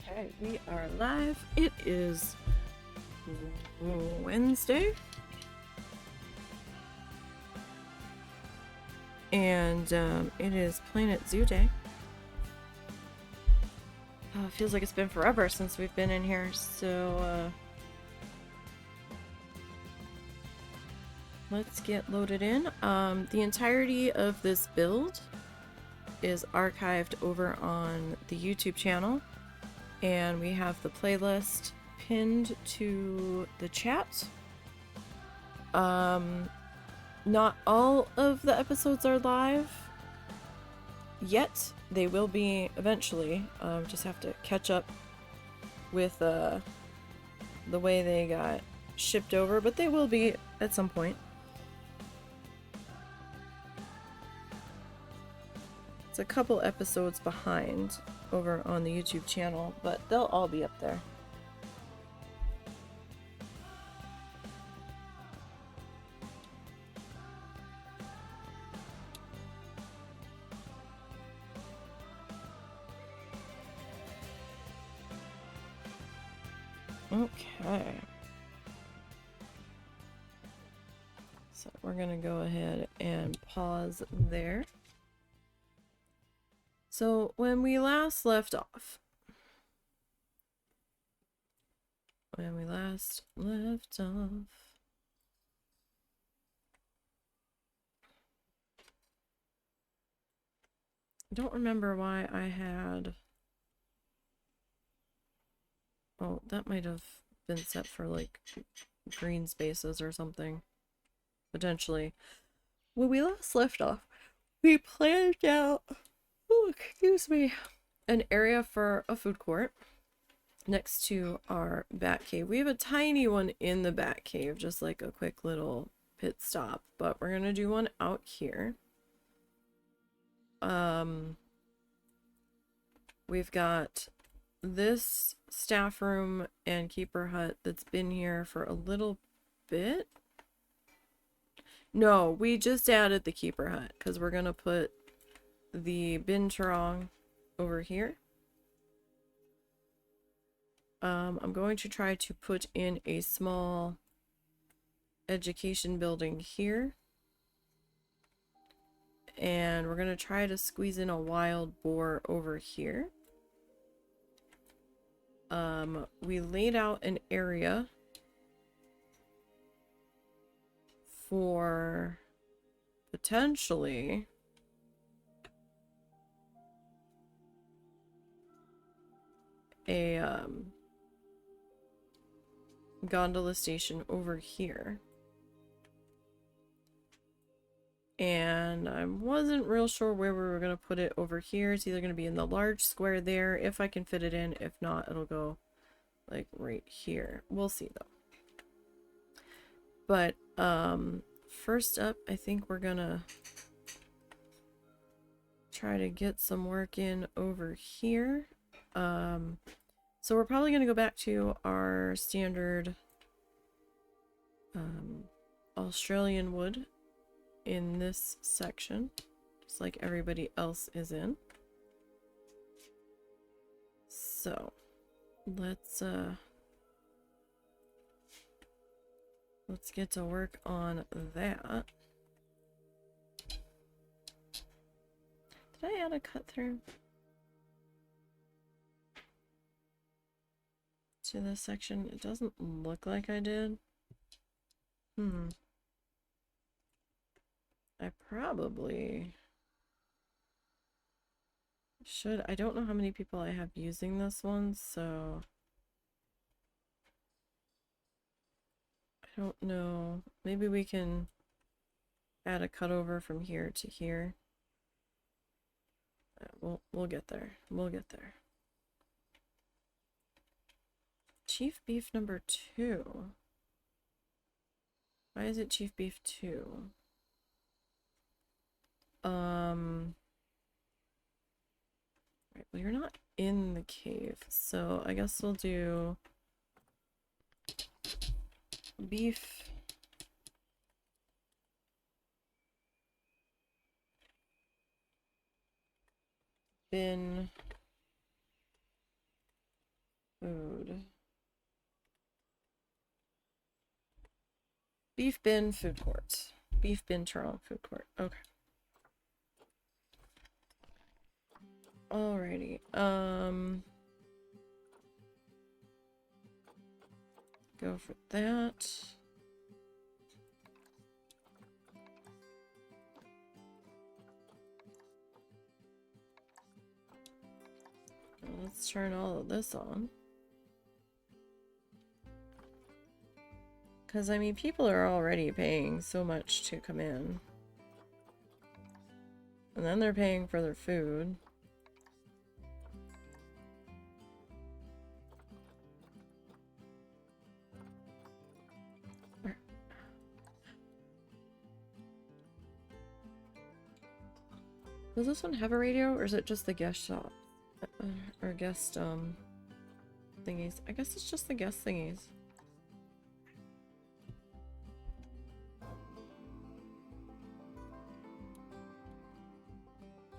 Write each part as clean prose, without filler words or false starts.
Okay, we are live. It is Wednesday. And it is Planet Zoo Day. It feels like it's been forever since we've been in here, so let's get loaded in. The entirety of this build is archived over on the YouTube channel. And we have the playlist pinned to the chat. Not all of the episodes are live yet. They will be eventually. Just have to catch up with the way they got shipped over, but they will be at some point. It's a couple episodes behind over on the YouTube channel, but they'll all be up there. Okay. So we're gonna go ahead and pause there. So when we last left off, I don't remember why I had, oh, that might have been set for like green spaces or something, potentially. When we last left off, we planned out, oh, excuse me, an area for a food court next to our bat cave. We have a tiny one in the bat cave, just like a quick little pit stop, but we're gonna do one out here. We've got this staff room and keeper hut that's been here for a little bit. No, we just added the keeper hut because we're gonna put the binturong over here. I'm going to try to put in a small education building here. And we're going to try to squeeze in a wild boar over here. We laid out an area for potentially a gondola station over here. And I wasn't real sure where we were going to put it over here. It's either going to be in the large square there, if I can fit it in. If not, it'll go like right here. We'll see though. But first up, I think we're going to try to get some work in over here. So we're probably going to go back to our standard Australian wood in this section. just like everybody else is in. So let's get to work on that. Did I add a cut through to this section? It doesn't look like I did. I probably should. I don't know how many people I have using this one, so I don't know. Maybe we can add a cutover from here to here. We'll get there. We'll get there. Chief beef number 2. Why is it chief beef 2? Right, well, you're not in the cave, so I guess we'll do beef bin food. Beef bin food court. Beef bin Toronto food court. Okay. Alrighty. Go for that. Let's turn all of this on. Because, I mean, people are already paying so much to come in. And then they're paying for their food. Does this one have a radio, or is it just the guest shop? Or guest, thingies? I guess it's just the guest thingies.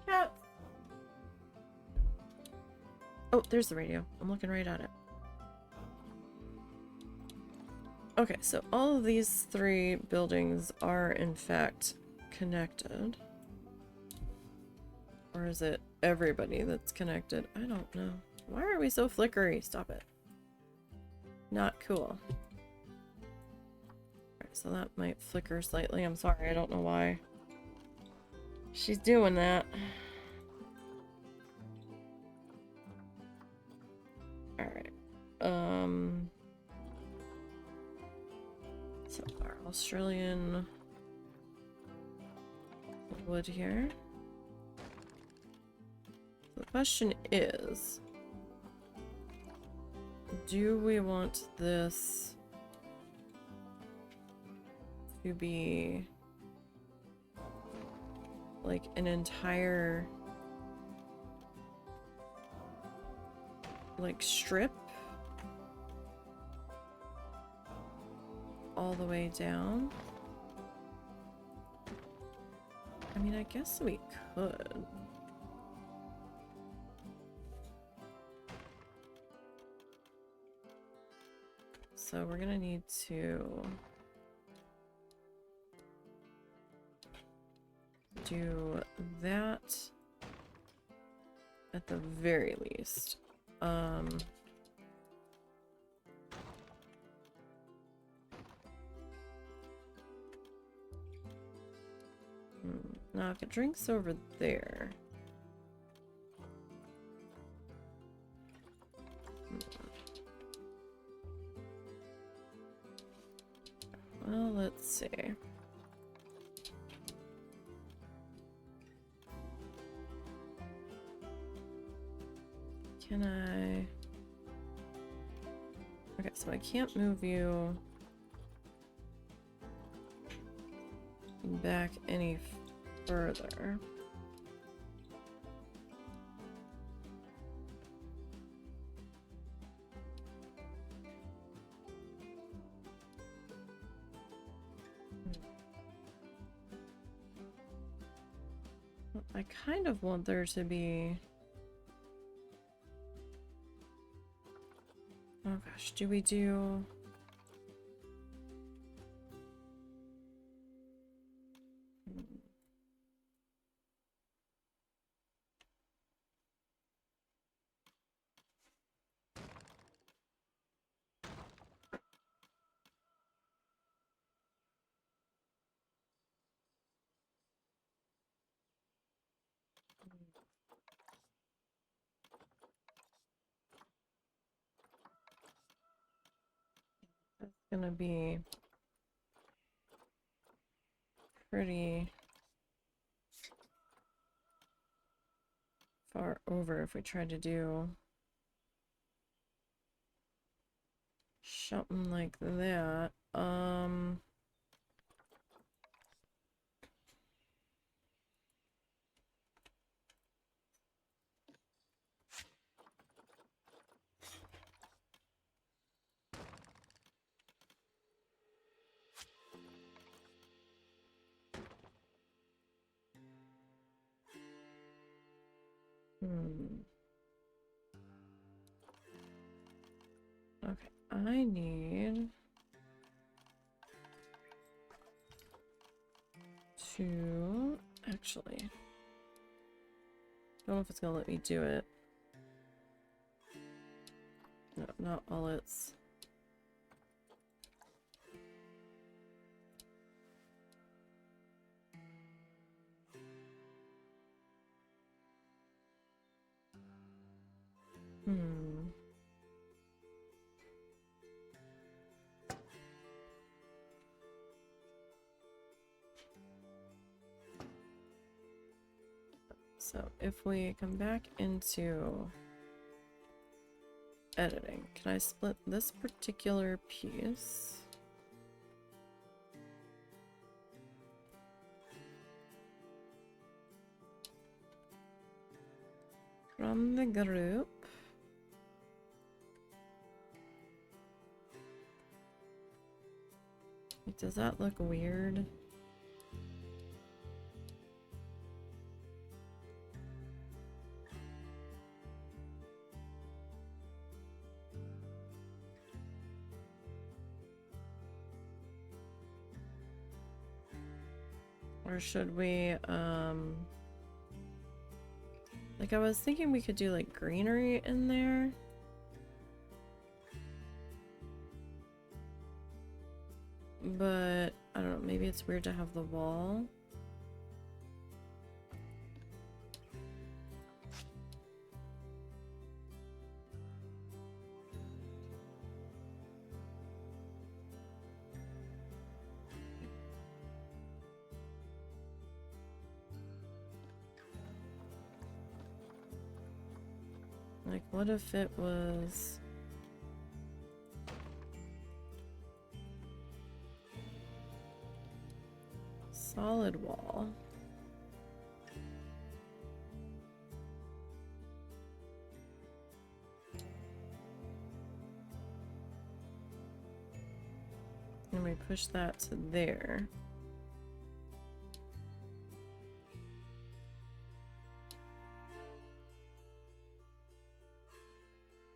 Cat! Oh, there's the radio. I'm looking right at it. Okay, so all of these 3 buildings are, in fact, connected. Or is it everybody that's connected? I don't know. Why are we so flickery? Stop it. Not cool. Alright, so that might flicker slightly. I'm sorry, I don't know why she's doing that. Alright. So our Australian wood here. The question is, do we want this to be like an entire like strip all the way down? I mean, I guess we could. So we're gonna need to do that at the very least. Now if it drinks over there. Well, let's see. Can I... Okay, so I can't move you back any further. I kind of want there to be... Oh gosh, do we do... That's gonna be pretty far over if we try to do something like that. Okay, I need to actually, don't know if it's gonna let me do it. No, not all its. So if we come back into editing, can I split this particular piece? From the group. Does that look weird? Or should we, like I was thinking we could do like greenery in there. But, I don't know, maybe it's weird to have the wall. Like, what if it was... solid wall? And we push that to there.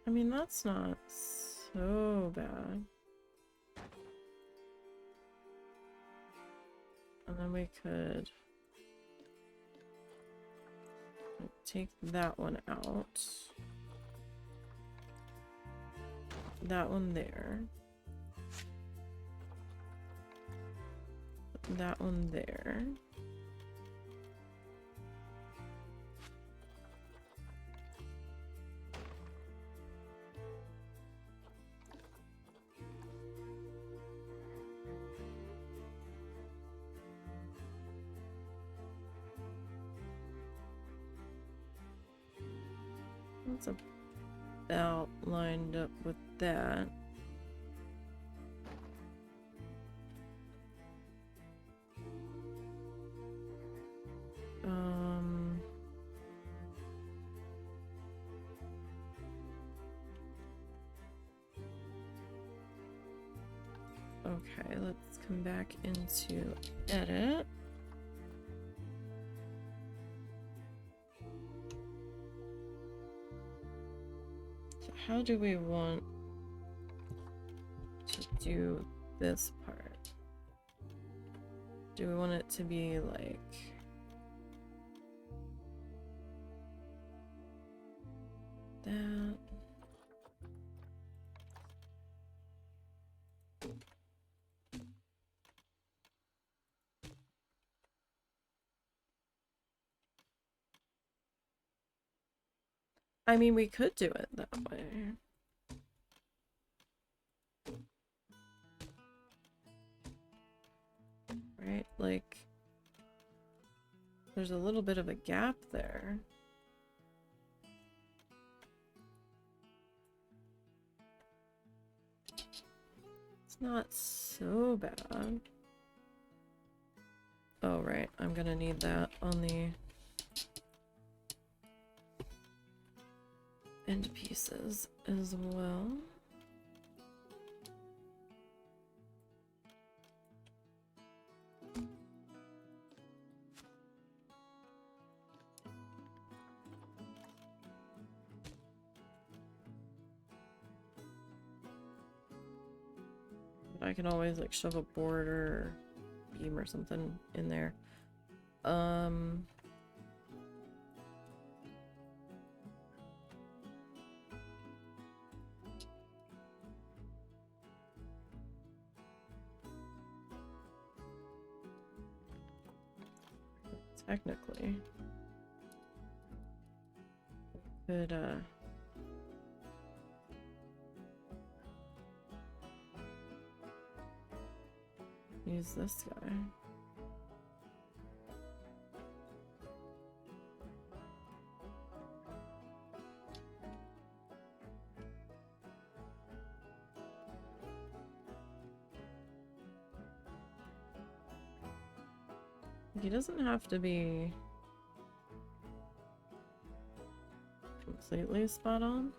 I mean, that's not so bad. And then we could take that one out. That one there. That one there. That's about lined up with that. Okay, let's come back into edit. how do we want to do this part? Do we want it to be like that? I mean, we could do it that way. Right? Like, there's a little bit of a gap there. It's not so bad. Oh, right. I'm gonna need that on the end pieces as well. I can always like shove a board or beam or something in there. Technically. Could use this guy. He doesn't have to be completely spot on.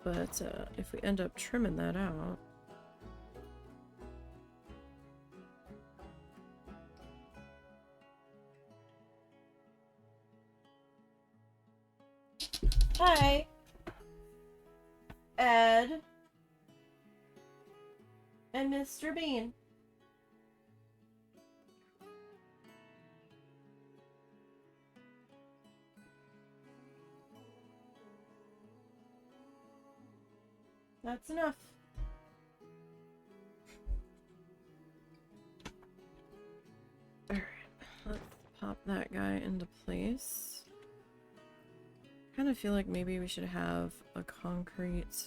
But if we end up trimming that out, hi, Ed and Mr. Bean. That's enough. Alright, let's pop that guy into place. I kind of feel like maybe we should have a concrete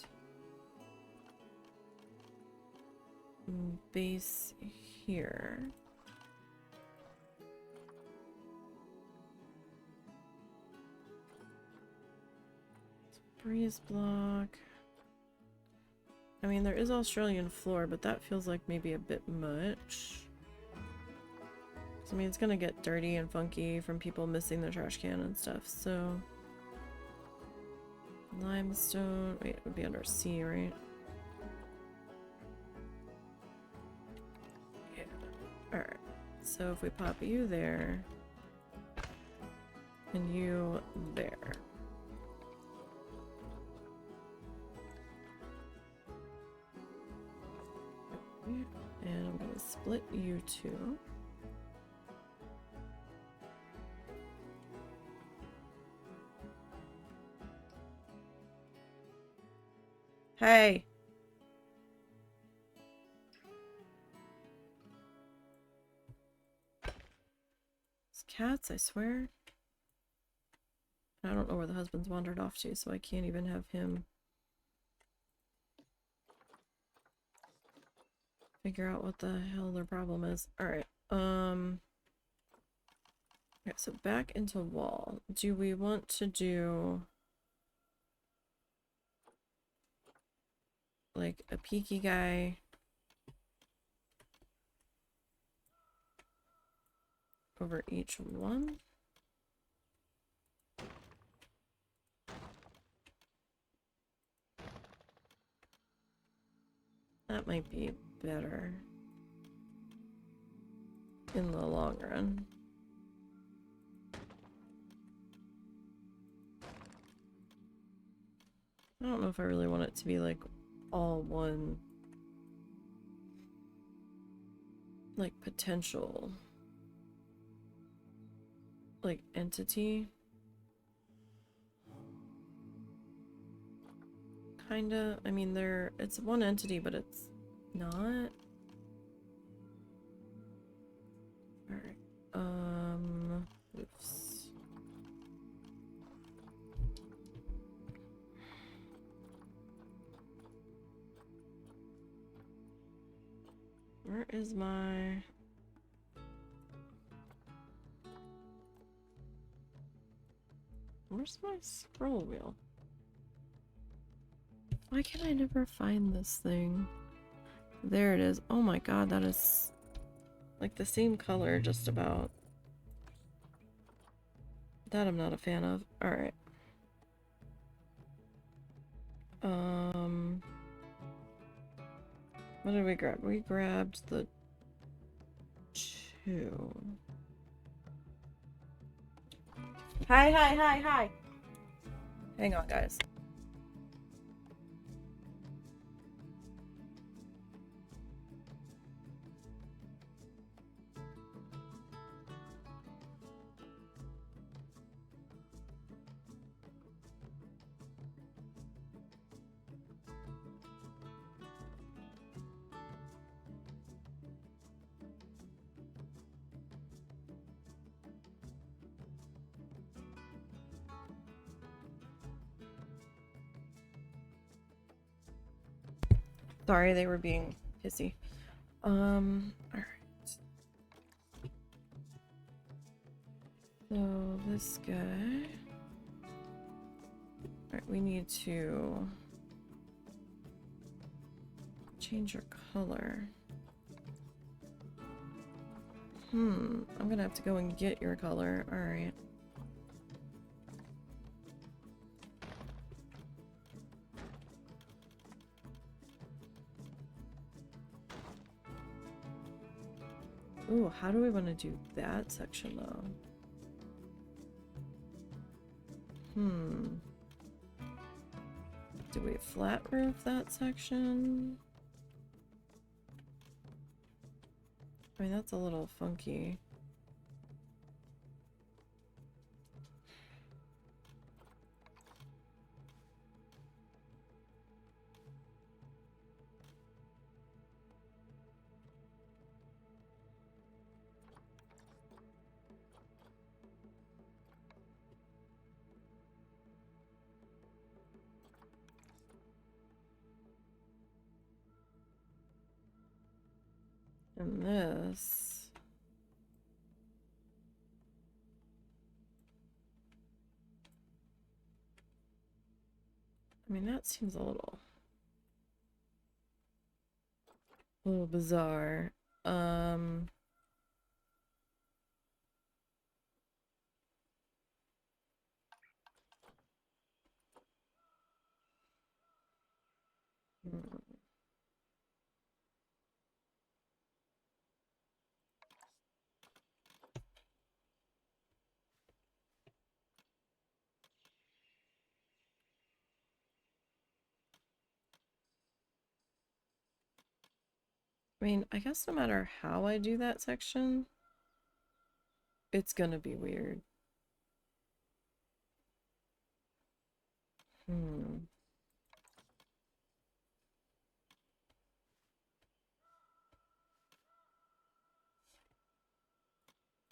base here. Breeze block. I mean, there is Australian floor, but that feels like maybe a bit much. I mean, it's gonna get dirty and funky from people missing their trash can and stuff, so... Limestone... Wait, it would be under C, right? Yeah. Alright. So if we pop you there... and you there... and I'm gonna split you two. Hey! It's cats, I swear. I don't know where the husband's wandered off to, so I can't even have him figure out what the hell their problem is. Alright, okay, so back into wall. Do we want to do like a peaky guy over each one? That might be better in the long run. I don't know if I really want it to be like all one, like, potential, like, entity. Kinda. I mean, it's one entity, but it's not. Alright. Oops. Where is my... Where's my scroll wheel? Why can I never find this thing? There it is. Oh my god, that is like the same color just about. That I'm not a fan of. Alright. What did we grab? We grabbed the 2. Hi. Hang on, guys. Sorry, they were being pissy. Alright. So, this guy... Alright, we need to... change your color. I'm gonna have to go and get your color. Alright. Ooh, how do we want to do that section, though? Do we flat roof that section? I mean, that's a little funky. And this... I mean, that seems a little bizarre. I mean, I guess no matter how I do that section, it's gonna be weird.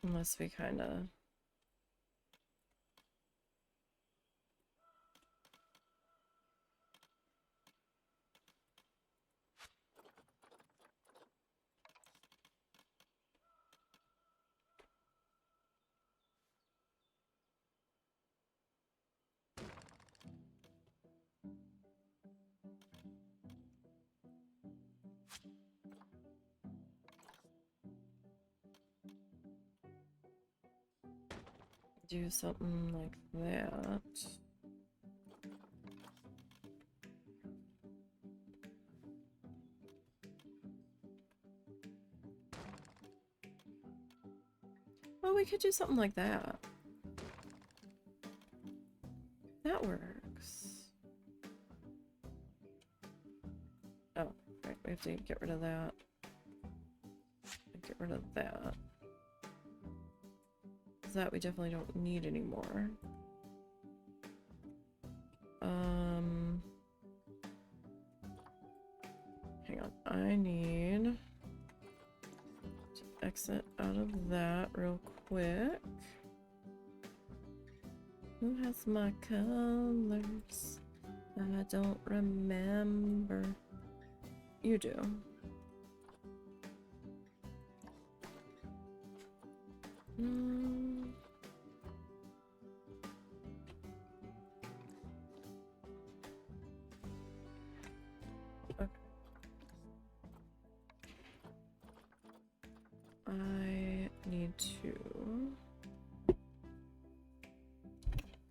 Unless we kind of... do something like that. Well, we could do something like that. That works. to get rid of that. Get rid of that. That we definitely don't need anymore. Hang on. I need to exit out of that real quick. Who has my colors? I don't remember. You do. Okay. I need to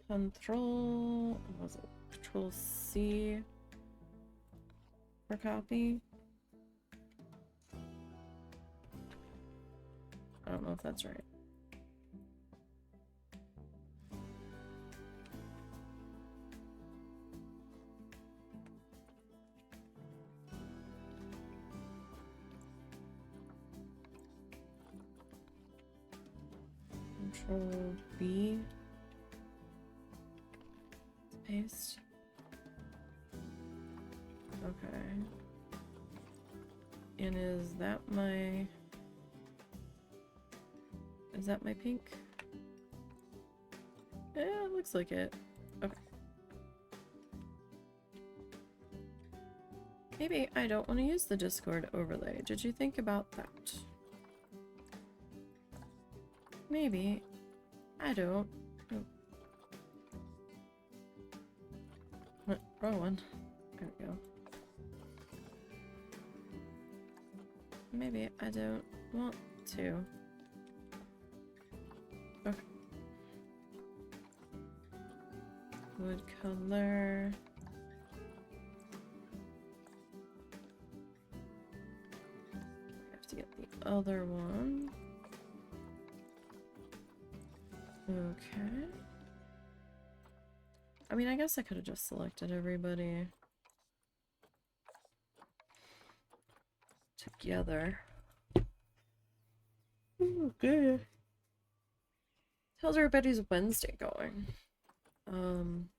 control, what was it? Control C for copy. I don't know if that's right. Control B. Paste. Okay. And is that my pink? Yeah, it looks like it. Okay. Maybe I don't want to use the Discord overlay. Did you think about that? Maybe. I don't. Oh. Wrong one. There we go. Maybe I don't want to. Okay. Wood color. I have to get the other one. Okay. I mean, I guess I could have just selected everybody together. Okay. How's everybody's Wednesday going?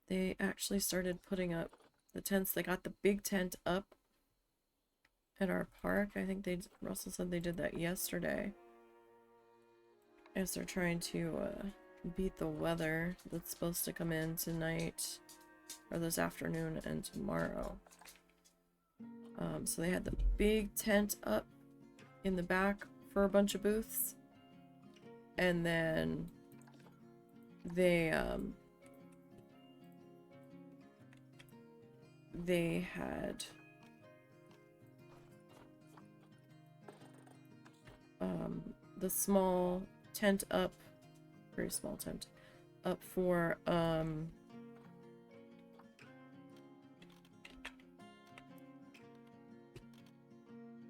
They actually started putting up the tents. They got the big tent up at our park. I think Russell said they did that yesterday. As they're trying to beat the weather that's supposed to come in tonight or this afternoon and tomorrow. So they had the big tent up in the back for a bunch of booths, and then they had the small tent up, very small tent up for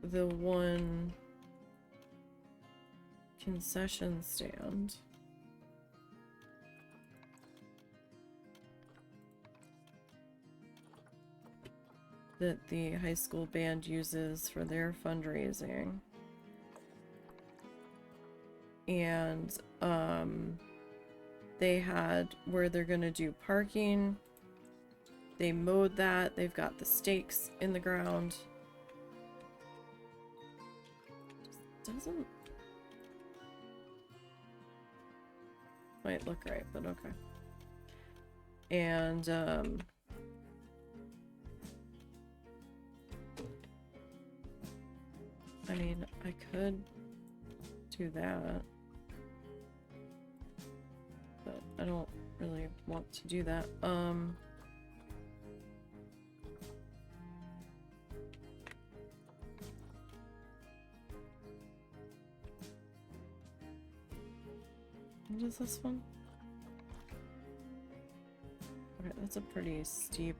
the one concession stand. That the high school band uses for their fundraising. And they had where they're gonna do parking. They mowed that. They've got the stakes in the ground. Just doesn't quite look right, but okay. And I mean, I could do that, but I don't really want to do that. What is this one? Okay, that's a pretty steep.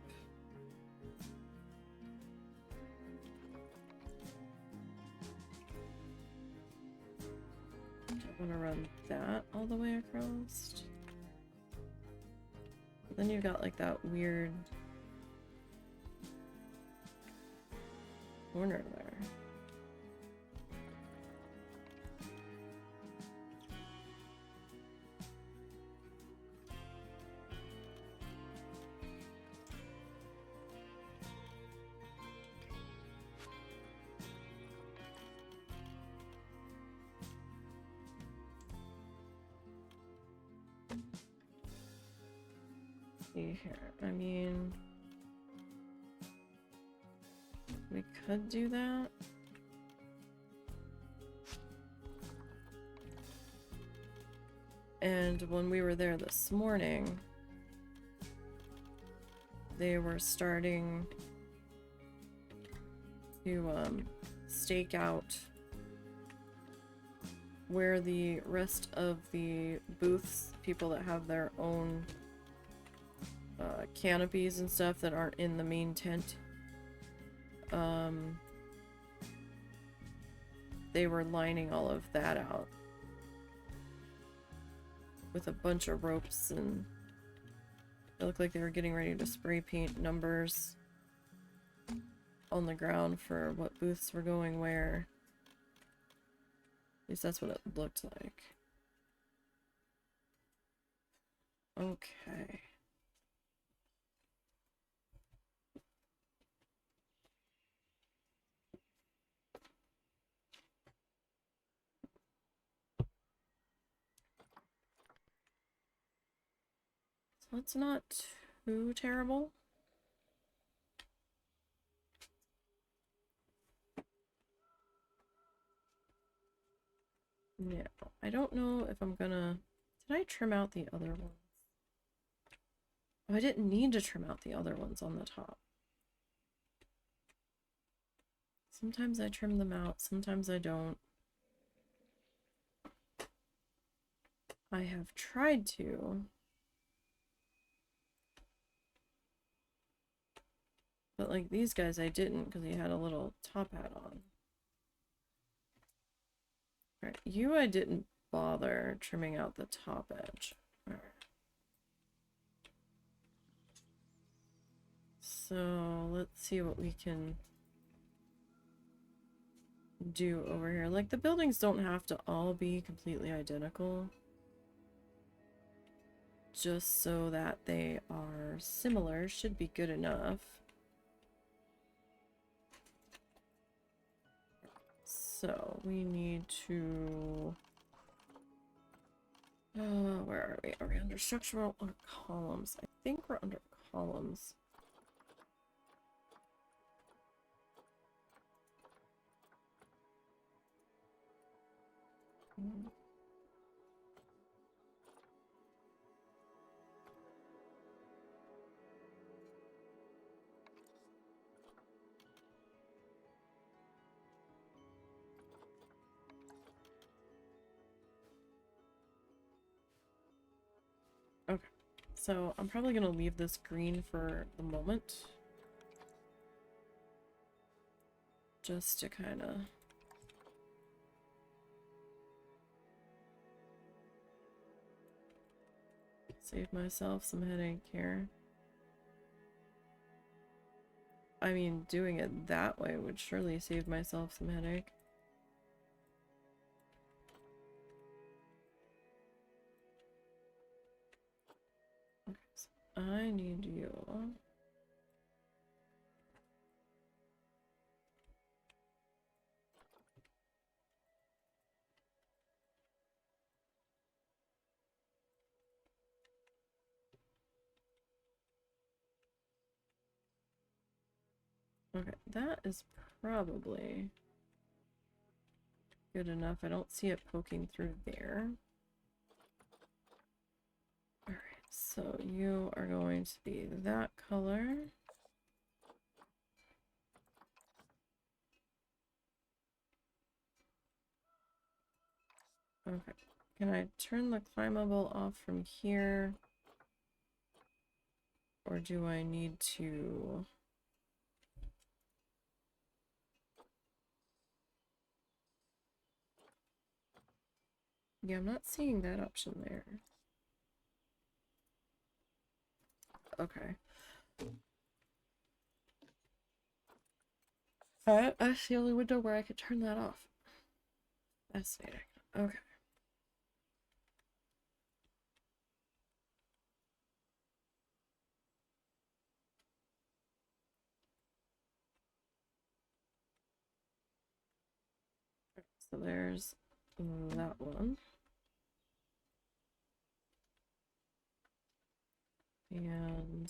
I'm gonna run that all the way across. But then you've got like that weird corner there. See here. I mean, we could do that. And when we were there this morning, they were starting to stake out where the rest of the booths, people that have their own canopies and stuff that aren't in the main tent, they were lining all of that out with a bunch of ropes, and it looked like they were getting ready to spray paint numbers on the ground for what booths were going where. At least that's what it looked like. Okay. So that's not too terrible. Yeah, I don't know if I'm gonna... Did I trim out the other ones? Oh, I didn't need to trim out the other ones on the top. Sometimes I trim them out, sometimes I don't. I have tried to. But like these guys I didn't because he had a little top hat on. Alright, you I didn't bother trimming out the top edge. Alright. So let's see what we can do over here. Like the buildings don't have to all be completely identical. Just so that they are similar should be good enough. So we need to... where are we? Are we under structural or columns? I think we're under columns. Okay, so I'm probably gonna leave this green for the moment. Just to kind of... save myself some headache here. I mean, doing it that way would surely save myself some headache. Okay, so I need you. Okay, that is probably good enough. I don't see it poking through there. Alright, so you are going to be that color. Okay, can I turn the climbable off from here? Or do I need to... Yeah, I'm not seeing that option there. Okay. Alright, that's the only window where I could turn that off. Fascinating. Okay. So there's that one. And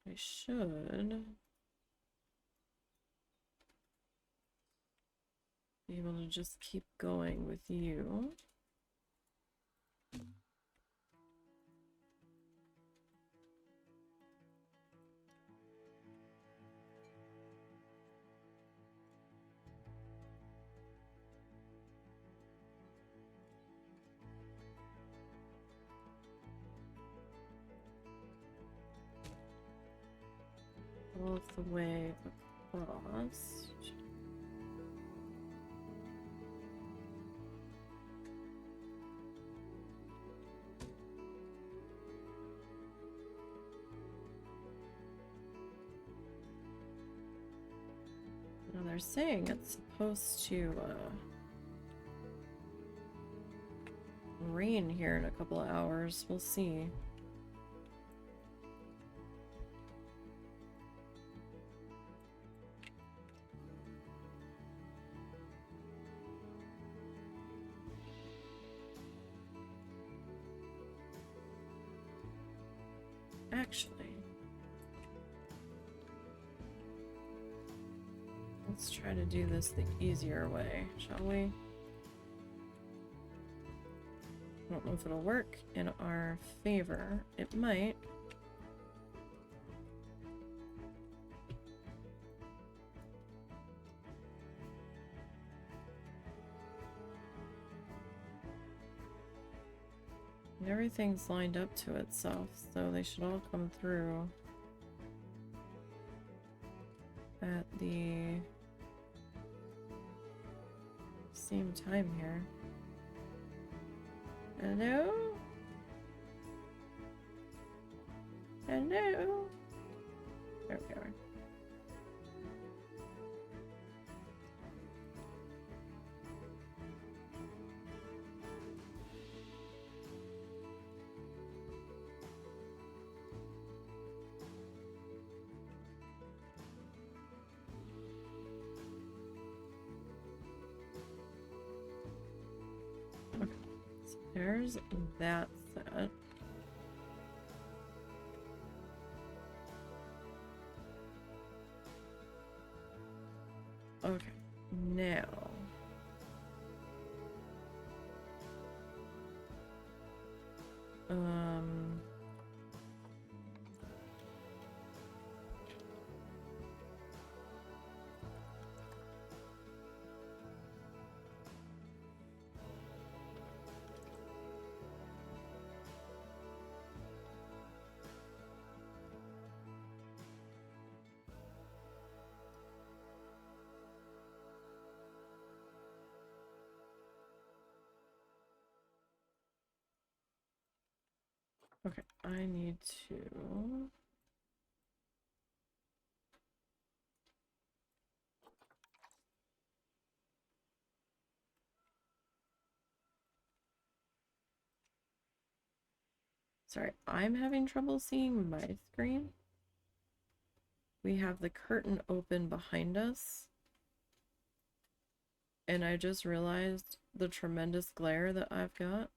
I should be able to just keep going with you. All the way across. Now they're saying it's supposed to rain here in a couple of hours. We'll see. Actually, let's try to do this the easier way, shall we? I don't know if it'll work in our favor. It might. And everything's lined up to itself, so they should all come through at the same time here. Hello? Hello? There we are. Okay, so there's that set. Okay, now okay, I need to sorry, I'm having trouble seeing my screen. We have the curtain open behind us. And I just realized the tremendous glare that I've got.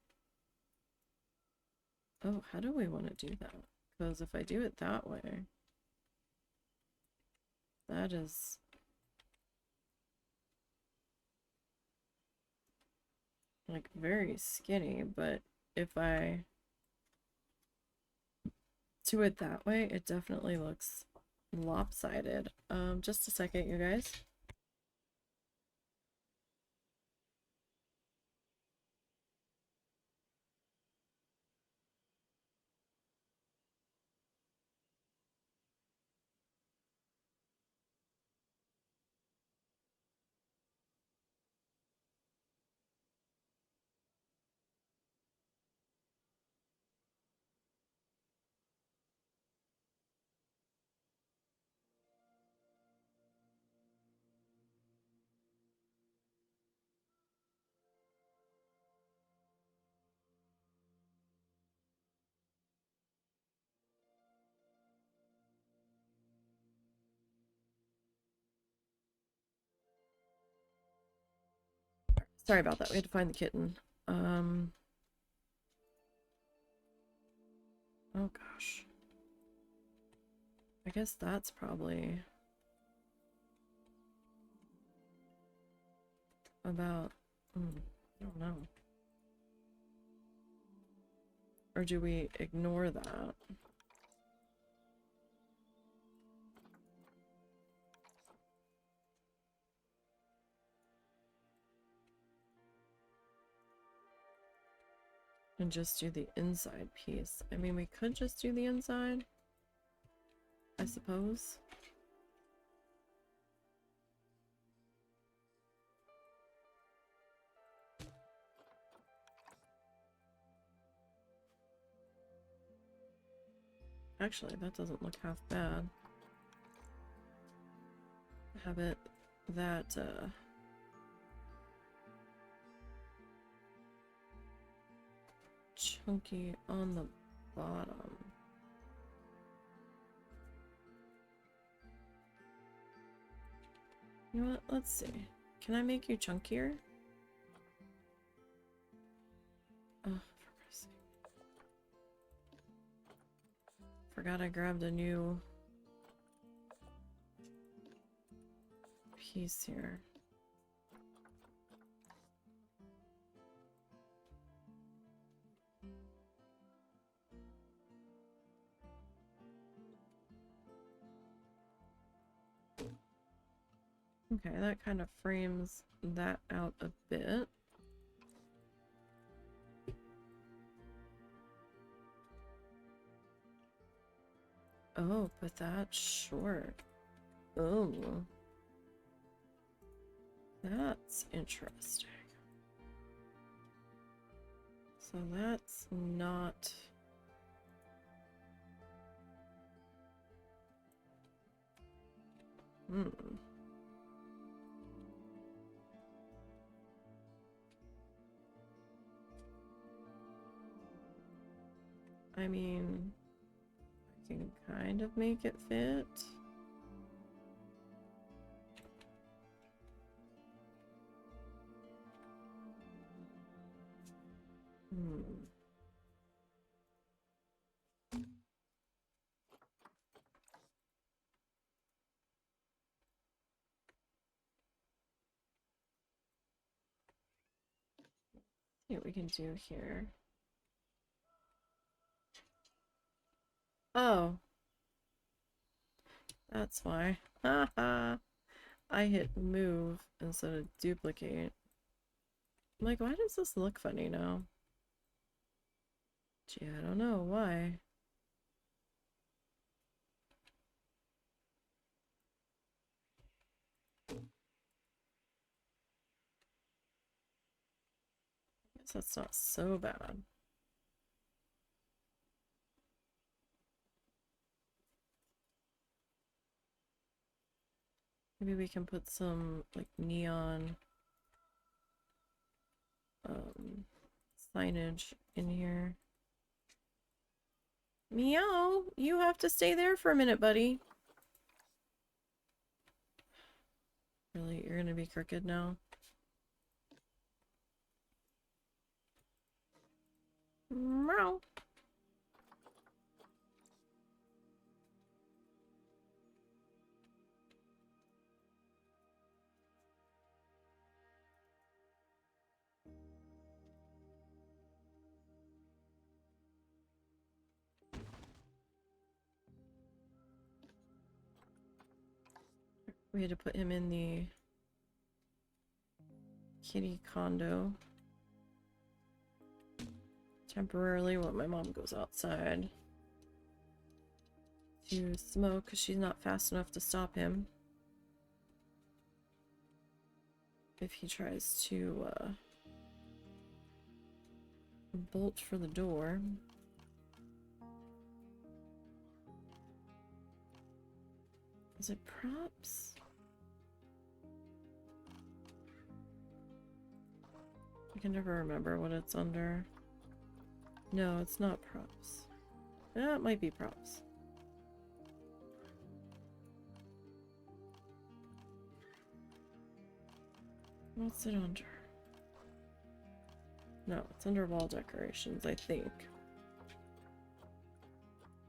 Oh, how do we want to do that? Because if I do it that way, that is... like very skinny, but if I do it that way, it definitely looks lopsided. Just a second, you guys. Sorry about that. We had to find the kitten. Oh gosh. I guess that's probably about, I don't know. Or do we ignore that? And just do the inside piece. I mean, we could just do the inside, I suppose. Actually, that doesn't look half bad. Have it that, chunky on the bottom. You know what? Let's see. Can I make you chunkier? Oh, for Christ's sake. Forgot I grabbed a new piece here. Okay, that kind of frames that out a bit. Oh, but that's short. Oh. That's interesting. So that's not... I mean, I can kind of make it fit. See what we can do here. Oh. That's why. Haha. I hit move instead of duplicate. I'm like, why does this look funny now? Gee, I don't know why. I guess that's not so bad. Maybe we can put some like neon signage in here. Meow, you have to stay there for a minute, buddy. Really, you're gonna be crooked now? Meow. We had to put him in the kitty condo temporarily while my mom goes outside to smoke because she's not fast enough to stop him if he tries to bolt for the door. Is it props? I can never remember what it's under. No, it's not props. That might be props. What's it under? No, it's under wall decorations, I think.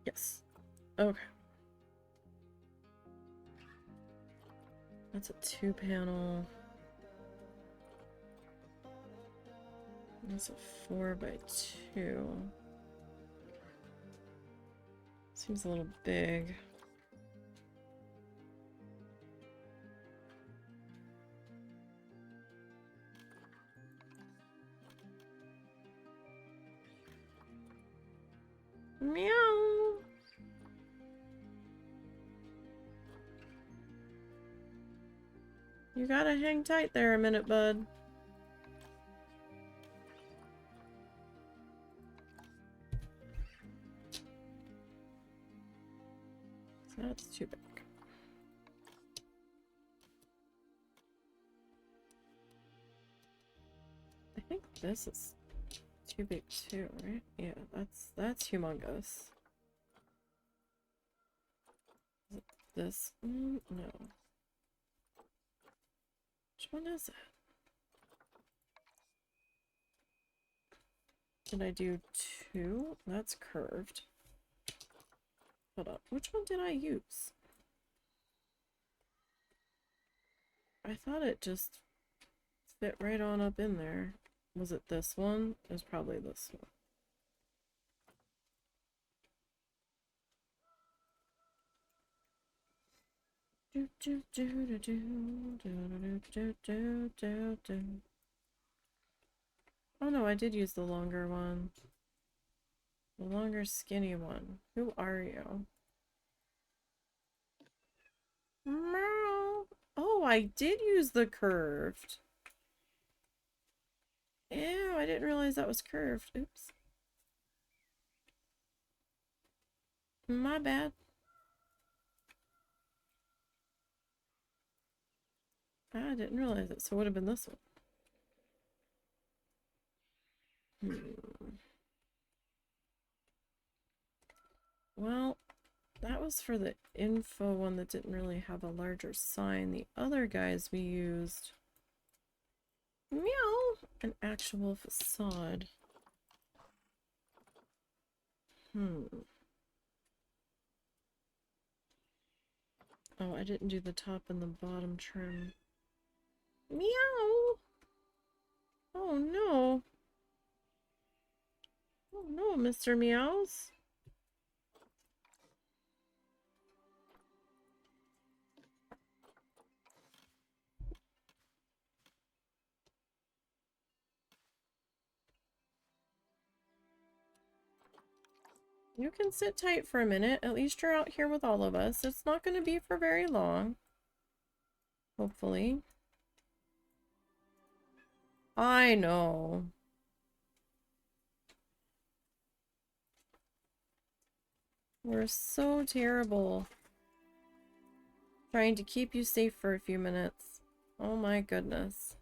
Yes. Okay. That's a 2-panel. That's a 4x2. Seems a little big. Meow. You gotta hang tight there a minute, bud. That's too big. I think this is too big too, right? Yeah, that's humongous. Is it this? No. Which one is it? Did I do 2? That's curved. Hold on. Which one did I use? I thought it just fit right on up in there. Was it this one? It was probably this one. Oh no, I did use the longer one. The longer skinny one. Who are you? Meow. Oh, I did use the curved. Ew, I didn't realize that was curved. Oops. My bad. I didn't realize it, so it would have been this one. Well, that was for the info one that didn't really have a larger sign. The other guys we used, meow, an actual facade. Oh, I didn't do the top and the bottom trim. Meow! Oh no. Oh no, Mr. Meows. You can sit tight for a minute. At least you're out here with all of us. It's not going to be for very long. Hopefully. I know. We're so terrible. Trying to keep you safe for a few minutes. Oh my goodness.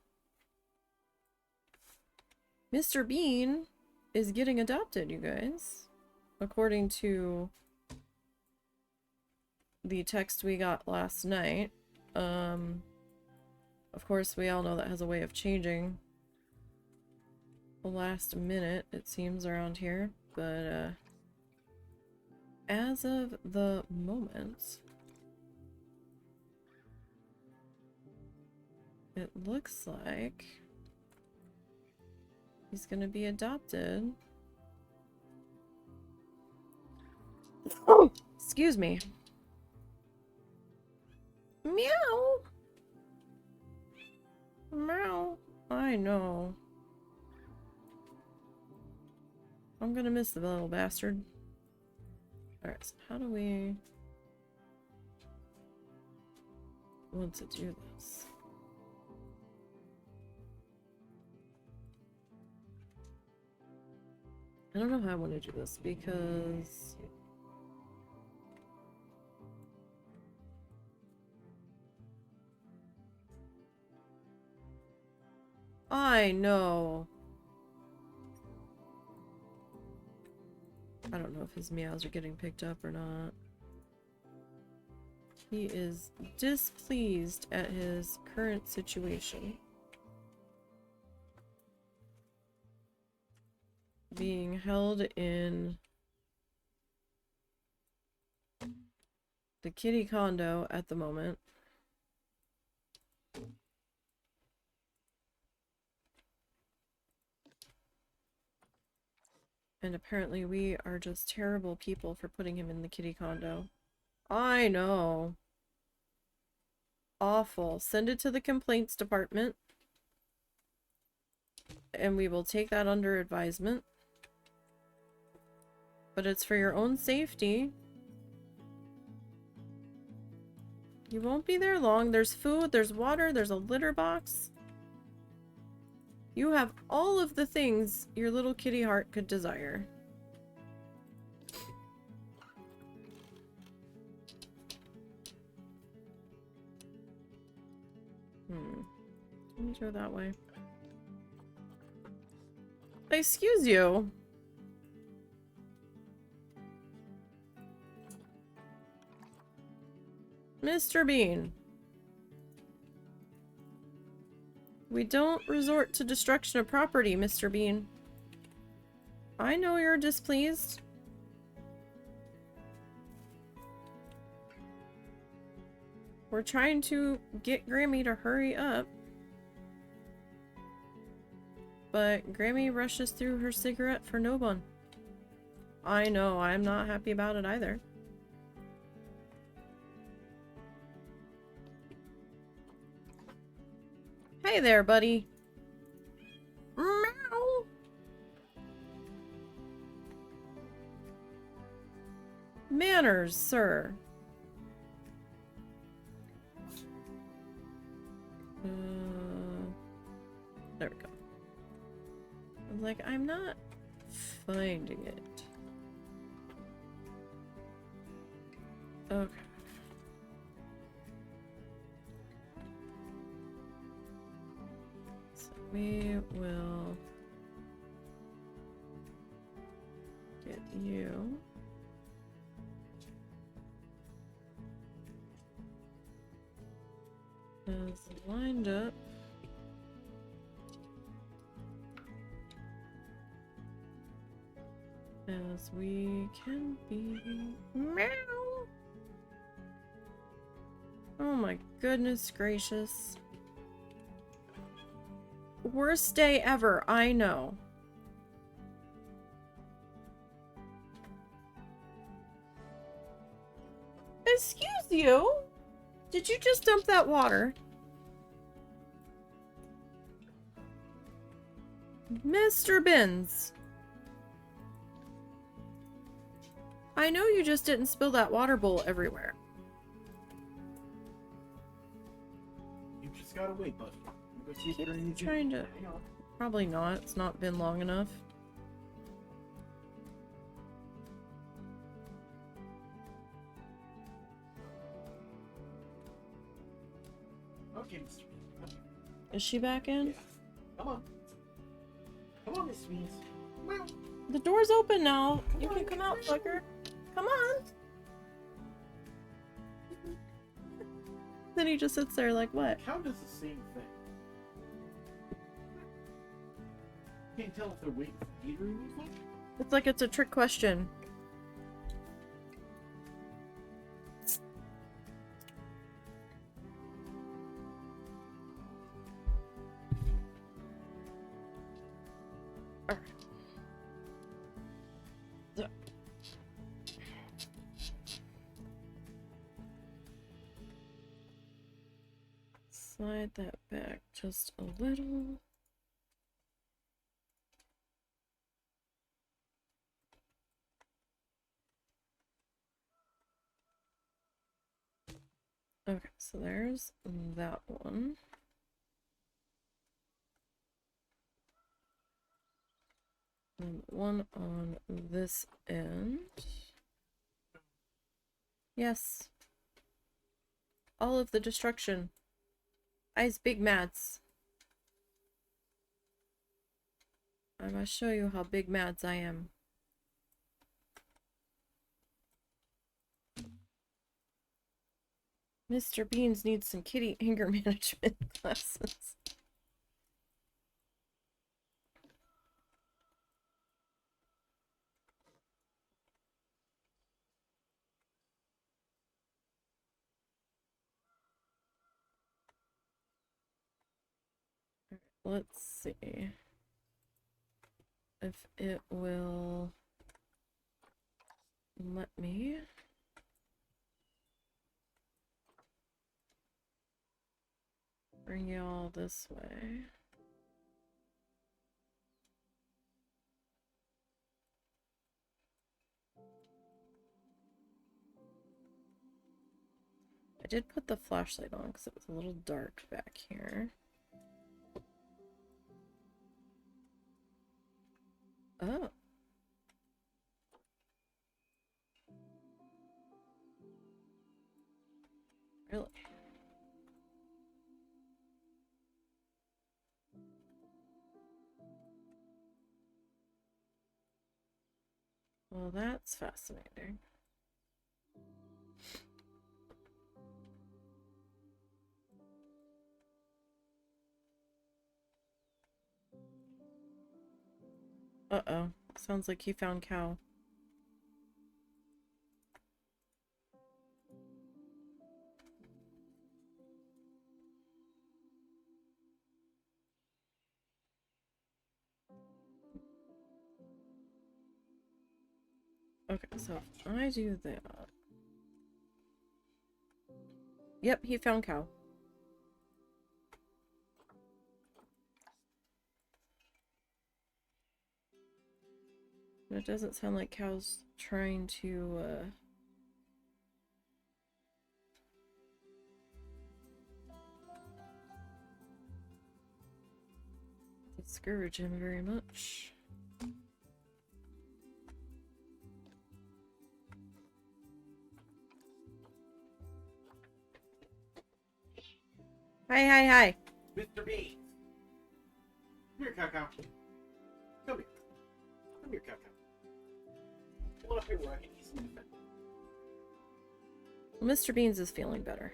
Mr. Bean is getting adopted, you guys. According to the text we got last night. Of course, we all know that has a way of changing the last minute, it seems, around here. But, as of the moment, it looks like he's gonna be adopted. Oh, excuse me. Meow. Meow. I know. I'm gonna miss the little bastard. Alright, so how do we want to do this? I don't know how I want to do this because I know. I don't know if his meows are getting picked up or not. He is displeased at his current situation. being held in the kitty condo at the moment. And apparently we are just terrible people for putting him in the kitty condo. I know. Awful. Send it to the complaints department. And we will take that under advisement. But it's for your own safety. You won't be there long. There's food, there's water, there's a litter box. You have all of the things your little kitty heart could desire. Let me go that way. Excuse you. Mr. Bean. We don't resort to destruction of property, Mr. Bean. I know you're displeased. We're trying to get Grammy to hurry up. But Grammy rushes through her cigarette for no one. I know, I'm not happy about it either. Hey there, buddy. Meow. Manners, sir. There we go. I'm like, I'm not finding it. Okay. So we will get you. As lined up. As we can be. Meow! Oh my goodness gracious. Worst day ever, I know. Excuse you? Did you just dump that water? Mr. Binns. I know you just didn't spill that water bowl everywhere. You just gotta wait, buddy. Keep trying to... Probably not. It's not been long enough. Okay, Mr. Bean. Is she back in? Yeah. Come on. Come on, Miss Beans. Well, The door's open now. You can come out, fucker. Come on. Then he just sits there like, what? cow does the same thing. Can't tell if they're waiting for you to remove them. It's like it's a trick question. Alright. So. Slide that back just a little. Okay, so there's that one. And one on this end. Yes. All of the destruction. I's big mads. I must show you how big mads I am. Mr. Beans needs some kitty anger management classes. let's see if it will let me. Bring you all this way. I did put the flashlight on because it was a little dark back here. Oh. Really? Well, that's fascinating. Uh-oh. Sounds like he found cow. Okay, so if I do that... Yep, he found cow. But it doesn't sound like cow's trying to, discourage him very much. Hi, hi, hi. Mr. Beans. Come here, Cow. Come here. Come here, Cow. Come on up here where I can easily defend you. Well, Mr. Beans is feeling better.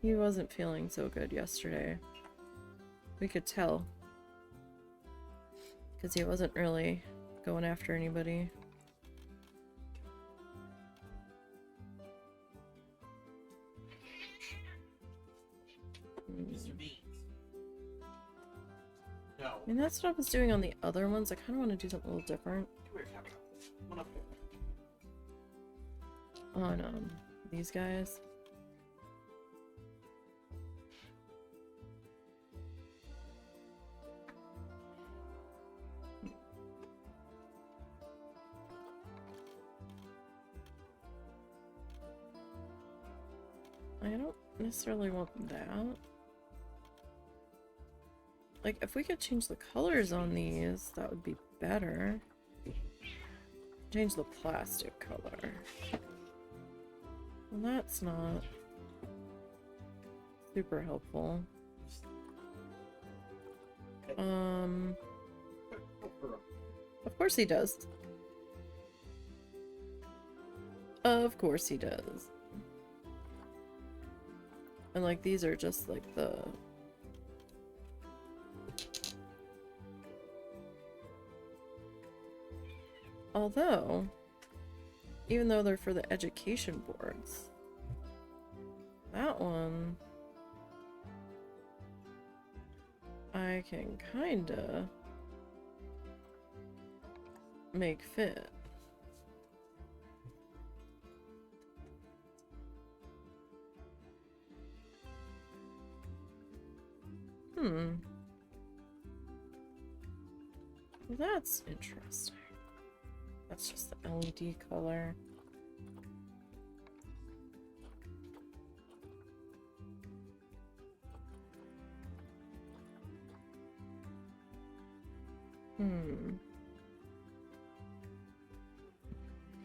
He wasn't feeling so good yesterday. We could tell. Because he wasn't really going after anybody. Mr. Beans. No. I mean, that's what I was doing on the other ones. I kind of want to do something a little different. Come here, Cow. Come on up here. On, these guys. I don't necessarily want that. Like, if we could change the colors on these, that would be better. Change the plastic color. Well, that's not super helpful. Of course he does. Of course he does. And like these are just like the... Although, even though they're for the education boards, that one I can kinda make fit. Well, that's interesting. That's just the LED color.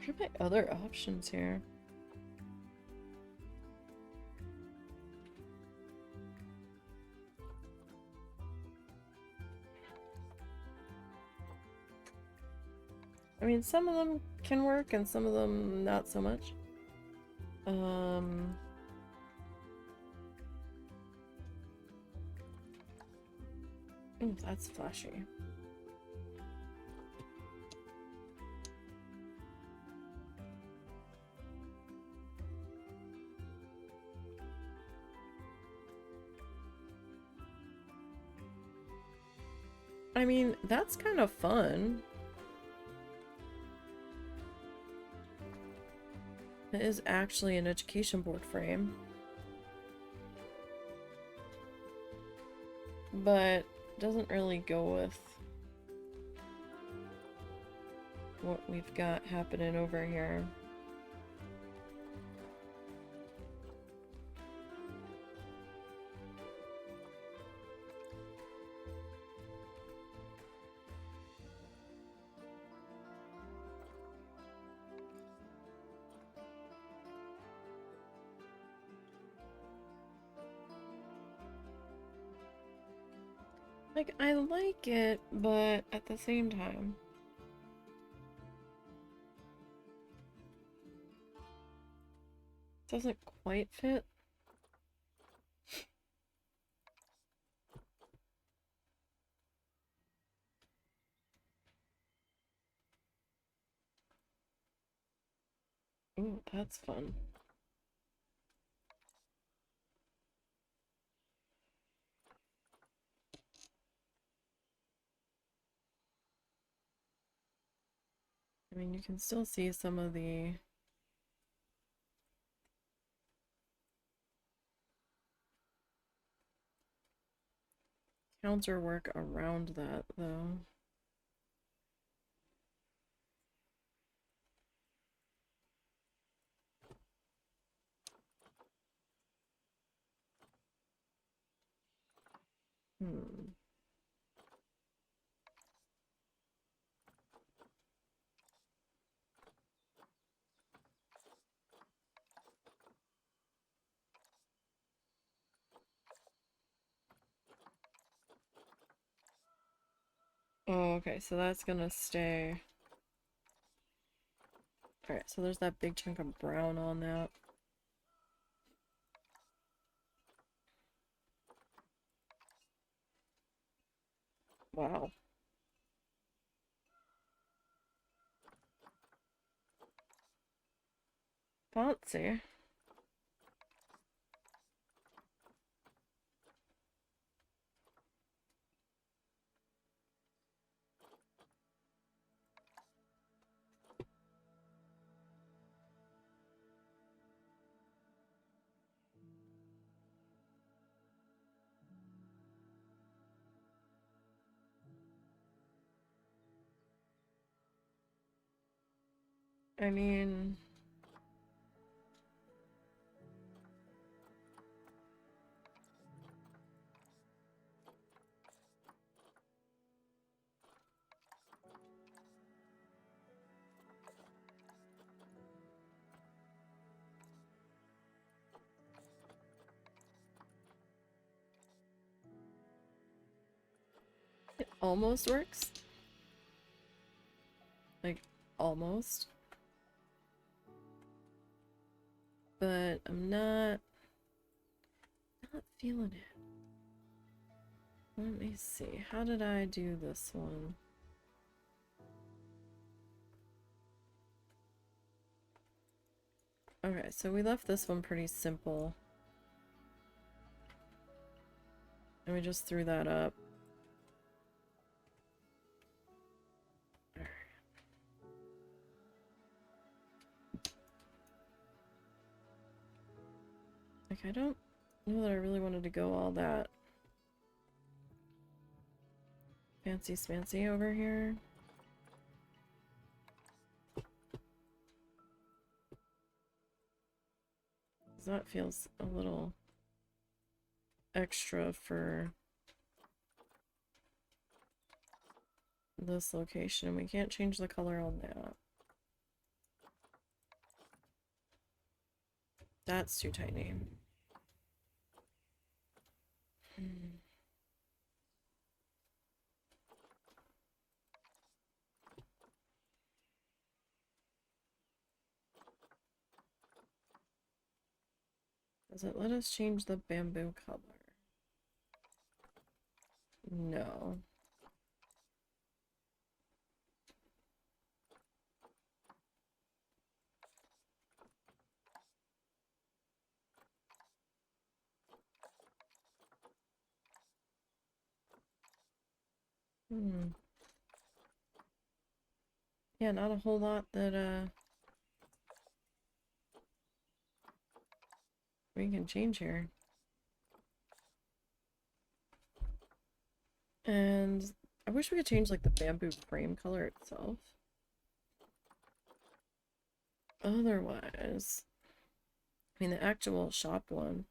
What are my other options here? I mean, some of them can work and some of them not so much. Ooh, that's flashy. I mean, that's kind of fun. It is actually an education board frame. But doesn't really go with what we've got happening over here. Like, I like it, but at the same time, it doesn't quite fit. Ooh, that's fun. I mean, you can still see some of the counter work around that, though. Hmm. Oh, okay, so that's gonna stay. Alright, so there's that big chunk of brown on that. Wow. Fancy. I mean, it almost works. Like, almost. But I'm not feeling it. Let me see. How did I do this one? Okay, so we left this one pretty simple. And we just threw that up. Like, I don't know that I really wanted to go all that fancy smancy over here. 'Cause that feels a little extra for this location. We can't change the color on that. That's too tiny. Does it let us change the bamboo color? No. Hmm. Yeah, not a whole lot that we can change here. And I wish we could change like the bamboo frame color itself. Otherwise, I mean the actual shop one.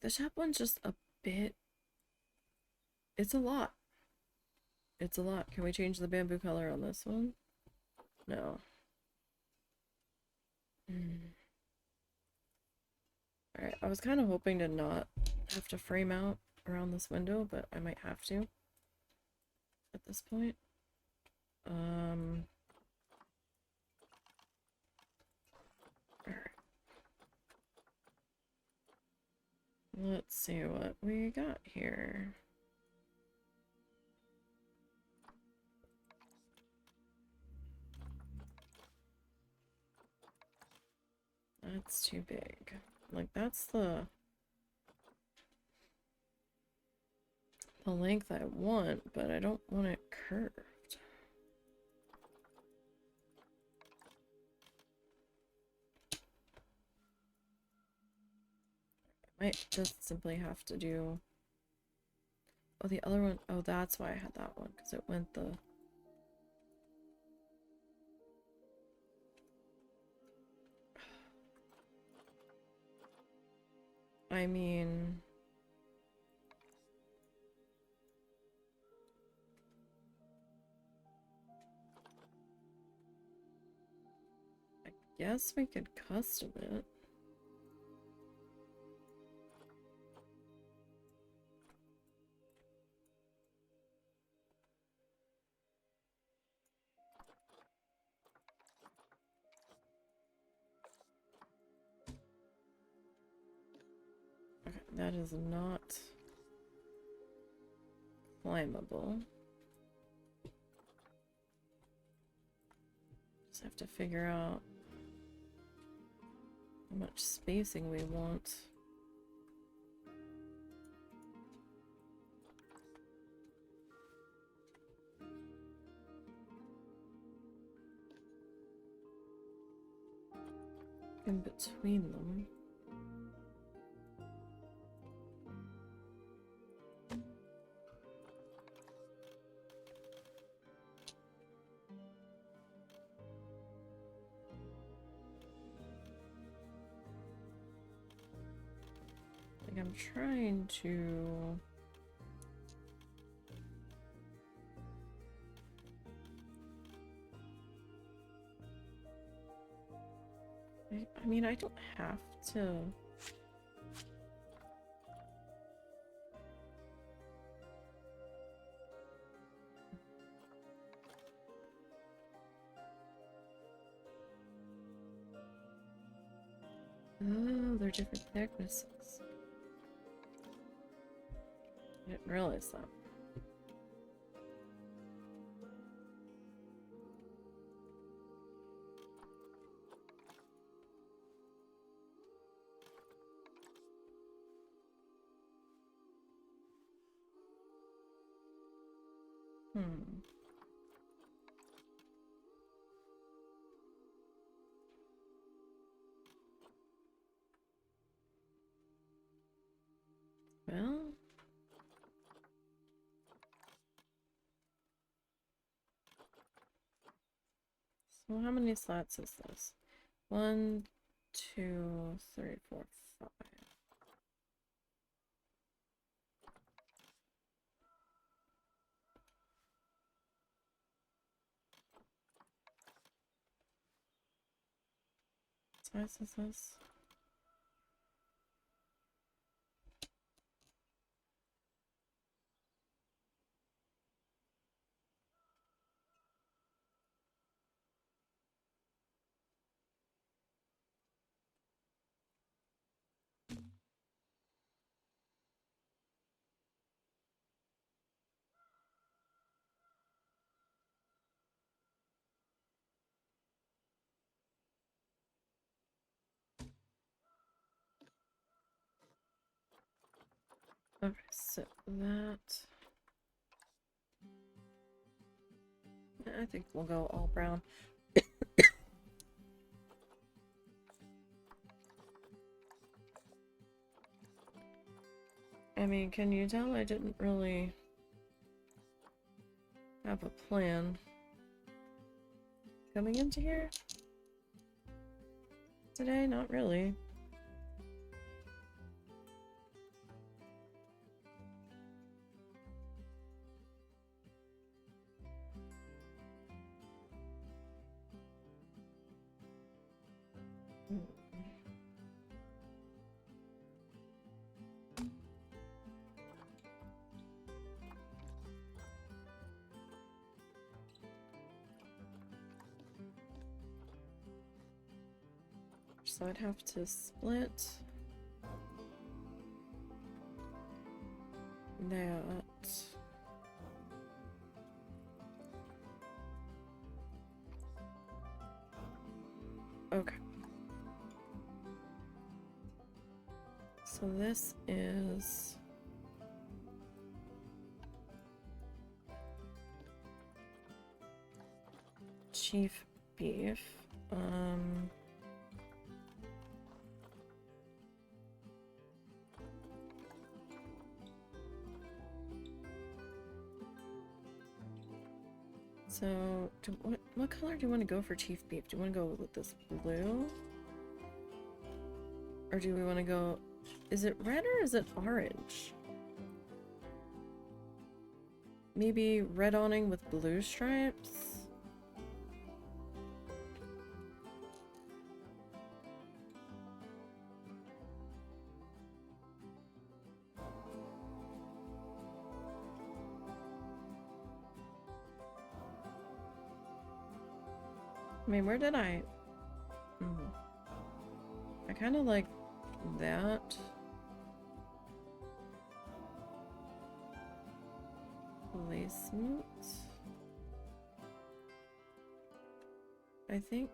The shop one's just a bit, it's a lot. It's a lot. Can we change the bamboo color on this one? No. Alright, I was kind of hoping to not have to frame out around this window, but I might have to at this point. Alright. Let's see what we got here. That's too big. Like, that's the length I want, but I don't want it curved. I might just simply have to do... Oh, the other one... Oh, that's why I had that one, because it went the... I mean... I guess we could custom it. Okay, that is not climbable. Just have to figure out how much spacing we want. In between them. Like, I'm trying to... I mean, I don't have to... Oh, they're different thicknesses. I didn't realize that. Hmm. Well... So how many slats is this? 1, 2, 3, 4, 5. What size is this? Okay, so that... I think we'll go all brown. I mean, can you tell I didn't really have a plan coming into here today? Not really. So I'd have to split that. Okay. So this is chief beef. So, what color do you want to go for chief beef? Do you want to go with this blue? Or do we want to go... Is it red or is it orange? Maybe red awning with blue stripes? I mean, where did I... I kind of like that. Placement. I think...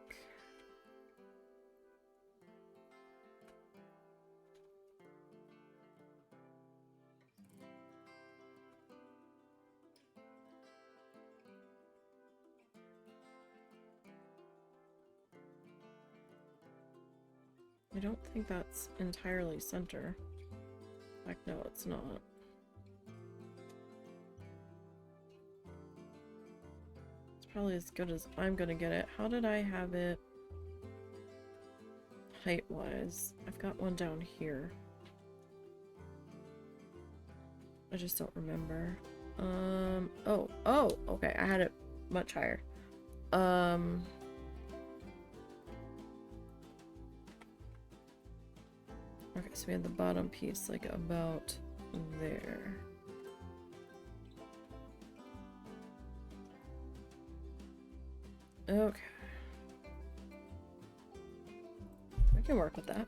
I don't think that's entirely center. In fact, no, it's not. It's probably as good as I'm gonna get it. How did I have it height-wise? I've got one down here. I just don't remember. Oh, okay, I had it much higher. Okay, so we had the bottom piece like about there. Okay. We can work with that.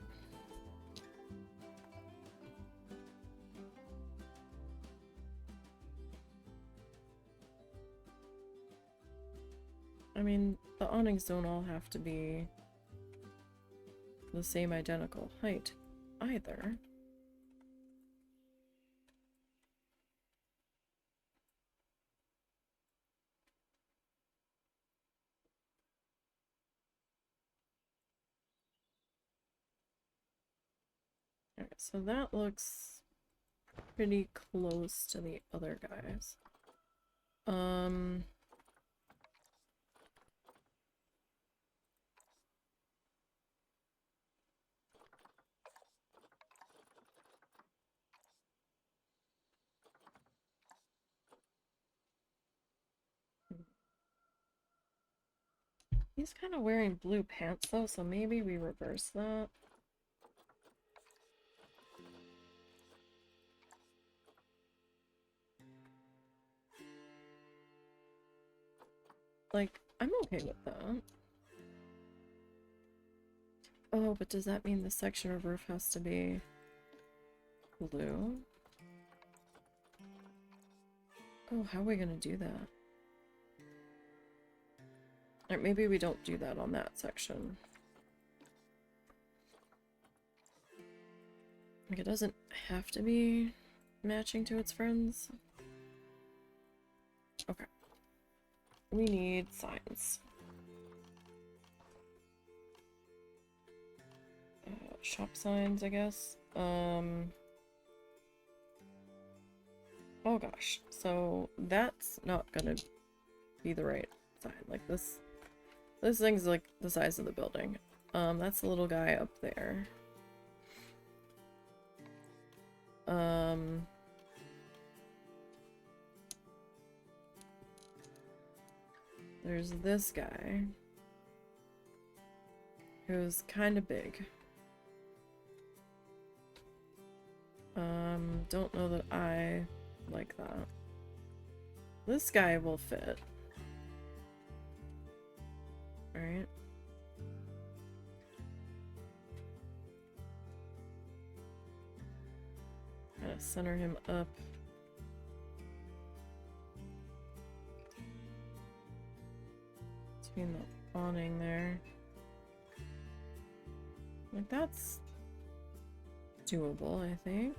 I mean, the awnings don't all have to be the same identical height either. Okay, so that looks pretty close to the other guys. He's kind of wearing blue pants though, so maybe we reverse that. Like, I'm okay with that. Oh, but does that mean the section of roof has to be blue? Oh, how are we gonna do that? Or maybe we don't do that on that section. Like, it doesn't have to be matching to its friends. Okay. we need signs. Shop signs, I guess. Oh gosh, so that's not gonna be the right sign. Like this thing's like the size of the building. That's the little guy up there. There's this guy who's kind of big. Don't know that I like that. This guy will fit. Alright. Gotta center him up. Between the awning there. Like, that's doable, I think.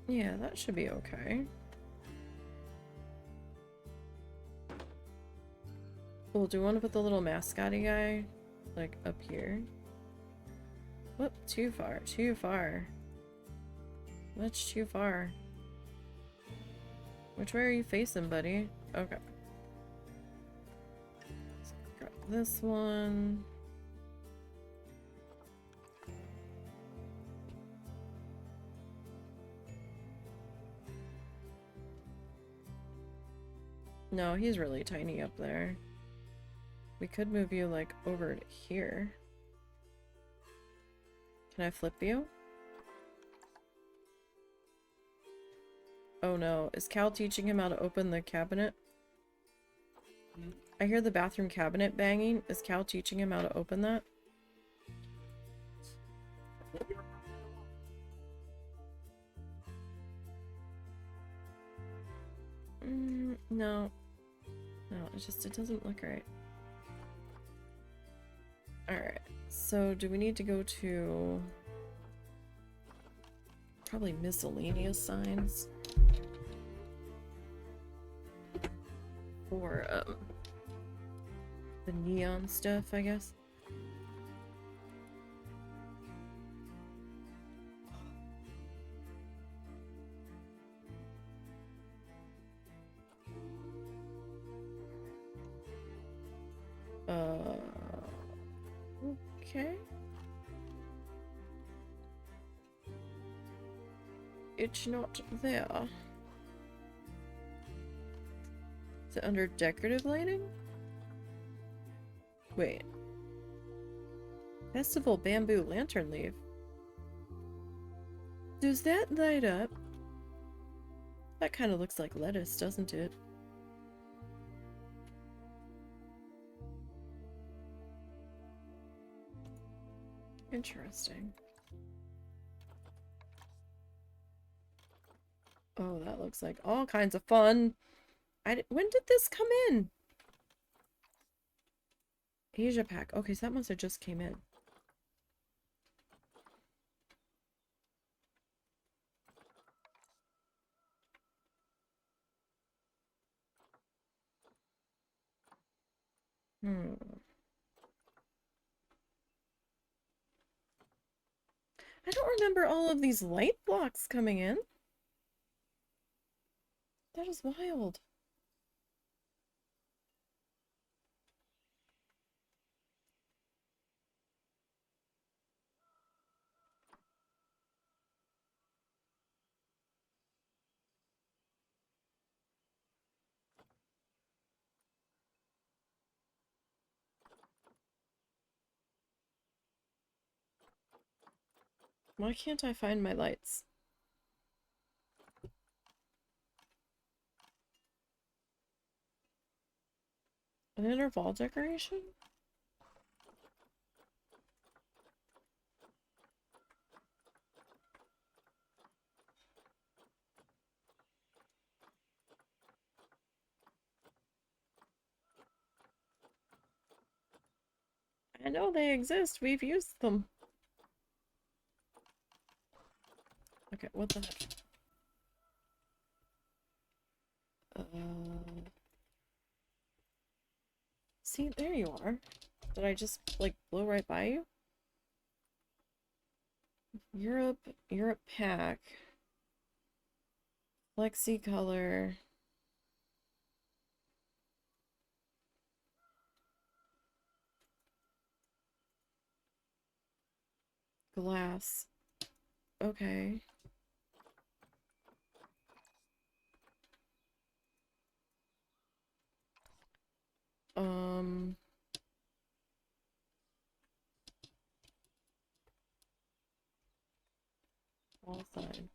Yeah, that should be okay. Cool, do you want to put the little mascotty guy, like, up here? Whoop, too far, too far. Much too far. Which way are you facing, buddy? Okay. Let's grab this one. No, he's really tiny up there. We could move you, like, over to here. Can I flip you? Oh no, is Cal teaching him how to open the cabinet? I hear the bathroom cabinet banging. Is Cal teaching him how to open that? No. No, it doesn't look right. Alright, so do we need to go to... probably miscellaneous signs? For, the neon stuff, I guess? Okay. It's not there. Is it under decorative lighting? Wait. Festival bamboo lantern leaf. Does that light up? That kind of looks like lettuce, doesn't it? Interesting. Oh, that looks like all kinds of fun. When did this come in? Asia Pack. Okay, so that must have just came in. I don't remember all of these light blocks coming in. That is wild. Why can't I find my lights? An inner wall decoration? I know they exist. We've used them. Okay, what the heck? See, there you are. Did I just, like, blow right by you? Europe pack. Flexi color. Glass. Okay. Um... Wall side.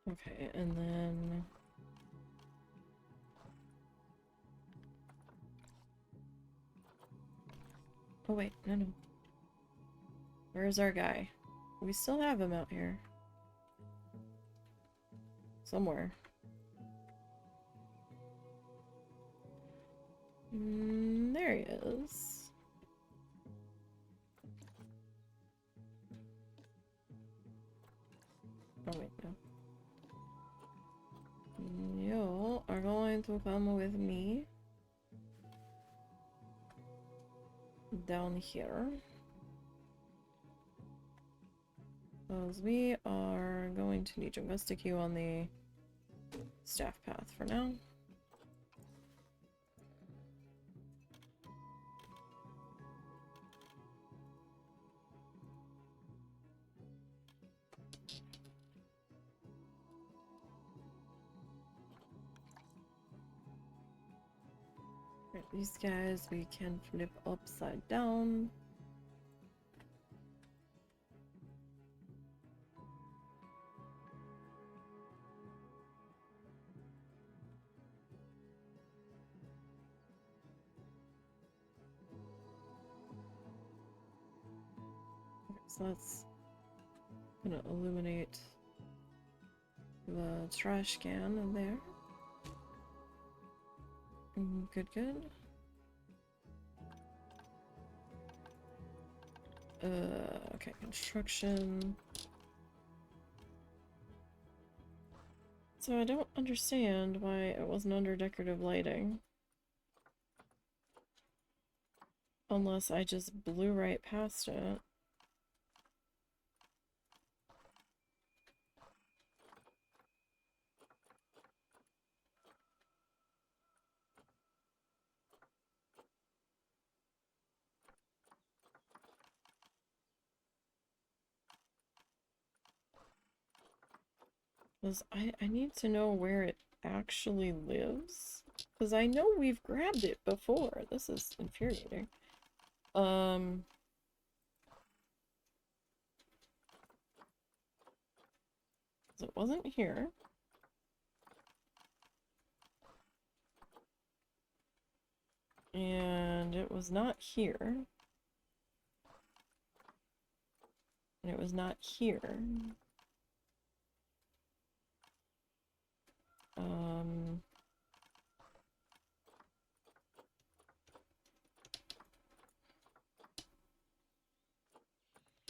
Okay, and then... Oh wait, no. Where's our guy? We still have him out here. Somewhere. There he is. Oh wait, no. You are going to come with me down here. Because we are going to need you. I'm going to stick you on the staff path for now. Right, these guys we can flip upside down. So that's gonna illuminate the trash can in there. Good, good. Okay, construction. So I don't understand why it wasn't under decorative lighting. Unless I just blew right past it. Because I need to know where it actually lives. Because I know we've grabbed it before. This is infuriating. 'Cause it wasn't here. And it was not here. And it was not here.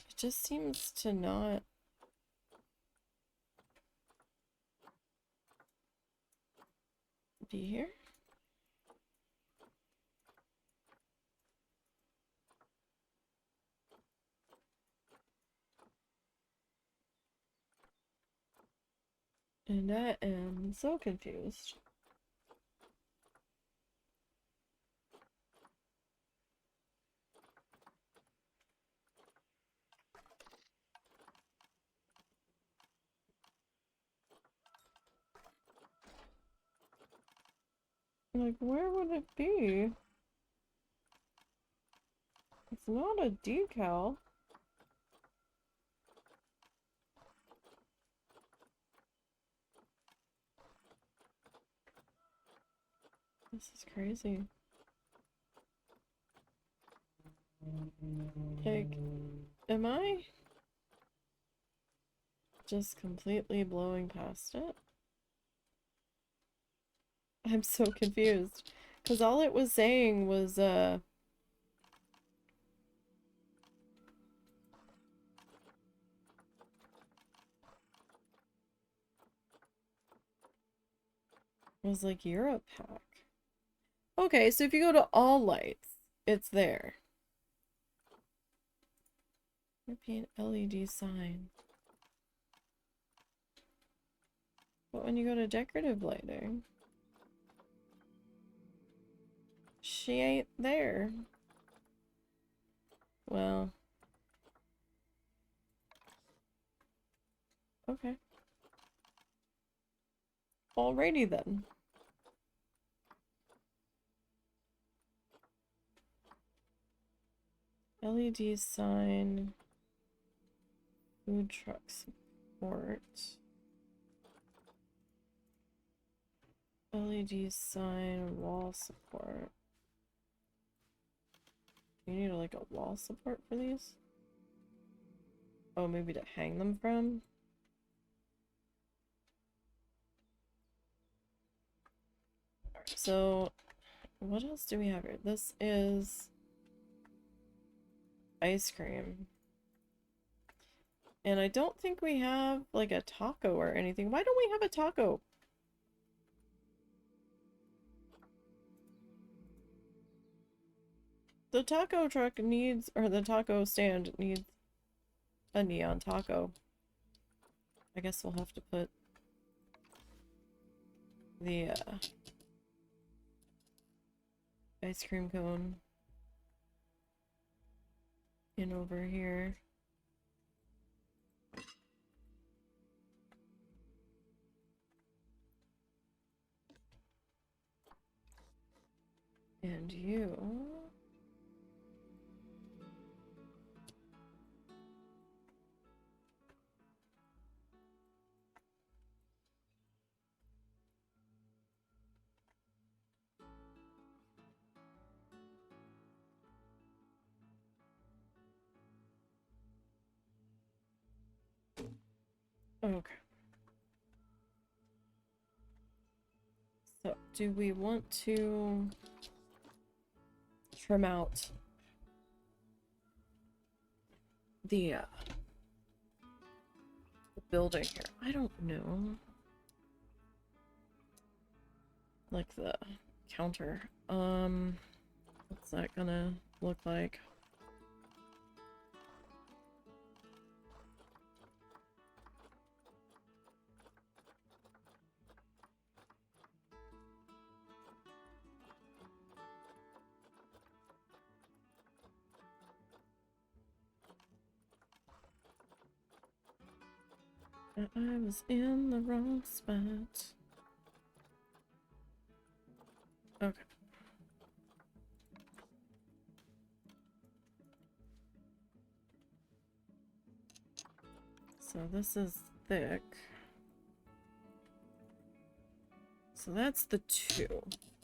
It just seems to not be here. And I am so confused. Like, where would it be? It's not a decal. This is crazy. Like, am I just completely blowing past it? I'm so confused. Because all it was saying was like Europe pack. Okay, so if you go to all lights, it's there. European LED sign. But when you go to decorative lighting, she ain't there. Well, okay. Alrighty then. LED sign. Food truck support. LED sign, wall support. You need like a wall support for these? Oh, maybe to hang them from? Alright, so what else do we have here? This is ice cream. And I don't think we have like a taco or anything. Why don't we have a taco? The taco truck needs, or the taco stand needs a neon taco. I guess we'll have to put the ice cream cone in over here. And you... Okay. So, do we want to trim out the building here? I don't know. Like the counter. What's that gonna look like? I was in the wrong spot. Okay. So this is thick. So that's the 2,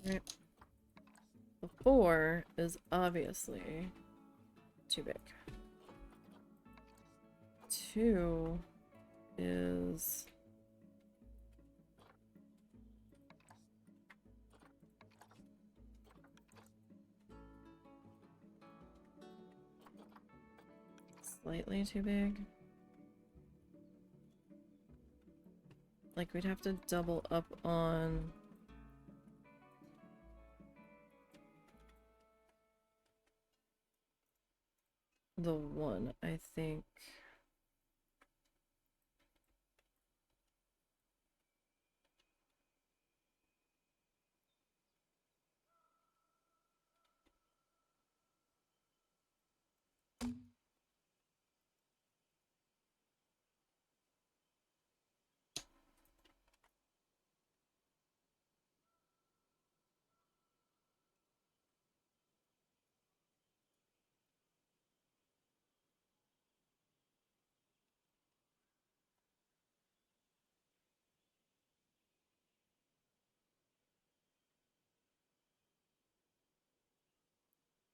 right? The 4 is obviously too big. 2 is... slightly too big. Like, we'd have to double up on... the 1, I think.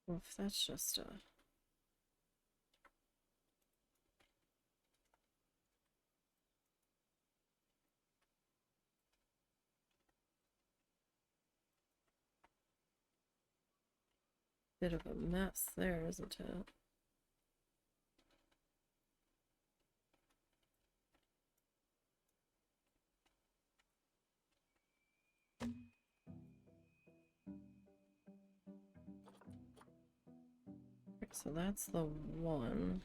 Oof, that's just a... bit of a mess there, isn't it? Okay, so that's the one.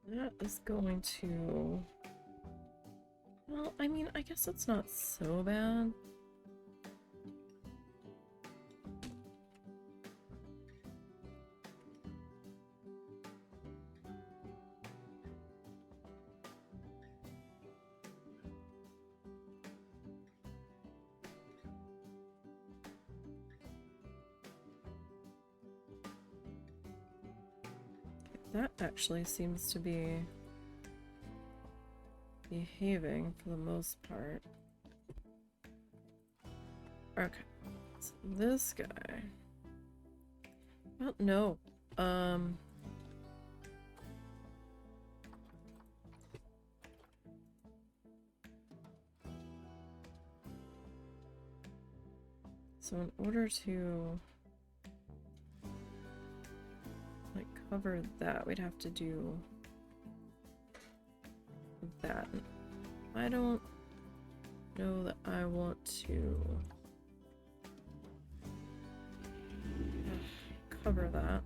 That is going to... Well, I mean, I guess it's not so bad. That actually seems to be behaving for the most part. Okay, so this guy. Well, no. So in order to like cover that, we'd have to do that. I don't know that I want to cover that.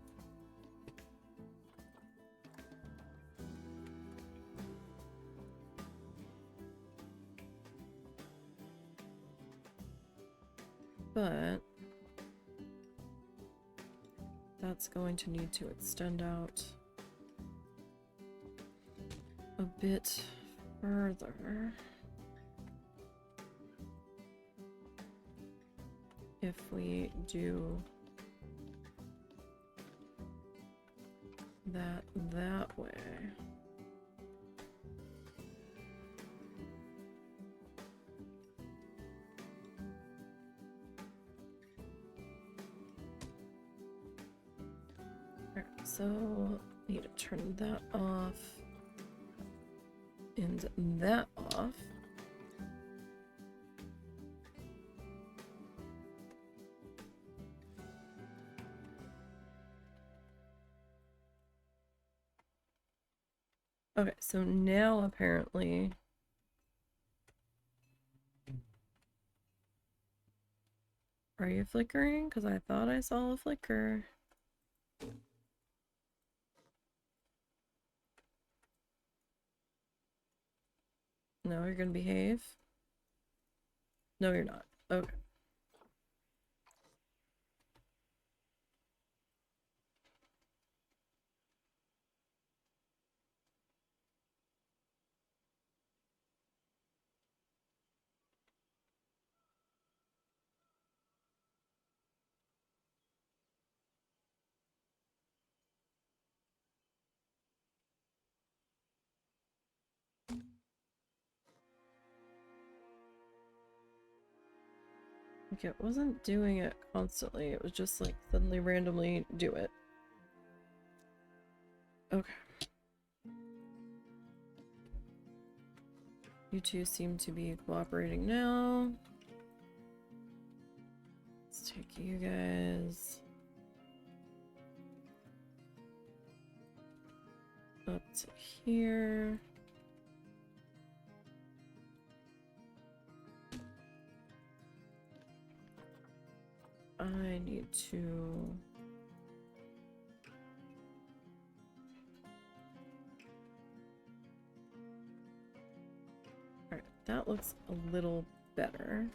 But that's going to need to extend out a bit further if we do that way. Alright, so need to turn that off and that off. Okay, so now apparently are you flickering? Because I thought I saw a flicker. No, you're gonna behave? No, you're not. Okay. Like, it wasn't doing it constantly, it was just like suddenly randomly do it. Okay. You two seem to be cooperating now. Let's take you guys up to here. I need to that looks a little better.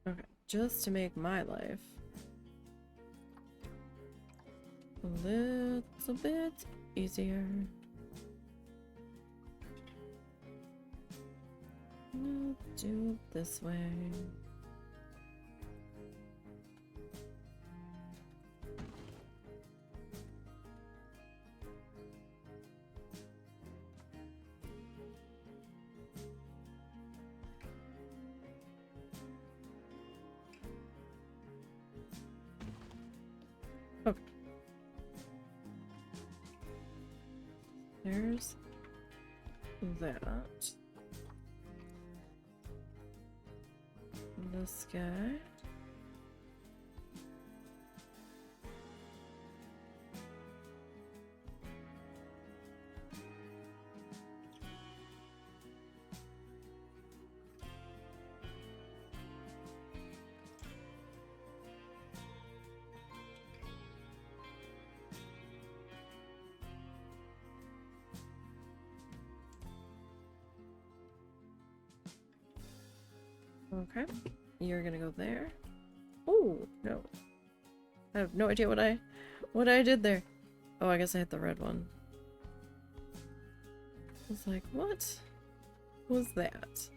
Okay, just to make my life a little bit easier. We'll do it this way. Okay. There's that. This guy. Okay, you're gonna go there. Oh no, I have no idea what I did there. Oh, I guess I hit the red one. I was like, what was that?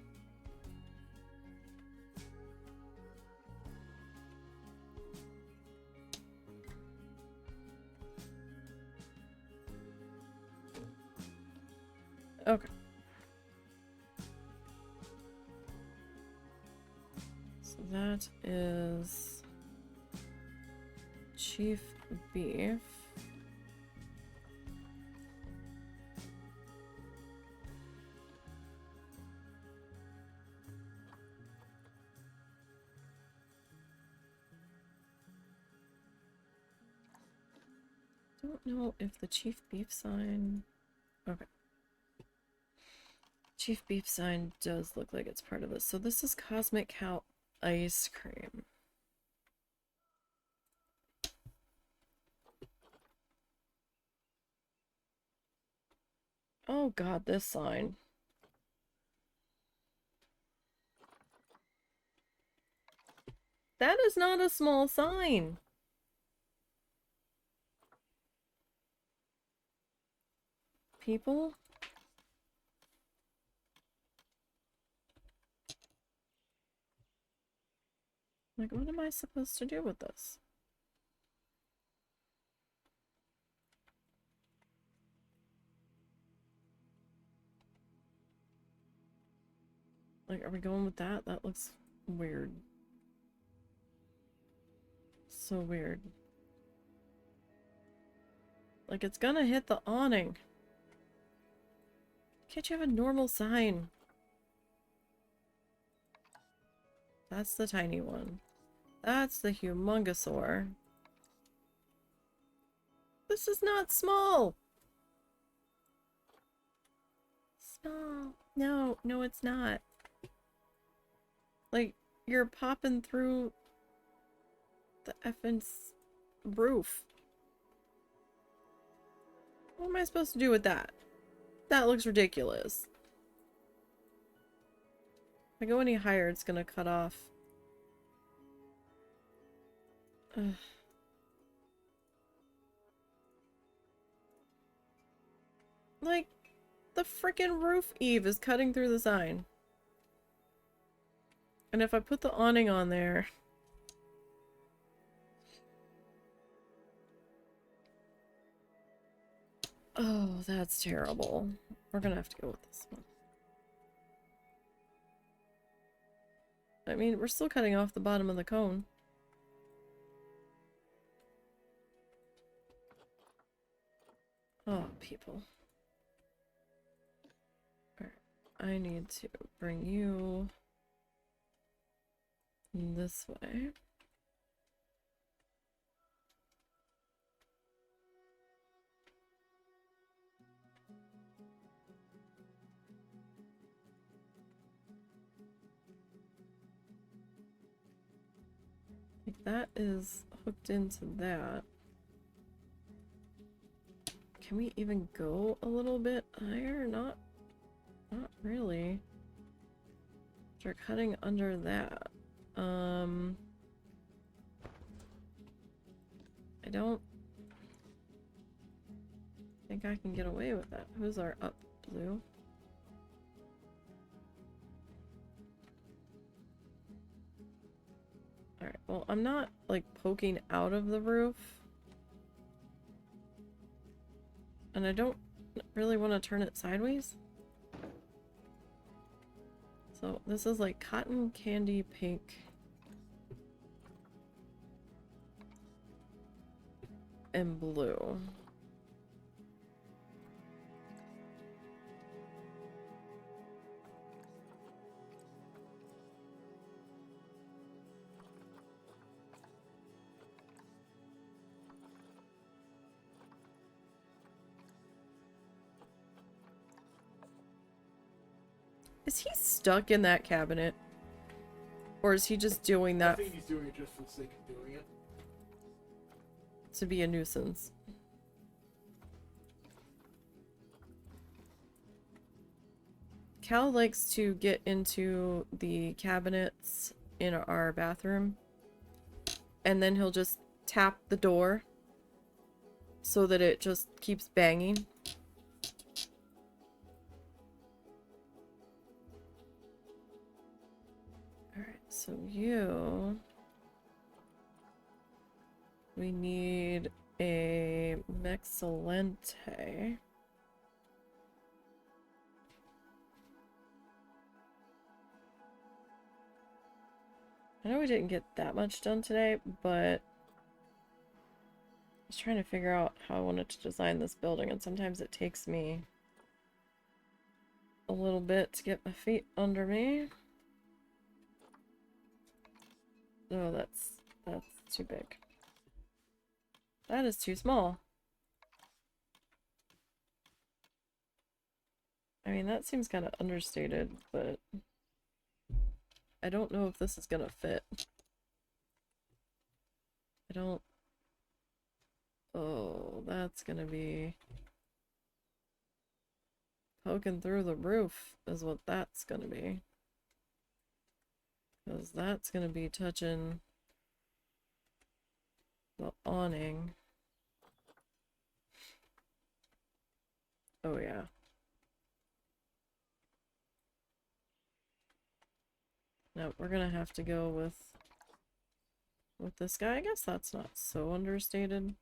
Okay. So that is chief beef. Don't know if the chief beef sign... Okay. Chief beef sign does look like it's part of this. So this is Cosmic Cow ice cream. Oh god, this sign. That is not a small sign. People? Like, what am I supposed to do with this? Like, are we going with that? That looks weird. So weird. Like, it's gonna hit the awning. Can't you have a normal sign? That's the tiny one. That's the humongosaur. This is not small! Small. No, no it's not. Like, you're popping through the effing roof. What am I supposed to do with that? That looks ridiculous. If I go any higher, it's gonna cut off. Ugh. Like, the frickin' roof eave is cutting through the sign. And if I put the awning on there... Oh, that's terrible. We're gonna have to go with this one. I mean, we're still cutting off the bottom of the cone. Oh, people. Alright, I need to bring you this way. Like that is hooked into that. Can we even go a little bit higher? Not really. Start cutting under that. I don't think I can get away with that. Who's our up blue? Alright, well, I'm not like poking out of the roof. And I don't really want to turn it sideways. So this is like cotton candy pink and blue. Is he stuck in that cabinet? Or is he just doing that I think he's doing it just for the sake of doing it. to be a nuisance? Cal likes to get into the cabinets in our bathroom, and then he'll just tap the door so that it just keeps banging. Alright, so we need a Mexilente. I know we didn't get that much done today, but I was trying to figure out how I wanted to design this building, and sometimes it takes me a little bit to get my feet under me. Oh, that's too big. That is too small. I mean, that seems kind of understated, but I don't know if this is gonna fit. I don't... Oh, that's gonna be... poking through the roof is what that's gonna be. Because that's gonna be touching the awning. Oh yeah. No, we're gonna have to go with this guy. I guess that's not so understated.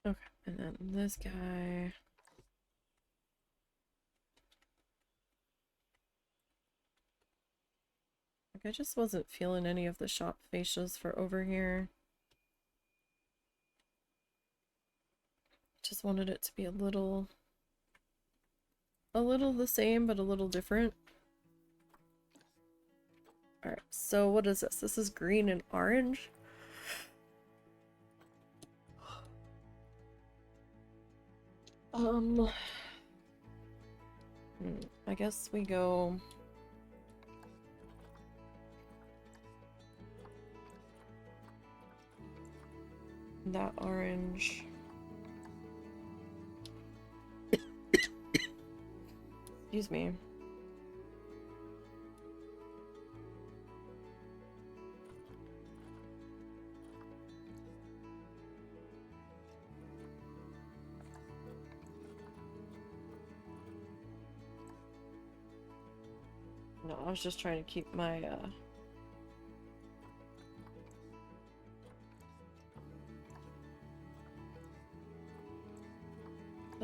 Okay, and then this guy. Like, I just wasn't feeling any of the shop fascias for over here. Just wanted it to be a little the same, but a little different. Alright, so what is this? This is green and orange. I guess we go... that orange. Excuse me. No, I was just trying to keep my,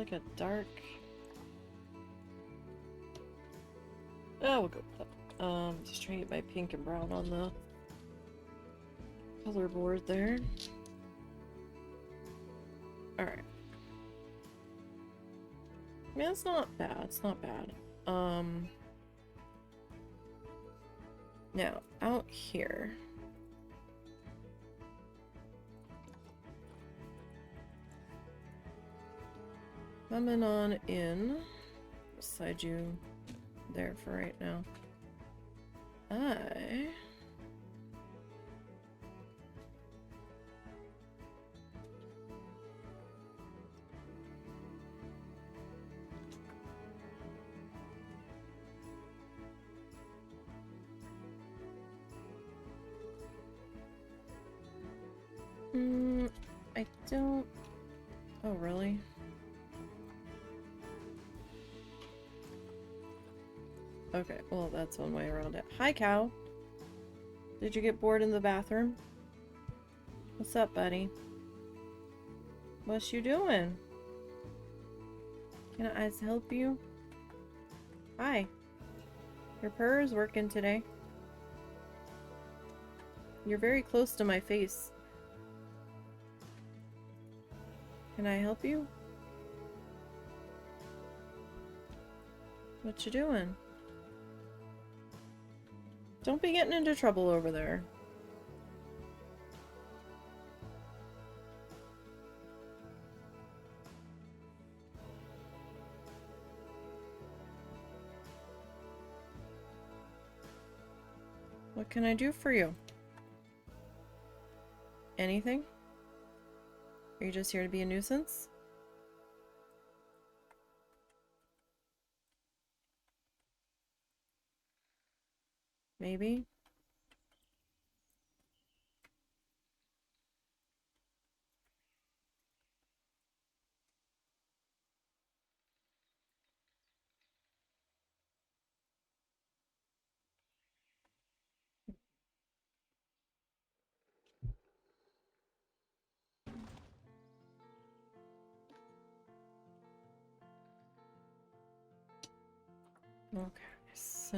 Like a dark... Oh, we'll go with that. Just trying to get my pink and brown on the color board there. Alright. I mean, it's not bad. It's not bad. Now, out here. Coming on in. Slide you there for right now. I don't... Oh, really? Okay, well, that's one way around it. Hi, cow. Did you get bored in the bathroom? What's up, buddy? What's you doing? Can I help you? Hi. Your purr is working today. You're very close to my face. Can I help you? What you doing? Don't be getting into trouble over there. What can I do for you? Anything? Are you just here to be a nuisance? Maybe? Okay, so...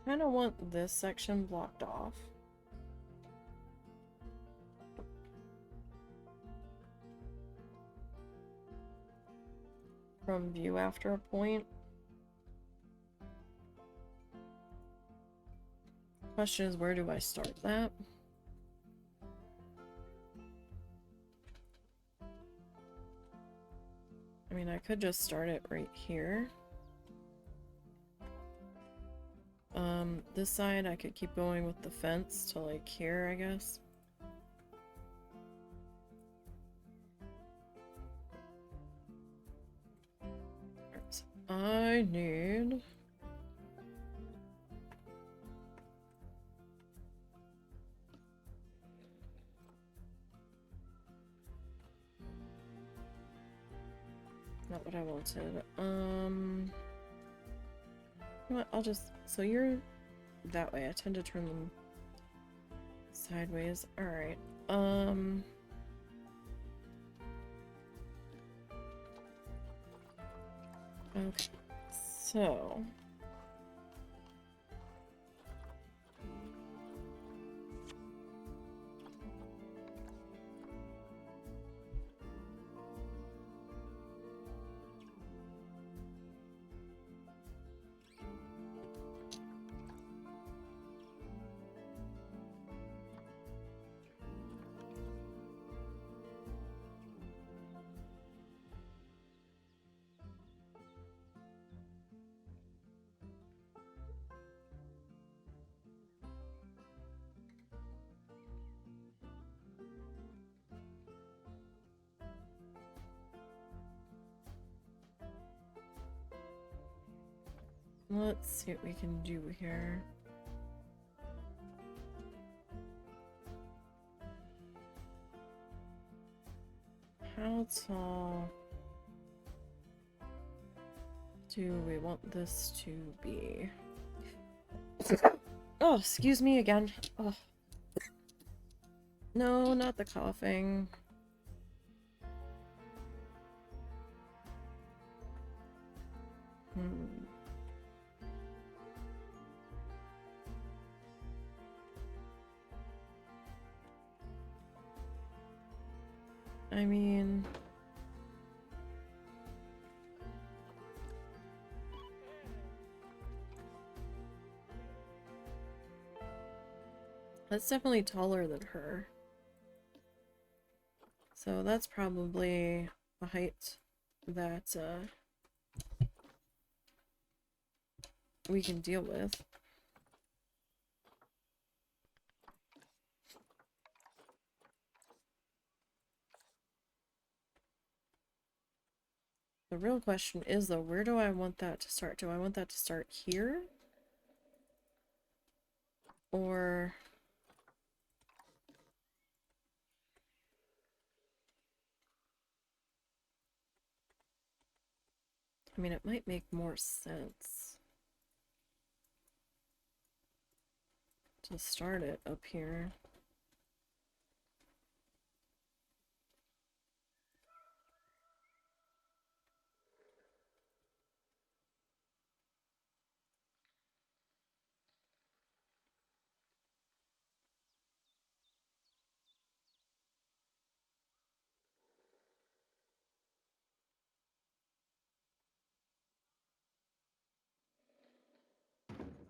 I kind of want this section blocked off. From view after a point. Question is, where do I start that? I mean, I could just start it right here. This side I could keep going with the fence to like here, I guess. So I need... Not what I wanted. You know what, I'll just... So you're that way. I tend to turn them sideways. Alright. Okay. So... let's see what we can do here. how tall do we want this to be? Oh, excuse me again. Oh. No, not the coughing. I mean... that's definitely taller than her. So that's probably a height that we can deal with. The real question is, though, where do I want that to start? Do I want that to start here? Or... I mean, it might make more sense to start it up here.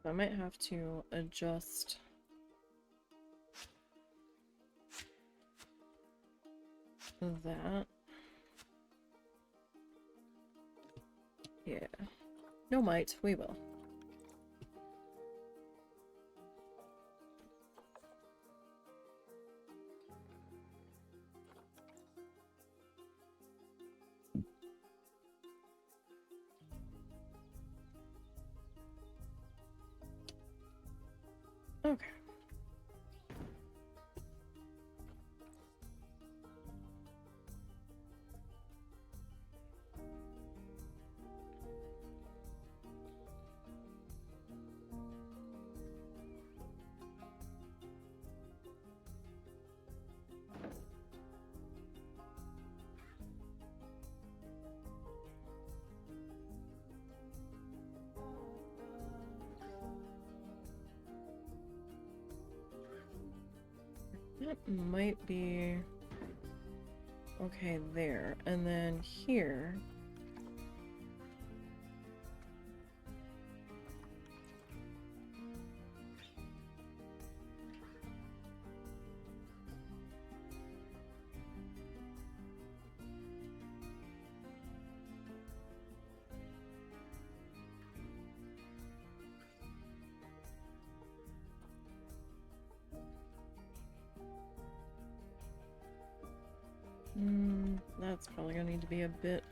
I might have to adjust that. Yeah. No might, we will. Okay. That might be okay there, and then here. That's probably gonna need to be a bit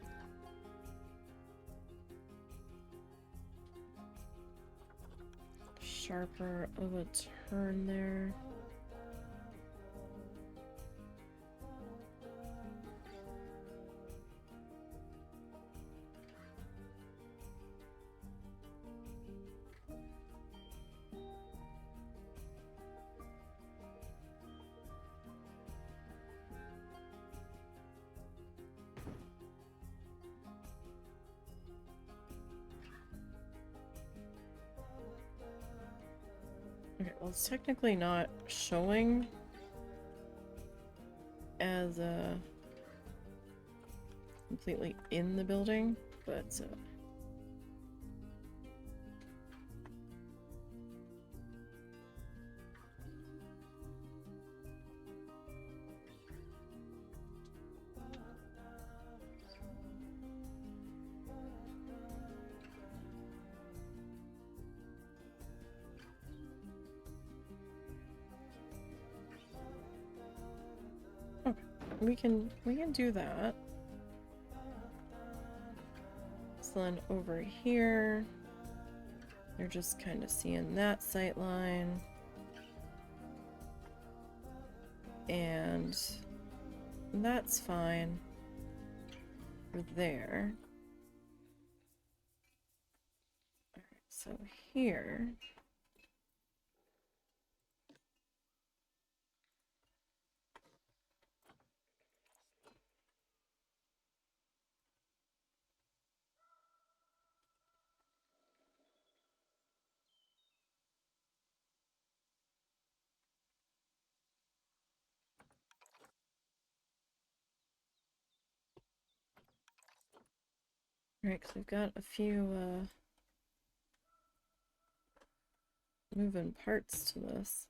sharper of a turn there. Okay, well, it's technically not showing as completely in the building, but okay, we can do that. So then over here, you're just kind of seeing that sight line. And that's fine. over there. Alright, so here. Alright, because we've got a few moving parts to this.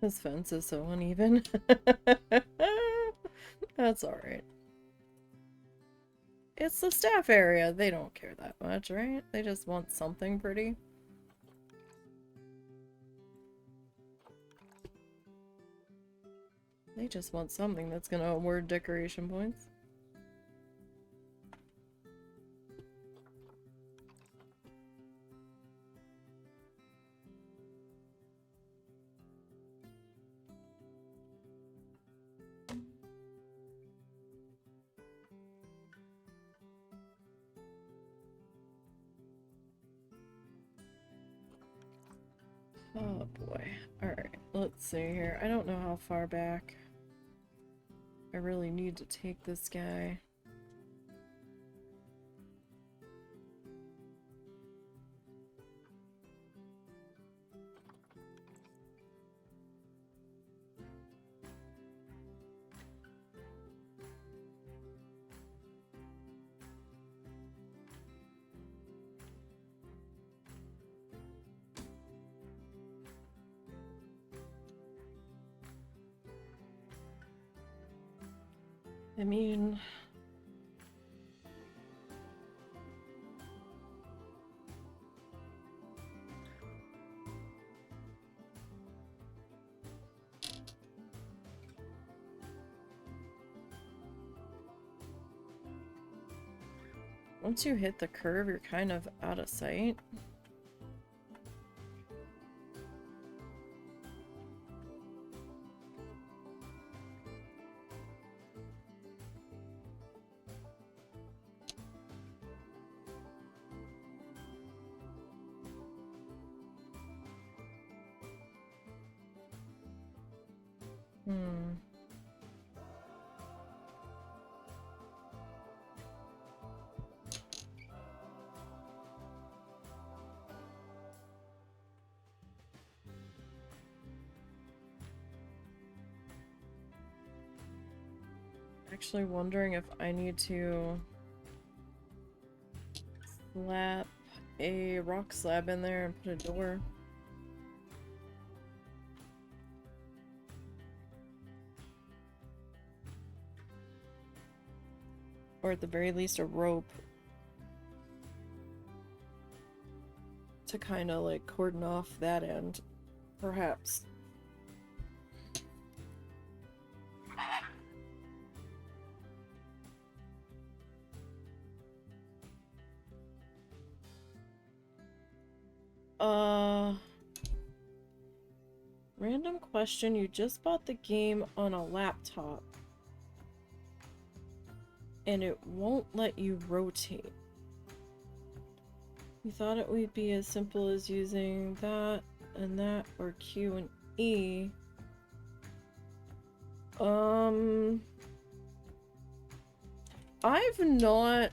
This fence is so uneven. That's alright. It's the staff area. They don't care that much, right? They just want something pretty. They just want something that's gonna award decoration points. Oh boy. Alright, let's see here. I don't know how far back I really need to take this guy. I mean... once you hit the curve, you're kind of out of sight. Hmm. Actually wondering if I need to slap a rock slab in there and put a door. Or at the very least a rope to kind of like cordon off that end, perhaps. Random question, you just bought the game on a laptop and it won't let you rotate. You thought it would be as simple as using that and that, or Q and E. I've not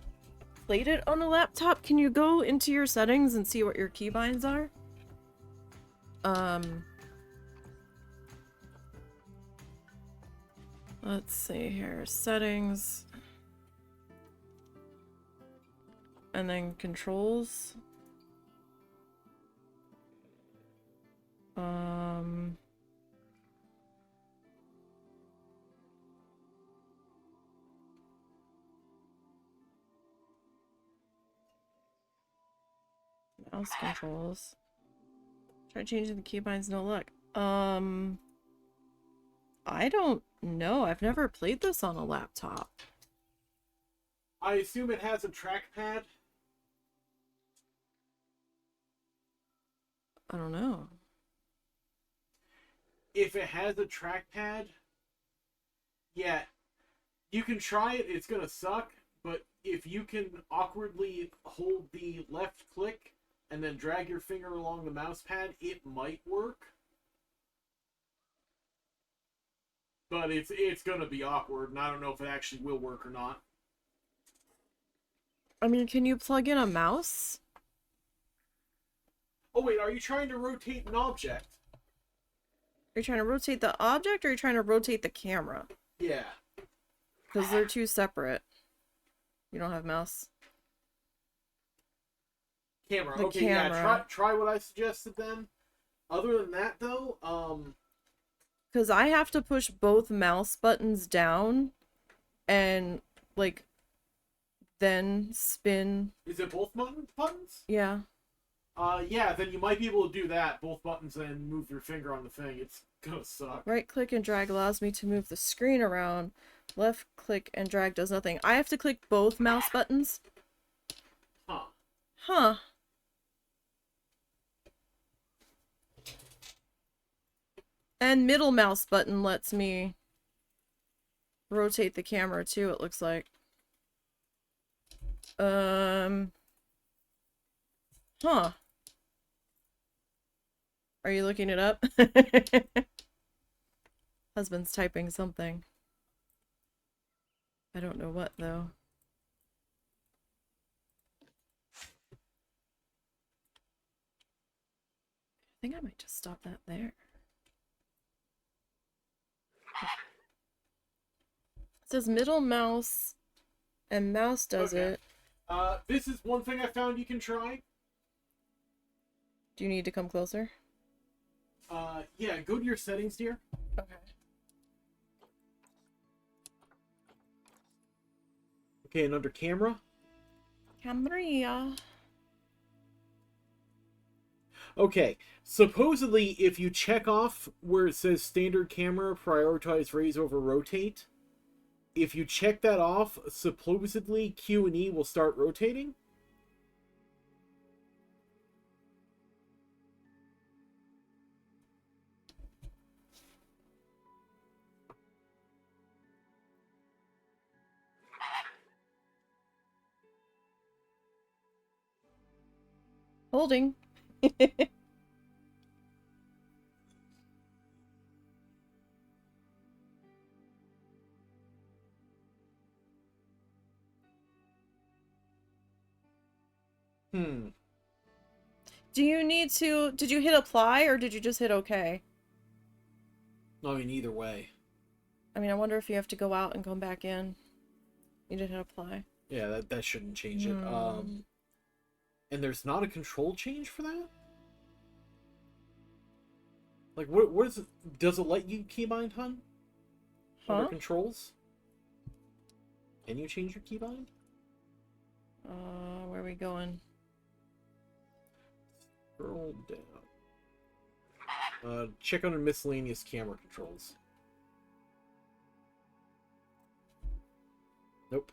played it on a laptop. Can you go into your settings and see what your keybinds are? Let's see here. Settings. And then controls. Mouse controls. Try changing the keybinds, no luck. I don't know. I've never played this on a laptop. I assume it has a trackpad. I don't know. If it has a trackpad, yeah, you can try it. It's gonna suck, but if you can awkwardly hold the left click and then drag your finger along the mouse pad, it might work. But it's gonna be awkward, and I don't know if it actually will work or not. I mean, can you plug in a mouse? Oh wait, are you trying to rotate an object? Are you trying to rotate the object or are you trying to rotate the camera? Yeah. Because they're two separate. You don't have mouse. Camera. The Okay, camera. yeah, try what I suggested then. Other than that though, Because I have to push both mouse buttons down and, like, then spin. is it both buttons? Yeah. Yeah, then you might be able to do that, both buttons, and move your finger on the thing. It's gonna suck. Right click and drag allows me to move the screen around. Left click and drag does nothing. I have to click both mouse buttons. Huh. Huh. And middle mouse button lets me rotate the camera too, it looks like. Huh. Are you looking it up? Husband's typing something. I don't know what, though. I think I might just stop that there. It says middle mouse, and mouse does it. This is one thing I found you can try. Do you need to come closer? Yeah, go to your settings, dear. Okay. Okay, and under camera. Camera. Okay, supposedly if you check off where it says standard camera, prioritize raise over rotate, if you check that off, supposedly Q and E will start rotating. Holding. Do you need to... Did you hit apply or did you just hit OK? I mean, either way. I mean, I wonder if you have to go out and come back in. You did hit apply. Yeah, that shouldn't change it. And there's not a control change for that? Like, what is it? Does it let you keybind, hun? Under controls? Can you change your keybind? Where are we going? Scroll down. Check under miscellaneous camera controls. Nope.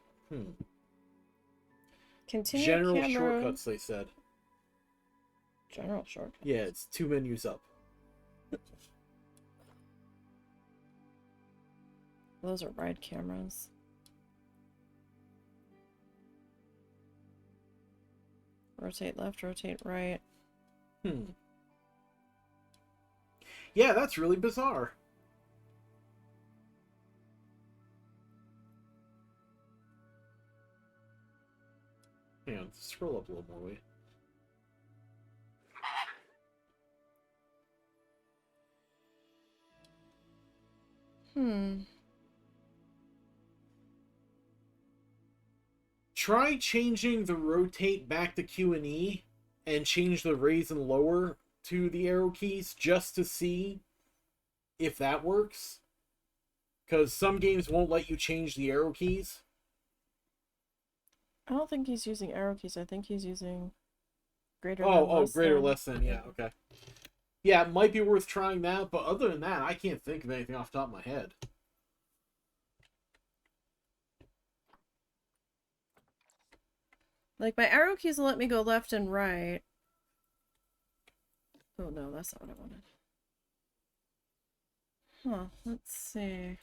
Continue General camera. shortcuts, they said. General shortcuts. Yeah, it's 2 menus up. Those are ride cameras. Rotate left, rotate right. Yeah, that's really bizarre. Hang on, scroll up a little more, will you? Try changing the rotate back to Q and E and change the raise and lower to the arrow keys just to see if that works. Because some games won't let you change the arrow keys. I don't think he's using arrow keys. I think he's using Greater Oh, than, oh, less greater, than. less than. Yeah, okay. Yeah, it might be worth trying that, but other than that, I can't think of anything off the top of my head. Like, my arrow keys will let me go left and right. Oh no, that's not what I wanted. Huh, let's see.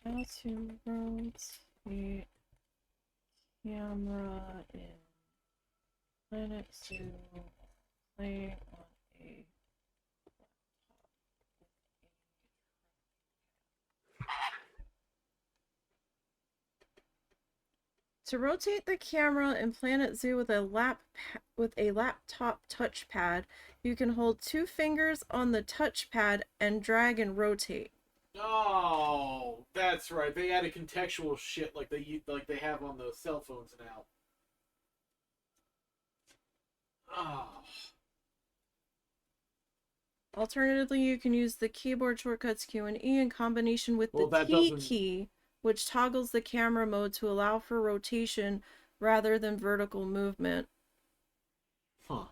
How to rotate camera in Planet Zoo play on a To rotate the camera in Planet Zoo with a laptop touchpad, you can hold 2 fingers on the touchpad and drag and rotate. Oh, that's right. They added contextual shit like they have on the cell phones now. Oh. Alternatively, you can use the keyboard shortcuts Q and E in combination with Well, the that T doesn't. key, which toggles the camera mode to allow for rotation rather than vertical movement. Huh.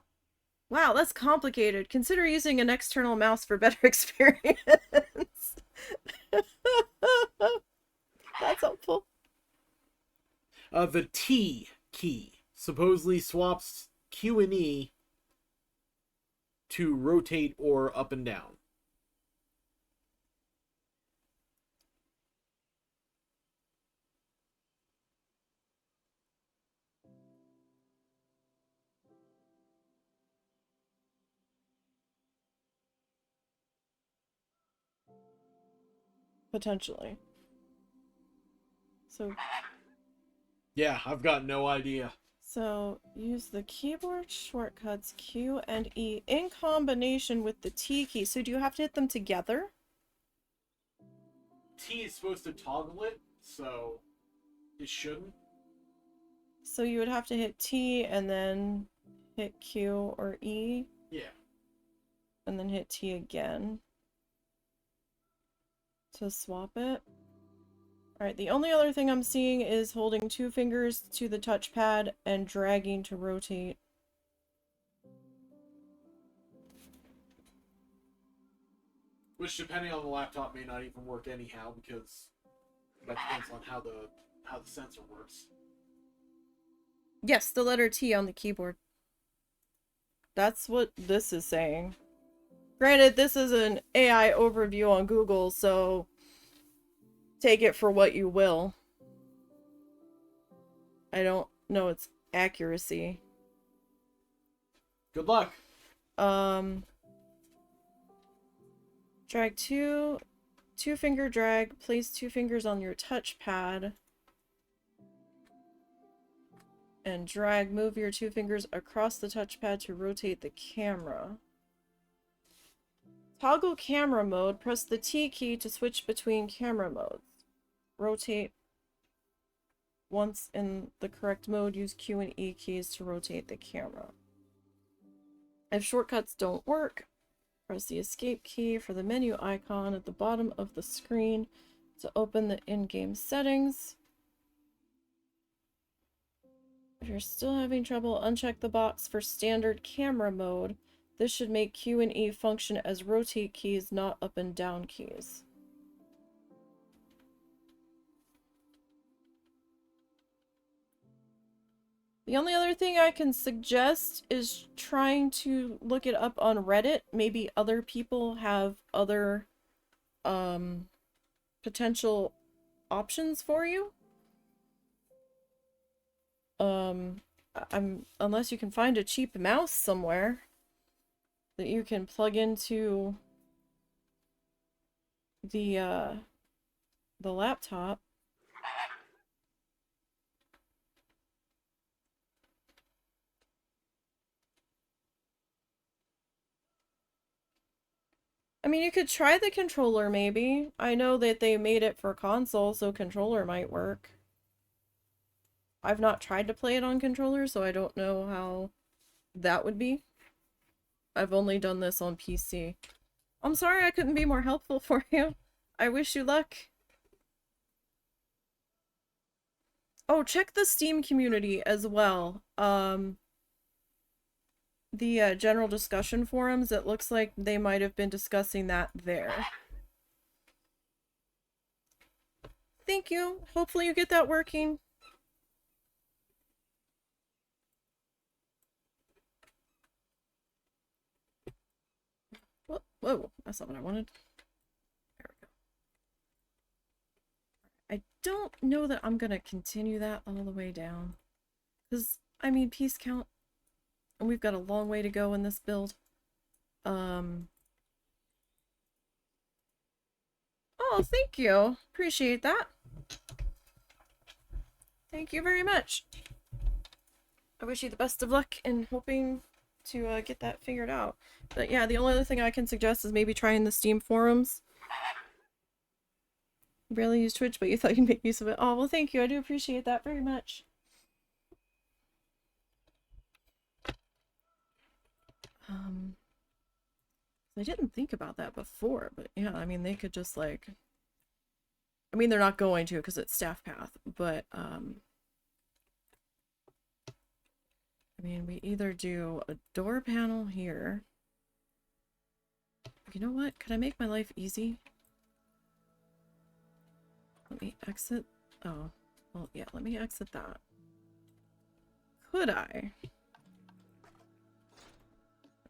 Wow, that's complicated. Consider using an external mouse for better experience. That's helpful. The T key supposedly swaps Q and E to rotate or up and down. Potentially. So Yeah, I've got no idea. use the keyboard shortcuts Q and E in combination with the T key. So do you have to hit them together? T is supposed to toggle it, so it shouldn't. So you would have to hit T and then hit Q or E Yeah. and then hit T again to swap it. Alright, the only other thing I'm seeing is holding 2 fingers to the touchpad and dragging to rotate. Which, depending on the laptop, may not even work anyhow because that depends on how the sensor works. Yes, the letter T on the keyboard. That's what this is saying. Granted, this is an AI overview on Google, so take it for what you will. I don't know its accuracy. Good luck. Drag two finger drag, place 2 fingers on your touchpad. And drag, move your 2 fingers across the touchpad to rotate the camera. Toggle camera mode, press the T key to switch between camera modes. Rotate once in the correct mode, use Q and E keys to rotate the camera. If shortcuts don't work, press the escape key for the menu icon at the bottom of the screen to open the in-game settings. If you're still having trouble, uncheck the box for standard camera mode. This should make Q and E function as rotate keys, not up and down keys. The only other thing I can suggest is trying to look it up on Reddit. Maybe other people have other potential options for you. Unless you can find a cheap mouse somewhere that you can plug into the laptop. I mean, you could try the controller, maybe. I know that they made it for console, so controller might work. I've not tried to play it on controller, so I don't know how that would be. I've only done this on PC. I'm sorry I couldn't be more helpful for you. I wish you luck. Oh, check the Steam community as well. the general discussion forums, it looks like they might have been discussing that there. Thank you. Hopefully you get that working. Whoa, that's not what I wanted. There we go. I don't know that I'm gonna continue that all the way down. Because, I mean, piece count, and we've got a long way to go in this build. Oh, thank you. Appreciate that. Thank you very much. I wish you the best of luck in hoping to get that figured out. But yeah, the only other thing I can suggest is maybe trying the Steam forums. You barely use Twitch, but you thought you'd make use of it. Oh, well, thank you. I do appreciate that very much. I didn't think about that before, but yeah, I mean, they could just like... I mean, they're not going to because it's staff path, but I mean, we either do a door panel here. You know what? Could I make my life easy? Let me exit. Oh, well, yeah, let me exit that. Could I?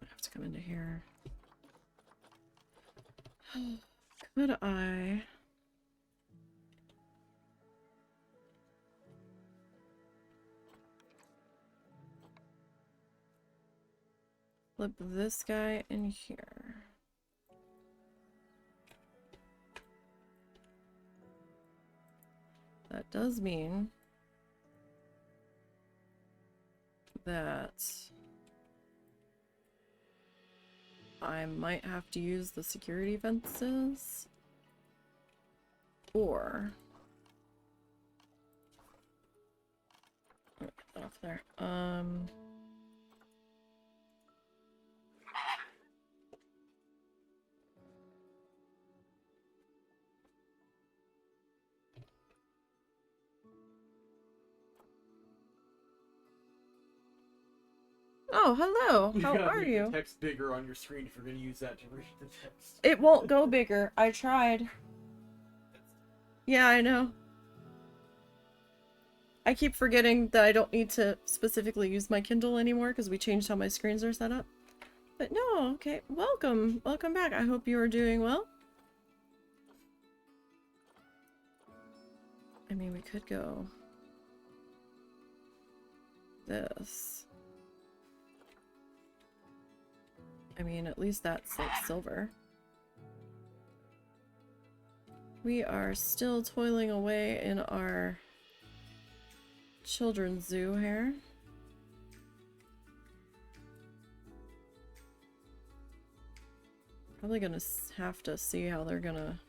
I have to come into here. Could I? Flip this guy in here. That does mean that I might have to use the security fences, or get that off there. Oh, hello. You How gotta are make you? the text bigger on your screen if you're gonna use that to read the text. It won't go bigger. I tried. Yeah, I know. I keep forgetting that I don't need to specifically use my Kindle anymore because we changed how my screens are set up. But no, okay. Welcome. Welcome back. I hope you are doing well. I mean, we could go this. I mean, at least that's like silver. We are still toiling away in our children's zoo here. Probably gonna have to see how they're gonna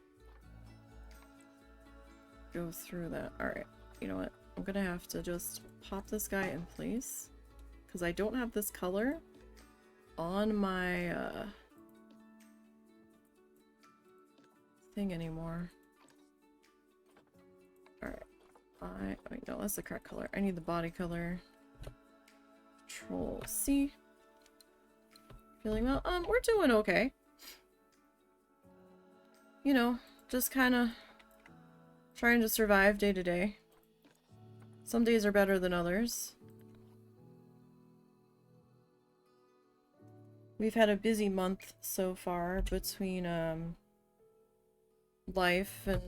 go through that. Alright, you know what? I'm gonna have to just pop this guy in place because I don't have this color on my thing anymore. Alright. Wait, no, that's the correct color. I need the body color. Control C. Feeling well? We're doing okay. You know, just kind of trying to survive day to day. Some days are better than others. We've had a busy month so far between life and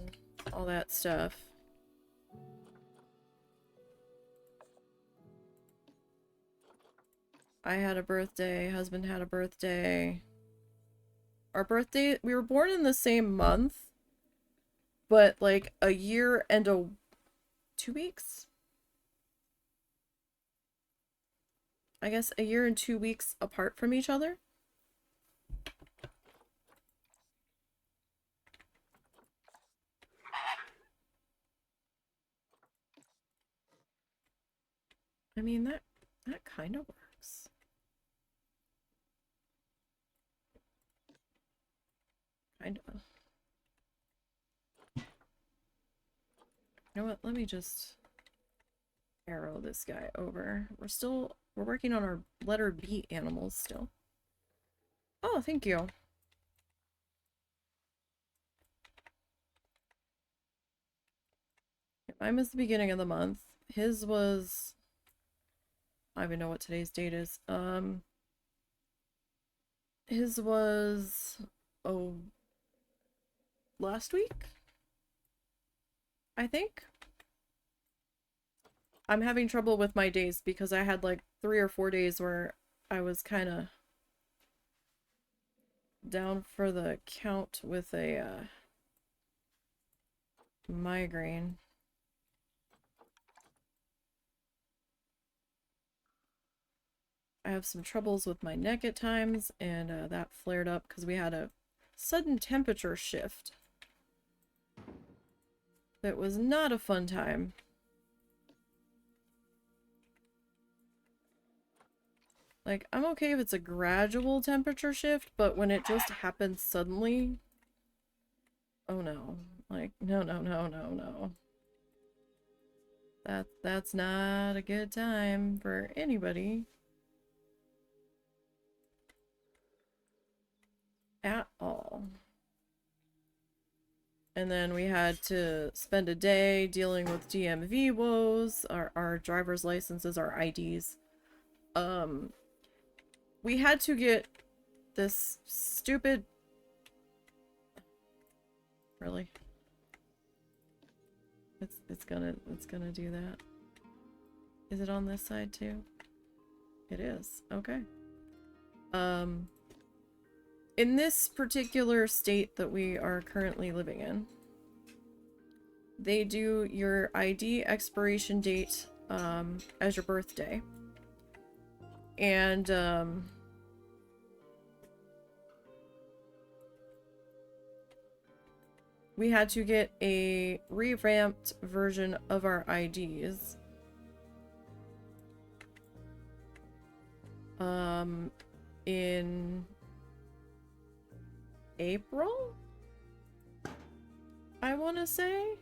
all that stuff. I had a birthday, husband had a birthday. Our birthday, we were born in the same month, but like a year and 2 weeks? I guess a year and 2 weeks apart from each other. I mean, that kind of works. Kind of. You know what? Let me just arrow this guy over. We're still We're working on our letter B animals still. Oh, thank you. Mine was the beginning of the month. His was... I don't even know what today's date is. His was... Oh... last week? I think? I'm having trouble with my days because I had like 3 or 4 days where I was kind of down for the count with a migraine. I have some troubles with my neck at times, and that flared up because we had a sudden temperature shift. That was not a fun time. Like, I'm okay if it's a gradual temperature shift, but when it just happens suddenly... Oh no. Like, no, no, no, no, no. That's not a good time for anybody. At all. And then we had to spend a day dealing with DMV woes, our driver's licenses, our IDs. We had to get this stupid... Really? It's gonna do that. Is it on this side too? It is. Okay. In this particular state that we are currently living in, they do your ID expiration date as your birthday. And we had to get a revamped version of our IDs. In April? I want to say.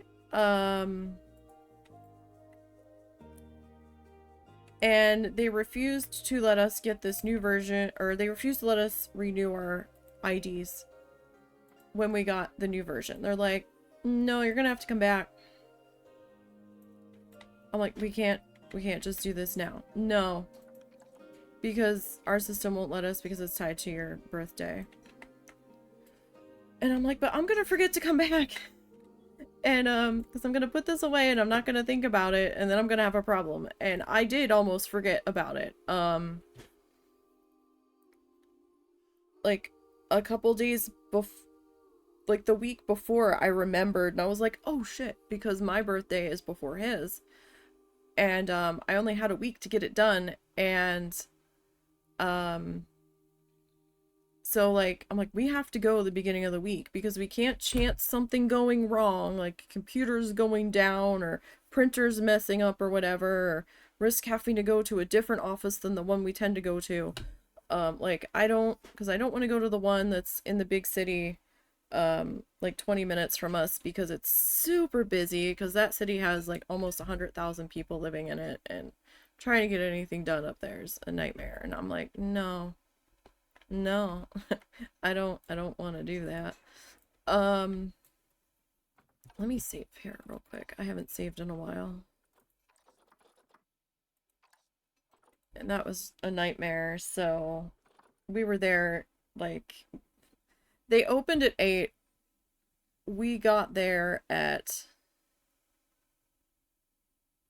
And they refused to let us get this new version, or they refused to let us renew our IDs when we got the new version. They're like, no, you're gonna have to come back. I'm like, we can't just do this now. No. Because our system won't let us because it's tied to your birthday. And I'm like, but I'm gonna forget to come back. And because I'm gonna put this away and I'm not gonna think about it, and then I'm gonna have a problem. And I did almost forget about it. Like a couple days like the week before, I remembered and I was like, oh shit, because my birthday is before his. And I only had a week to get it done, and so like I'm like, we have to go the beginning of the week because we can't chance something going wrong, like computers going down or printers messing up or whatever, or risk having to go to a different office than the one we tend to go to. Like because I don't want to go to the one that's in the big city, like 20 minutes from us, because it's super busy, because that city has like almost 100,000 people living in it, and trying to get anything done up there is a nightmare. And I'm like, no, I don't want to do that. Let me save here real quick. I haven't saved in a while. And that was a nightmare. So we were there, like, they opened at 8. We got there at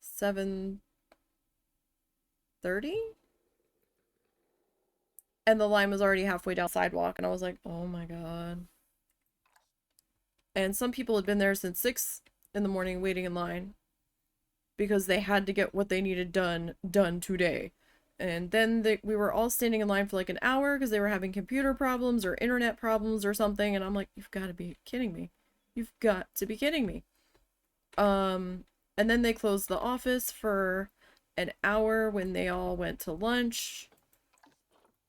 7:30, and the line was already halfway down the sidewalk, and I was like, oh my god. And some people had been there since 6 in the morning waiting in line because they had to get what they needed done today. And then we were all standing in line for like an hour because they were having computer problems or internet problems or something, and I'm like, you've got to be kidding me. You've got to be kidding me. And then they closed the office for an hour when they all went to lunch,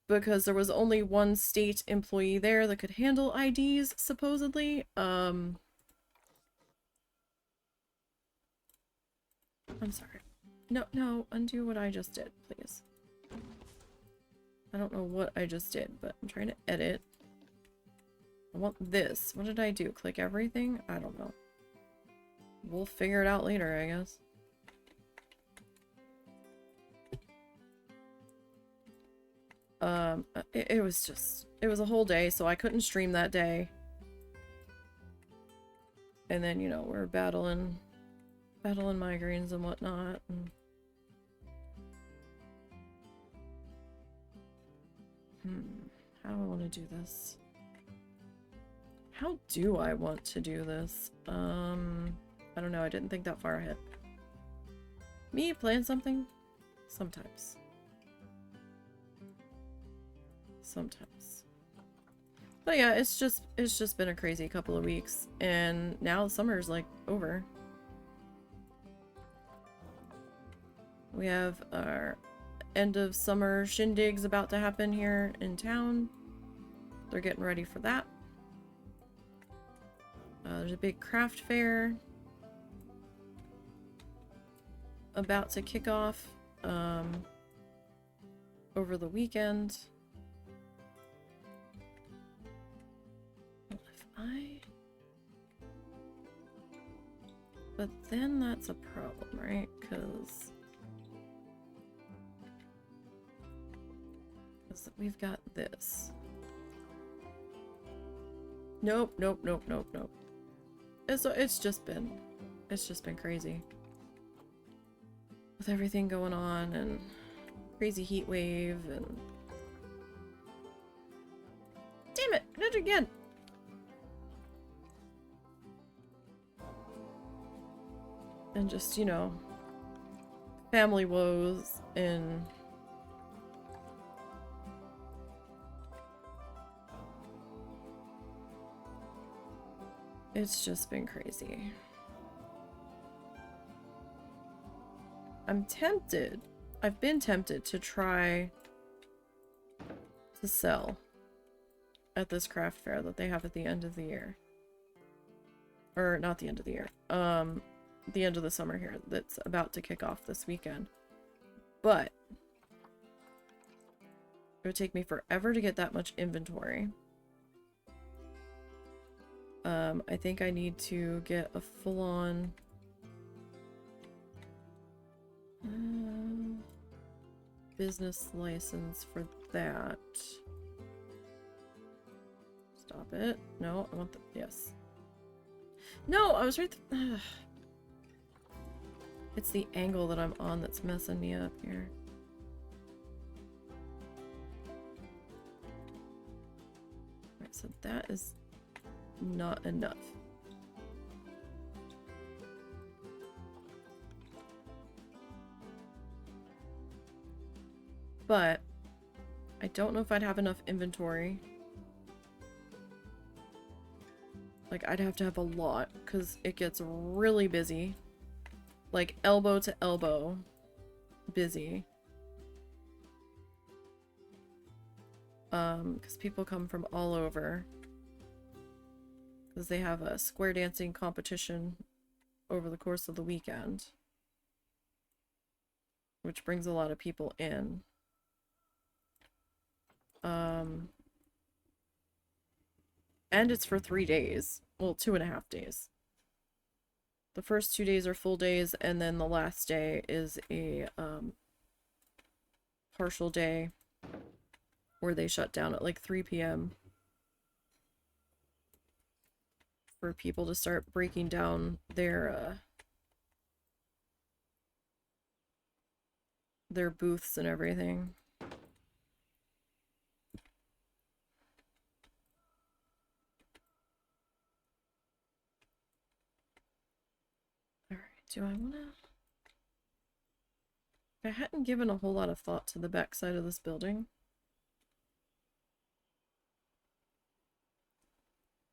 because there was only one state employee there that could handle IDs, supposedly. I'm sorry. No, undo what I just did, please. I don't know what I just did, but I'm trying to edit. I want this. What did I do? Click everything? I don't know. We'll figure it out later, I guess. It was just, it was a whole day, so I couldn't stream that day. And then, you know, we're battling migraines and whatnot. And... how do I want to do this? How do I want to do this? I don't know, I didn't think that far ahead. Me playing something? Sometimes. Sometimes. But yeah, it's just been a crazy couple of weeks, and now summer's like over. We have our end of summer shindigs about to happen here in town. They're getting ready for that. There's a big craft fair about to kick off over the weekend. But then that's a problem, right? Because we've got this. Nope. It's just been crazy. With everything going on and crazy heat wave and... Damn it! I did it again! And just, you know, family woes and... it's just been crazy. I'm tempted. I've been tempted to try to sell at this craft fair that they have at the end of the year. Or not the end of the year. The end of the summer here that's about to kick off this weekend. But it would take me forever to get that much inventory. I think I need to get a full-on business license for that. Stop it. No, I want the... yes. No, I was right... it's the angle that I'm on that's messing me up here. Alright, so that is not enough. But I don't know if I'd have enough inventory. Like, I'd have to have a lot because it gets really busy. Like, elbow to elbow busy. Because people come from all over. Because they have a square dancing competition over the course of the weekend. Which brings a lot of people in. And it's for 3 days. Well, 2.5 days. The first 2 days are full days, and then the last day is a partial day where they shut down at like 3 p.m. for people to start breaking down their booths and everything. Do I wanna... I hadn't given a whole lot of thought to the back side of this building.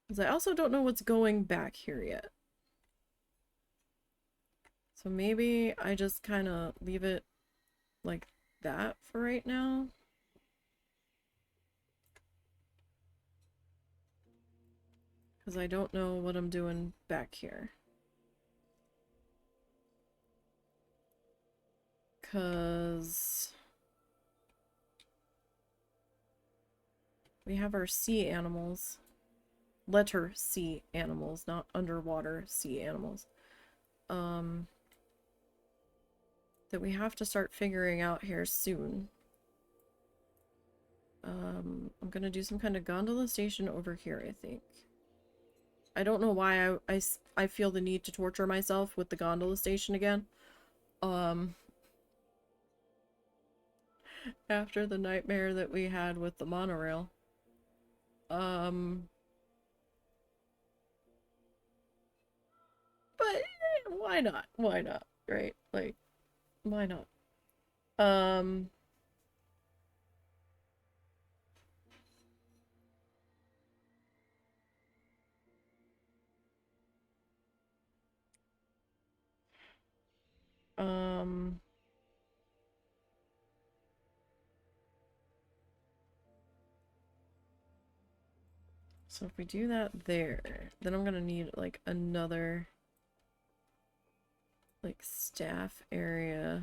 Because I also don't know what's going back here yet. So maybe I just kind of leave it like that for right now. Because I don't know what I'm doing back here. Because We have our sea animals. Letter C animals, not underwater sea animals. That we have to start figuring out here soon. I'm gonna do some kind of gondola station over here, I think. I don't know why I feel the need to torture myself with the gondola station again. After the nightmare that we had with the monorail. But why not? Why not? Right? Like, why not? Um, um, so if we do that there, then I'm gonna need like another like staff area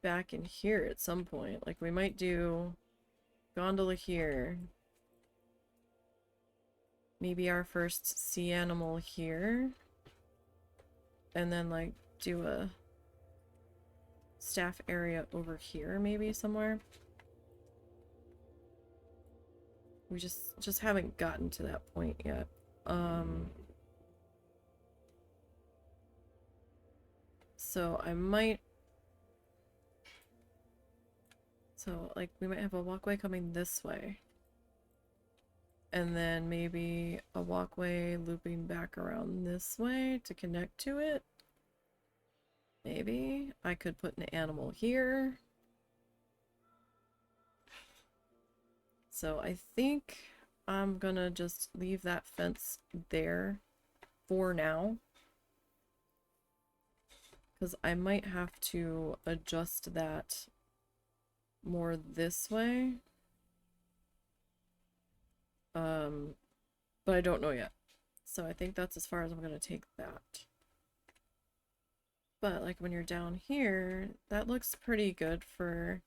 back in here at some point. Like we might do gondola here. Maybe our first sea animal here. And then like do a staff area over here maybe somewhere. We just haven't gotten to that point yet. So I might... So, like, we might have a walkway coming this way. And then maybe a walkway looping back around this way to connect to it. Maybe. I could put an animal here. So I think I'm gonna just leave that fence there for now. Because I might have to adjust that more this way. But I don't know yet. So I think that's as far as I'm gonna take that. But like when you're down here, that looks pretty good for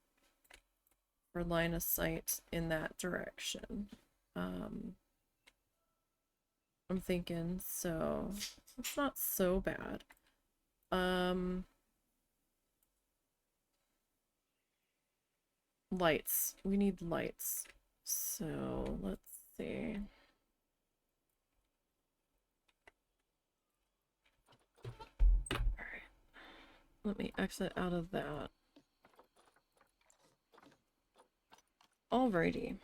line of sight in that direction. I'm thinking, so it's not so bad. Lights. We need lights. So let's see. Alright. Let me exit out of that. Alrighty.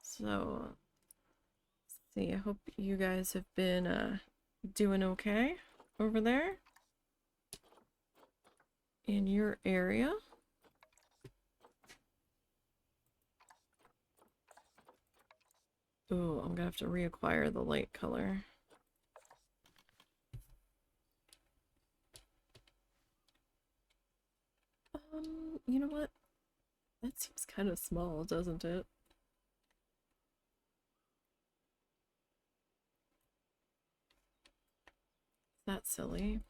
So, let's see, I hope you guys have been doing okay over there in your area. Ooh, I'm gonna have to reacquire the light color. You know what? That seems kind of small, doesn't it? That's silly.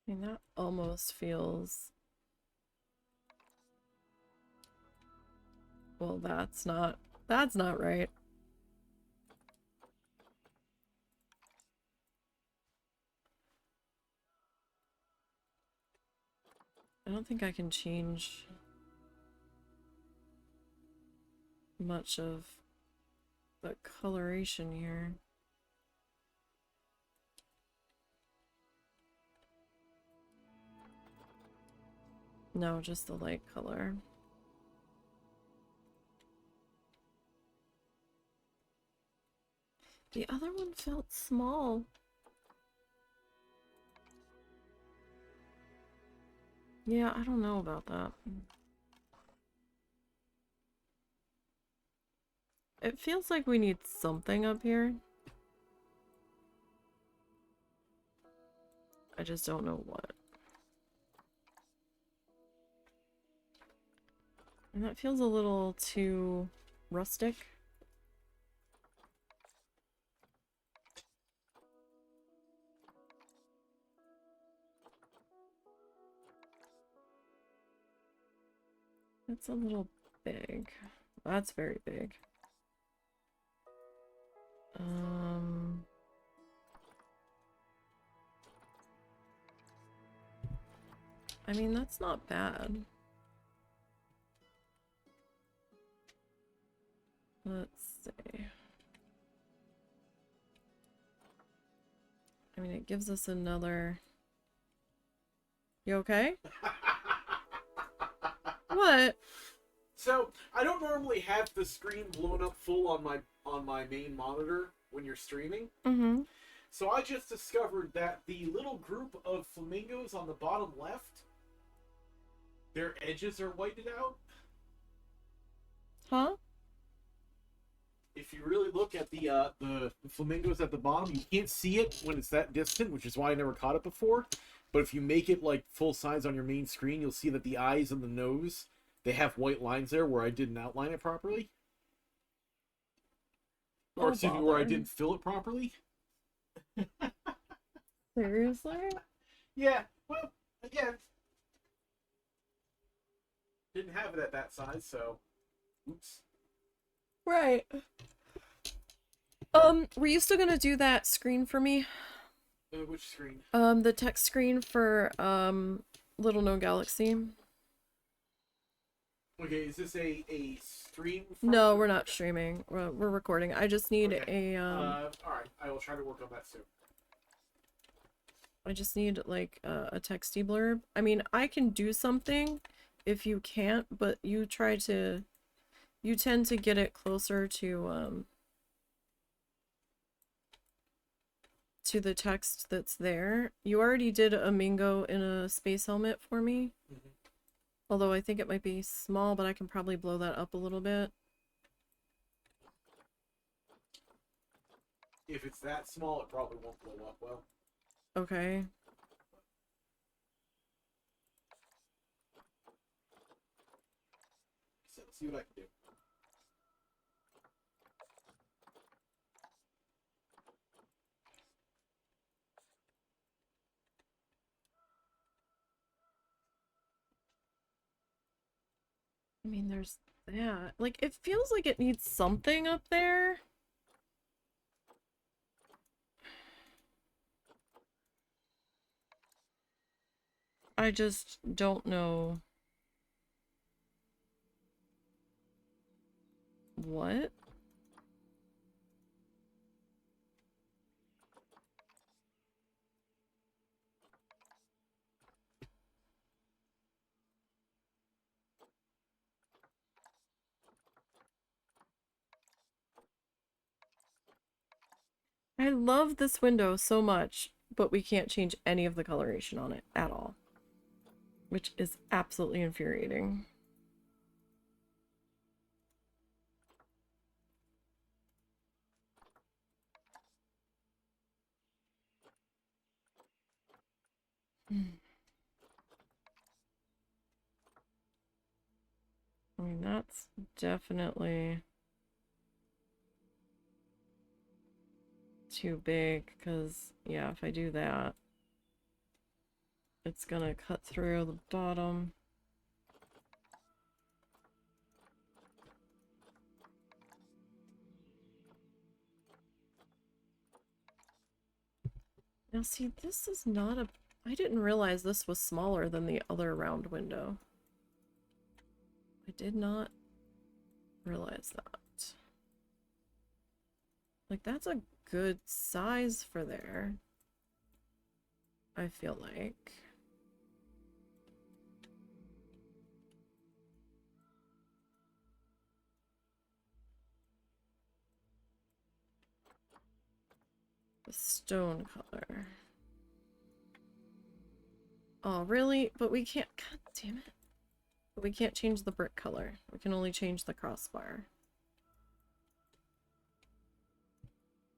I mean, that almost feels... Well, that's not right. I don't think I can change much of the coloration here. No, just the light color. The other one felt small. Yeah, I don't know about that. It feels like we need something up here. I just don't know what. And that feels a little too rustic. That's a little big. That's very big. I mean, that's not bad. Let's see. I mean, it gives us another... You okay? What? So, I don't normally have the screen blown up full on my main monitor when you're streaming. Mm-hmm. So I just discovered that the little group of flamingos on the bottom left, their edges are whited out. Huh? If you really look at the flamingos at the bottom, you can't see it when it's that distant, which is why I never caught it before. But if you make it like full size on your main screen, you'll see that the eyes and the nose, they have white lines there where I didn't outline it properly. Or excuse me, where I didn't fill it properly. Seriously? Yeah, well, again, didn't have it at that size, so oops. Right. Were you still gonna do that screen for me? Which screen? The text screen for, Little No Galaxy. Okay, is this a stream? No, we're not streaming. We're recording. I just need okay. a, alright, I will try to work on that soon. I just need, like, a texty blurb. I mean, I can do something if you can't, but you try to... You tend to get it closer to the text that's there. You already did a Mingo in a space helmet for me. Mm-hmm. Although I think it might be small, but I can probably blow that up a little bit. If it's that small, it probably won't blow up well. Okay. So let's see what I can do. I mean, there's that. Like, it feels like it needs something up there. I just don't know what. I love this window so much, but we can't change any of the coloration on it at all, which is absolutely infuriating. I mean, that's definitely too big, because, yeah, if I do that, it's gonna cut through the bottom. Now, see, this is not a... I didn't realize this was smaller than the other round window. I did not realize that. Like, that's a good size for there, I feel like. The stone color. Oh, really? But we can't... God damn it. But we can't change the brick color. We can only change the crossbar.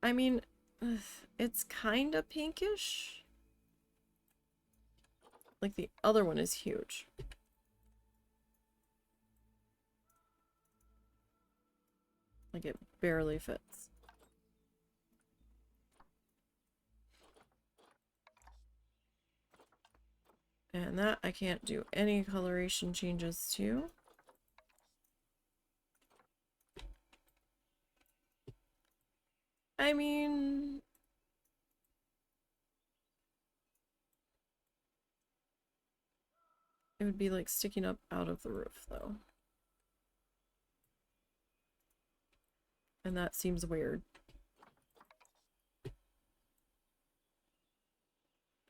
I mean, ugh, it's kind of pinkish. like the other one is huge. Like it barely fits. And that I can't do any coloration changes to. I mean, it would be like sticking up out of the roof though. And that seems weird.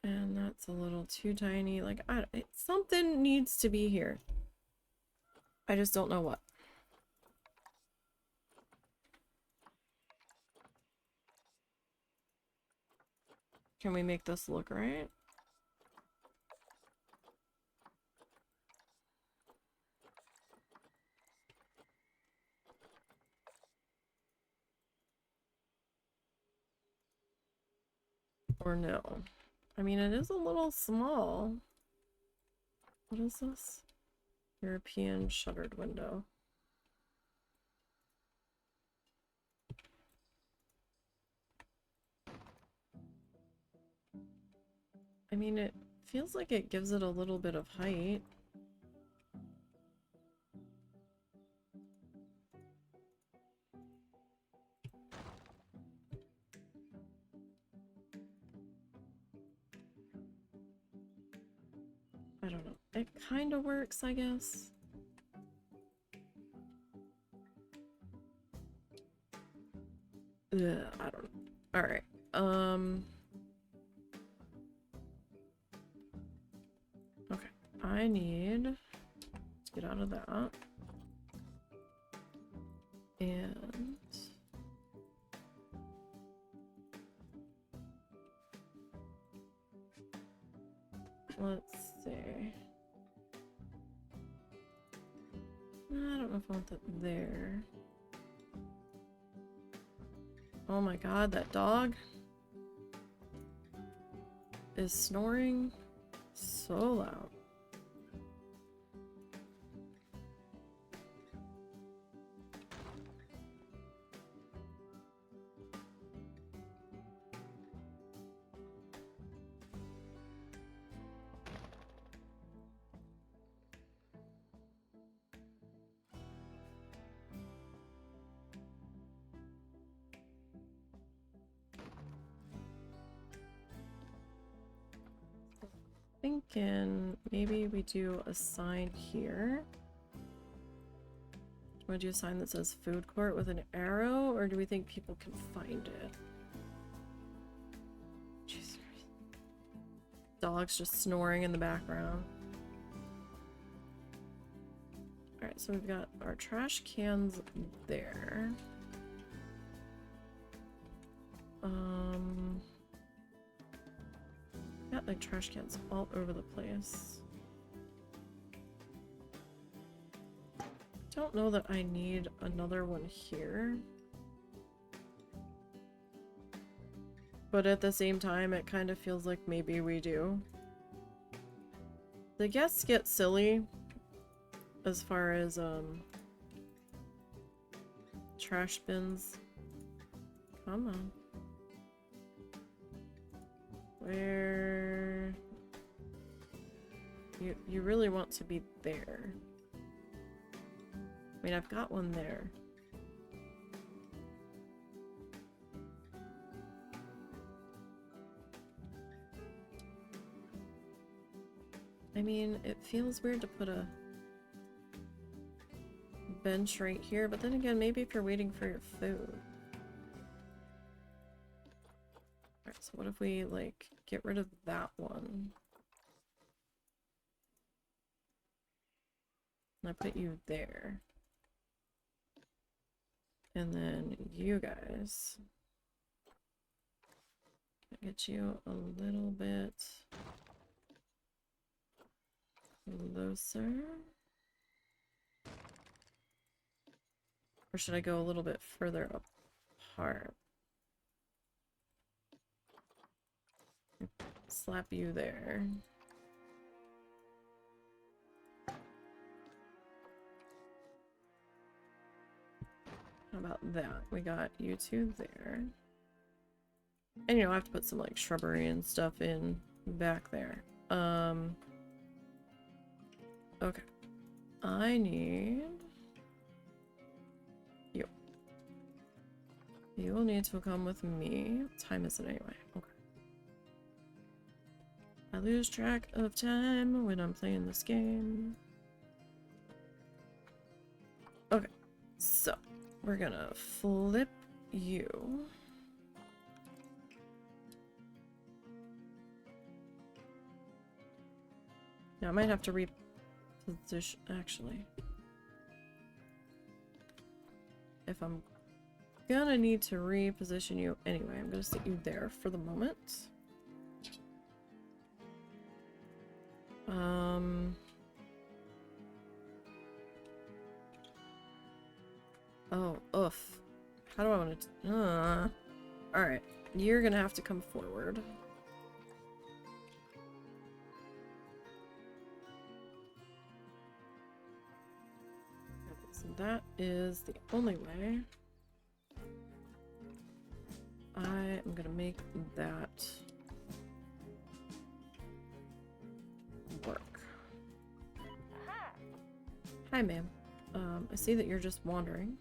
And that's a little too tiny. Like, something needs to be here. I just don't know what. Can we make this look right? Or no? I mean, it is a little small. What is this? European shuttered window. I mean, it feels like it gives it a little bit of height. I don't know. It kind of works, I guess. Ugh, I don't know. Alright. Okay. I need to get out of that. And let's see. I don't know if I want that there. Oh my god, that dog is snoring so loud. Thinking maybe we do a sign here. Do we do a sign that says food court with an arrow, or do we think people can find it? Jesus. Dog's just snoring in the background. Alright, so we've got our trash cans there. Got like trash cans all over the place. Don't know that I need another one here. But at the same time, it kind of feels like maybe we do. The guests get silly as far as trash bins. Come on. Where you really want to be there. I mean, I've got one there. I mean, it feels weird to put a bench right here, but then again, maybe if you're waiting for your food. Alright, so what if we, like, get rid of that one? And I put you there. And then you guys. Get you a little bit closer. Or should I go a little bit further apart? Slap you there. about that. We got you two there. And, you know, I have to put some, like, shrubbery and stuff in back there. Okay. I need... you. You will need to come with me. What time is it anyway? Okay. I lose track of time when I'm playing this game. Okay. So, we're gonna flip you. Now I might have to reposition, actually. If I'm gonna need to reposition you anyway, I'm gonna sit you there for the moment. Oh, oof. How do I want to... Alright, you're gonna have to come forward. So that is the only way. I am gonna make that work. Hi, ma'am. I see that you're just wandering.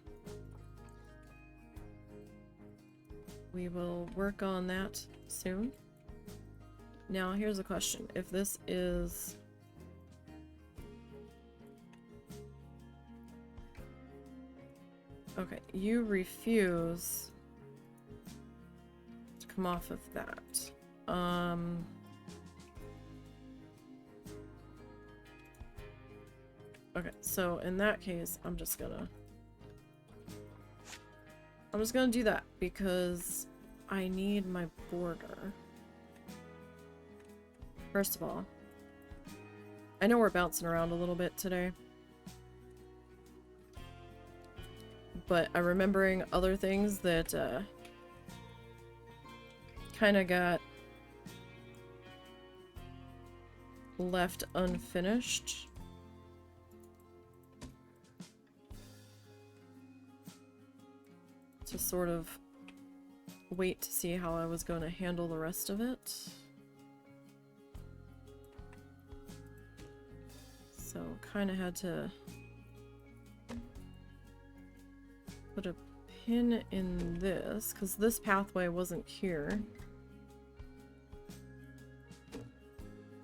We will work on that soon. Now, here's a question. If this is... Okay, you refuse to come off of that. Okay, so in that case, I'm just gonna do that because I need my border. First of all, I know we're bouncing around a little bit today, but I'm remembering other things that kind of got left unfinished. To sort of wait to see how I was going to handle the rest of it. So kind of had to put a pin in this because this pathway wasn't here.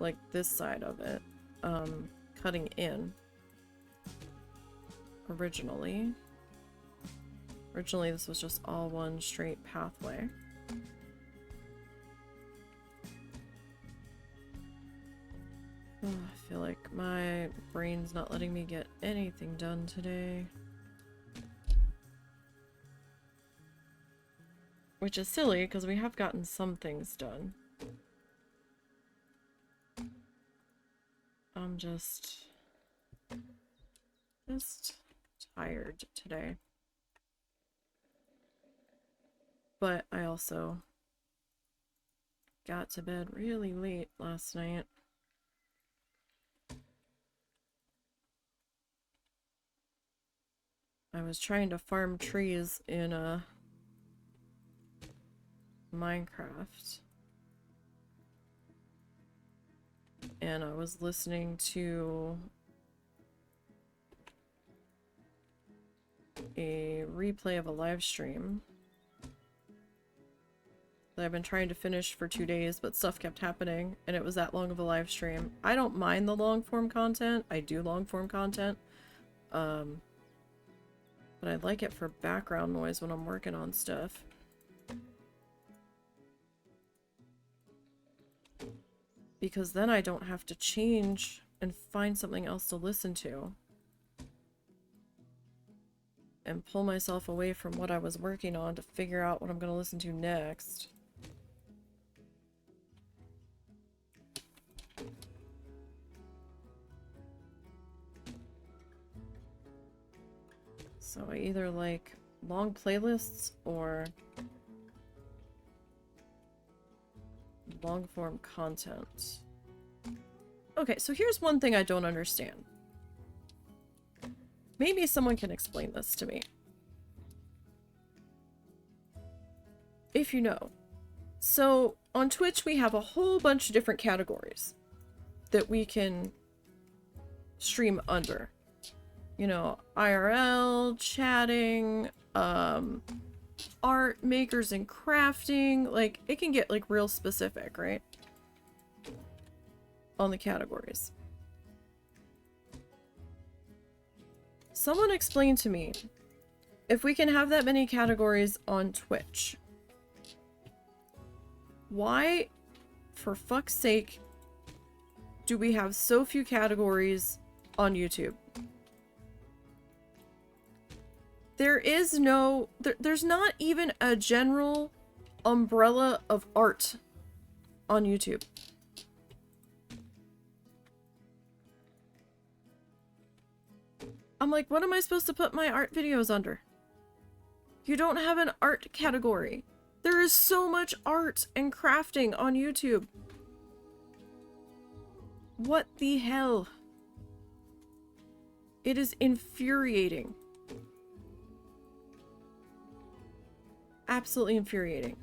Like this side of it, cutting in originally. Originally, this was just all one straight pathway. Oh, I feel like my brain's not letting me get anything done today. Which is silly, because we have gotten some things done. I'm just tired today. But I also got to bed really late last night. I was trying to farm trees in Minecraft. And I was listening to a replay of a live stream that I've been trying to finish for 2 days, but stuff kept happening, and it was that long of a live stream. I don't mind the long-form content. I do long-form content. But I like it for background noise when I'm working on stuff. Because then I don't have to change and find something else to listen to. And pull myself away from what I was working on to figure out what I'm going to listen to next. So I either like long playlists or long form content. Okay, so here's one thing I don't understand. Maybe someone can explain this to me. if you know. So on Twitch, we have a whole bunch of different categories that we can stream under. You know, IRL, chatting, art, makers and crafting. Like, it can get like real specific, right? On the categories. Someone explain to me, if we can have that many categories on Twitch, why, for fuck's sake, do we have so few categories on YouTube? There is no... There's not even a general umbrella of art on YouTube. I'm like, what am I supposed to put my art videos under? You don't have an art category. There is so much art and crafting on YouTube. What the hell? It is infuriating. Absolutely infuriating.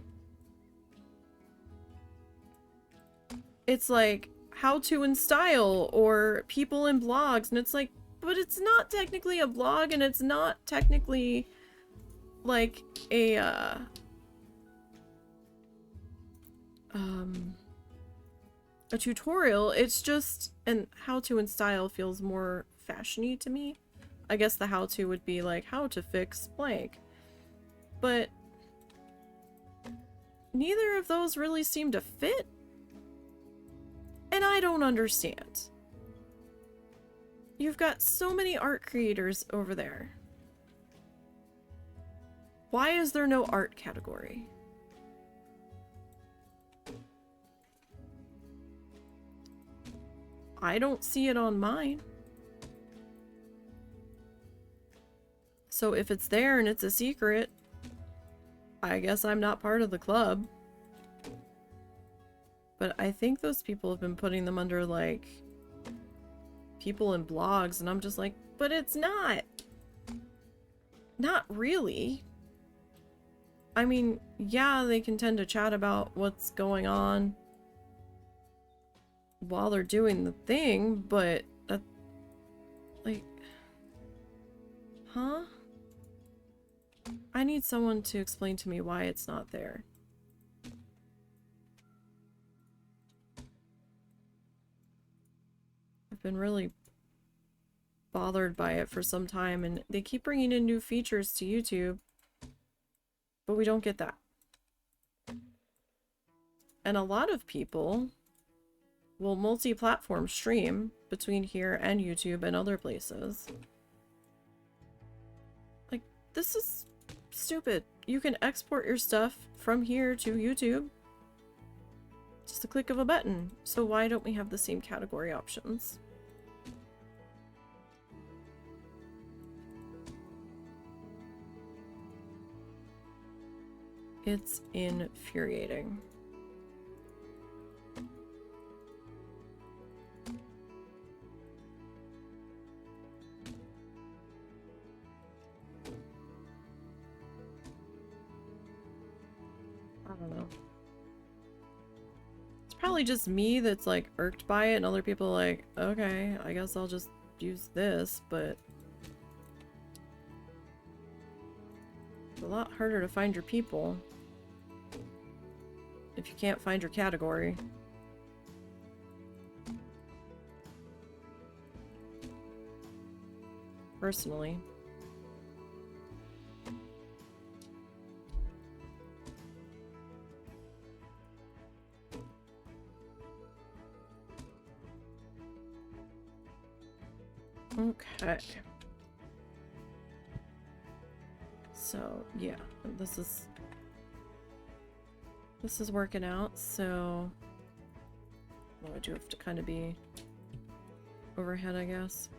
It's like how to in style or people in blogs, and it's like, but it's not technically a blog, and it's not technically like a tutorial. It's just, and how to in style feels more fashiony to me. I guess the how to would be like how to fix blank, but neither of those really seem to fit, and I don't understand. You've got so many art creators over there. Why is there no art category? I don't see it on mine. So if it's there and it's a secret, I guess I'm not part of the club. But I think those people have been putting them under, like, people in blogs, and I'm just like, but it's not. Not really. I mean, yeah, they can tend to chat about what's going on while they're doing the thing, but that, like, huh? I need someone to explain to me why it's not there. I've been really bothered by it for some time, and they keep bringing in new features to YouTube, but we don't get that. And a lot of people will multi-platform stream between here and YouTube and other places. Like, this is stupid. You can export your stuff from here to YouTube. Just a click of a button. So why don't we have the same category options? It's infuriating. I don't know. It's probably just me that's like irked by it, and other people are like, okay, I guess I'll just use this, but it's a lot harder to find your people if you can't find your category. Personally. Okay. So, yeah, this is working out, so well, I do have to kind of be overhead, I guess.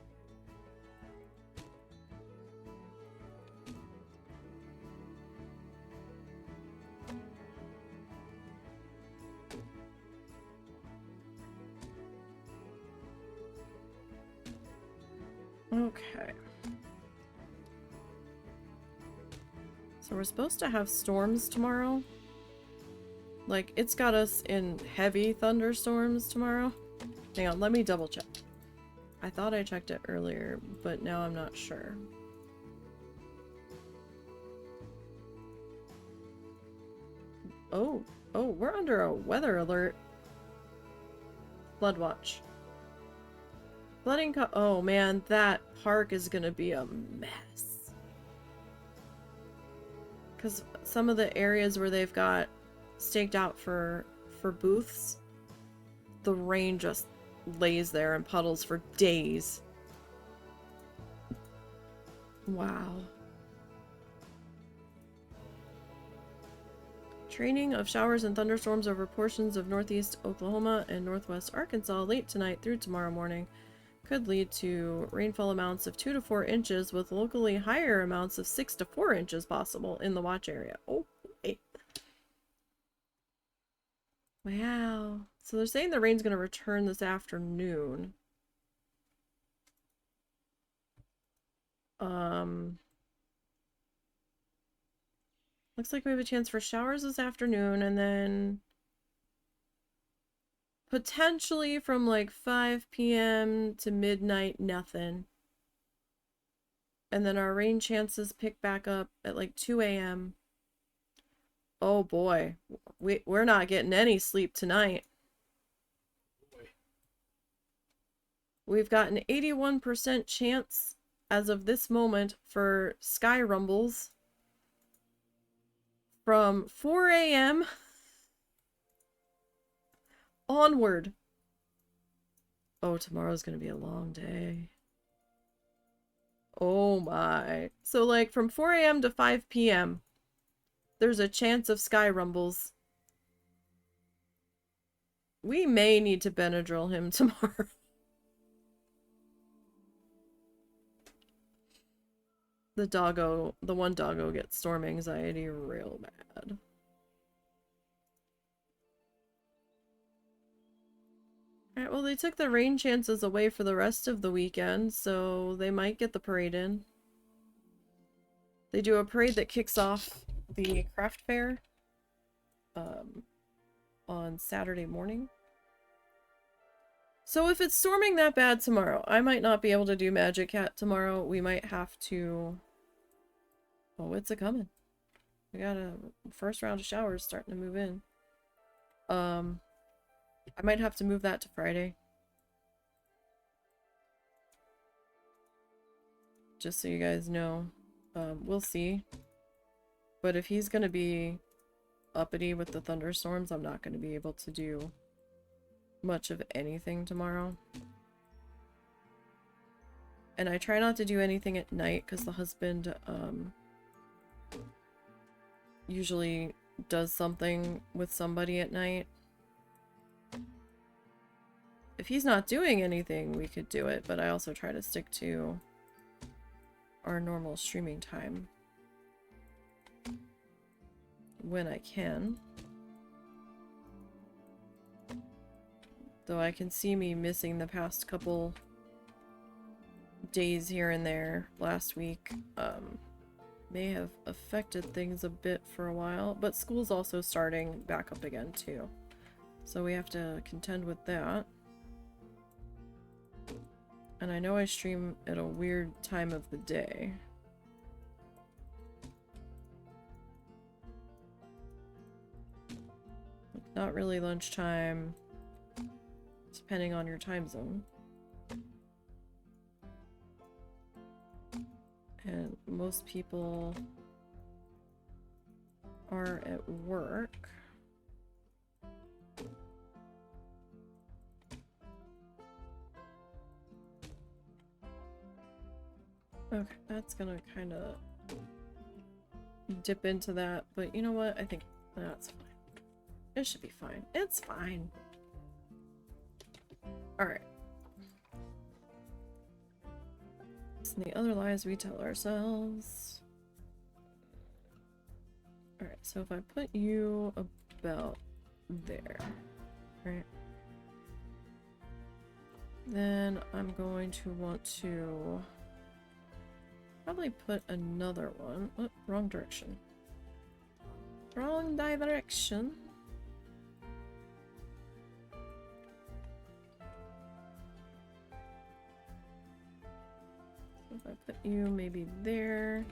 Okay. So we're supposed to have storms tomorrow, Like, it's got us in heavy thunderstorms tomorrow. Hang on, let me double check. I thought I checked it earlier, but now I'm not sure. Oh, we're under a weather alert. Flood watch. Flooding oh man, that park is gonna be a mess. Because some of the areas where they've got staked out for booths, the rain just lays there in puddles for days. Wow. Training of showers and thunderstorms over portions of northeast Oklahoma and northwest Arkansas late tonight through tomorrow morning could lead to rainfall amounts of 2 to 4 inches with locally higher amounts of 6 to 4 inches possible in the watch area. Oh, wait. Wow. So they're saying the rain's going to return this afternoon. Looks like we have a chance for showers this afternoon, and then potentially from like 5 p.m. to midnight, nothing. And then our rain chances pick back up at like 2 a.m. Oh boy, we're not getting any sleep tonight. We've got an 81% chance as of this moment for sky rumbles from 4 a.m. onward. Oh, tomorrow's gonna be a long day. Oh my. So like from 4 a.m. to 5 p.m. there's a chance of sky rumbles. We may need to Benadryl him tomorrow. The one doggo gets storm anxiety real bad. Alright, well they took the rain chances away for the rest of the weekend, so they might get the parade in. They do a parade that kicks off the craft fair on Saturday morning. So if it's storming that bad tomorrow, I might not be able to do Magic Hat tomorrow. We might have to... Oh, it's a-coming. We got a first round of showers starting to move in. I might have to move that to Friday. Just so you guys know. We'll see. But if he's gonna be uppity with the thunderstorms, I'm not gonna be able to do much of anything tomorrow. And I try not to do anything at night because the husband usually does something with somebody at night. If he's not doing anything, we could do it, but I also try to stick to our normal streaming time when I can. Though I can see me missing the past couple days here and there last week. May have affected things a bit for a while, but school's also starting back up again too. So we have to contend with that. And I know I stream at a weird time of the day. Not really lunchtime, depending on your time zone. And most people are at work. Okay, that's gonna kind of dip into that, but you know what? I think that's fine. It should be fine. It's fine. Alright. So the other lies we tell ourselves. Alright, so if I put you about there, right? Then I'm going to want to probably put another one. Oh, wrong direction. Wrong direction. I'll put you maybe there.